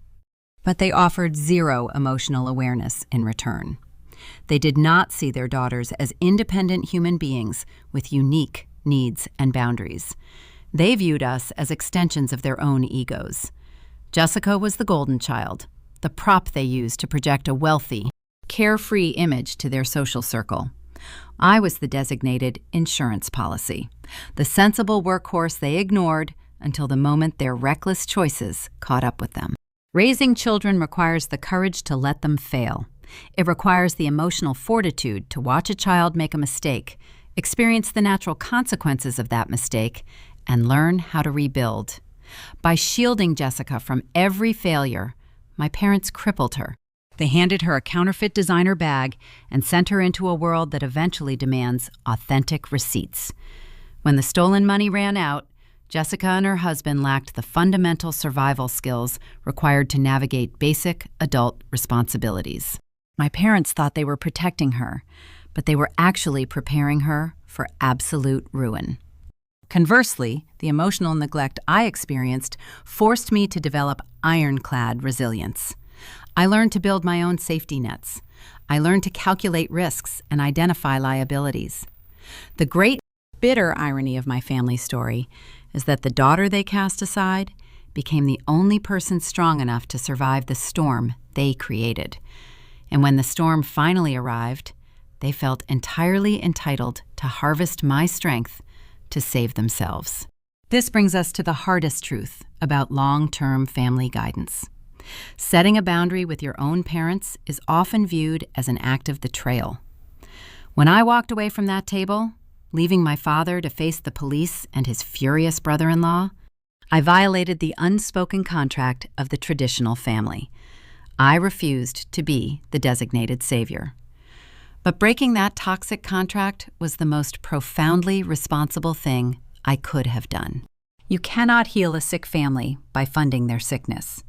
but they offered zero emotional awareness in return. They did not see their daughters as independent human beings with unique needs and boundaries. They viewed us as extensions of their own egos. Jessica was the golden child, the prop they used to project a wealthy, carefree image to their social circle. I was the designated insurance policy, the sensible workhorse they ignored until the moment their reckless choices caught up with them. Raising children requires the courage to let them fail. It requires the emotional fortitude to watch a child make a mistake, experience the natural consequences of that mistake, and learn how to rebuild. By shielding Jessica from every failure, my parents crippled her. They handed her a counterfeit designer bag and sent her into a world that eventually demands authentic receipts. When the stolen money ran out, Jessica and her husband lacked the fundamental survival skills required to navigate basic adult responsibilities. My parents thought they were protecting her, but they were actually preparing her for absolute ruin. Conversely, the emotional neglect I experienced forced me to develop ironclad resilience. I learned to build my own safety nets. I learned to calculate risks and identify liabilities. The great, bitter irony of my family story is that the daughter they cast aside became the only person strong enough to survive the storm they created. And when the storm finally arrived, they felt entirely entitled to harvest my strength to save themselves. This brings us to the hardest truth about long-term family guidance. Setting a boundary with your own parents is often viewed as an act of betrayal. When I walked away from that table, leaving my father to face the police and his furious brother-in-law, I violated the unspoken contract of the traditional family. I refused to be the designated savior. But breaking that toxic contract was the most profoundly responsible thing I could have done. You cannot heal a sick family by funding their sickness.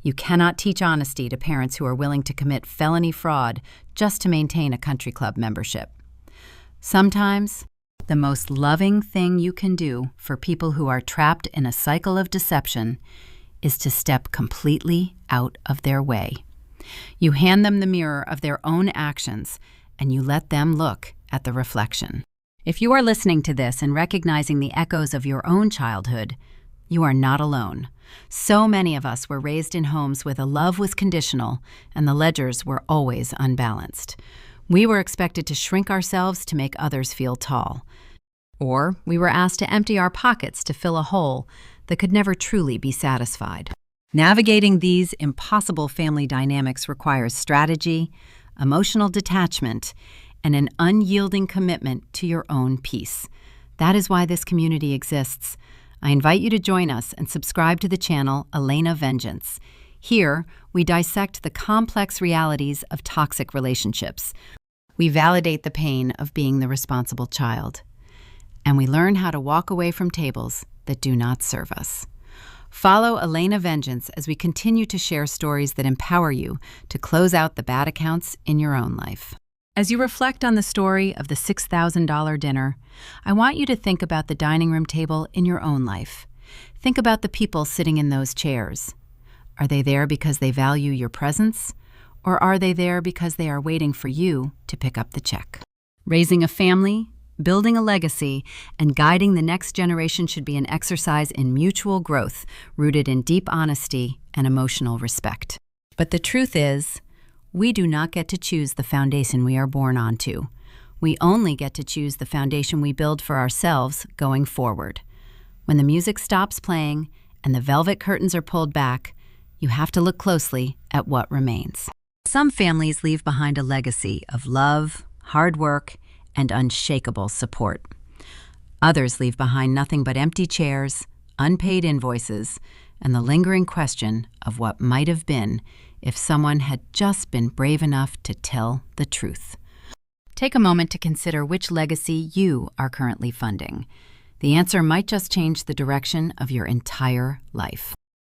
You cannot teach honesty to parents who are willing to commit felony fraud just to maintain a country club membership. Sometimes, the most loving thing you can do for people who are trapped in a cycle of deception is to step completely out of their way. You hand them the mirror of their own actions, and you let them look at the reflection. If you are listening to this and recognizing the echoes of your own childhood, you are not alone. So many of us were raised in homes where the love was conditional and the ledgers were always unbalanced. We were expected to shrink ourselves to make others feel tall. Or we were asked to empty our pockets to fill a hole that could never truly be satisfied. Navigating these impossible family dynamics requires strategy, emotional detachment, and an unyielding commitment to your own peace. That is why this community exists. I invite you to join us and subscribe to the channel Elena Vengeance. Here, we dissect the complex realities of toxic relationships. We validate the pain of being the responsible child. And we learn how to walk away from tables that do not serve us. Follow Elena Vengeance as we continue to share stories that empower you to close out the bad accounts in your own life. As you reflect on the story of the $6,000 dinner, I want you to think about the dining room table in your own life. Think about the people sitting in those chairs. Are they there because they value your presence, or are they there because they are waiting for you to pick up the check? Raising a family Building a legacy and guiding the next generation should be an exercise in mutual growth, rooted in deep honesty and emotional respect. But the truth is, we do not get to choose the foundation we are born onto. We only get to choose the foundation we build for ourselves going forward. When the music stops playing and the velvet curtains are pulled back, you have to look closely at what remains. Some families leave behind a legacy of love, hard work, and unshakable support. Others leave behind nothing but empty chairs, unpaid invoices, and the lingering question of what might have been if someone had just been brave enough to tell the truth. Take a moment to consider which legacy you are currently funding. The answer might just change the direction of your entire life.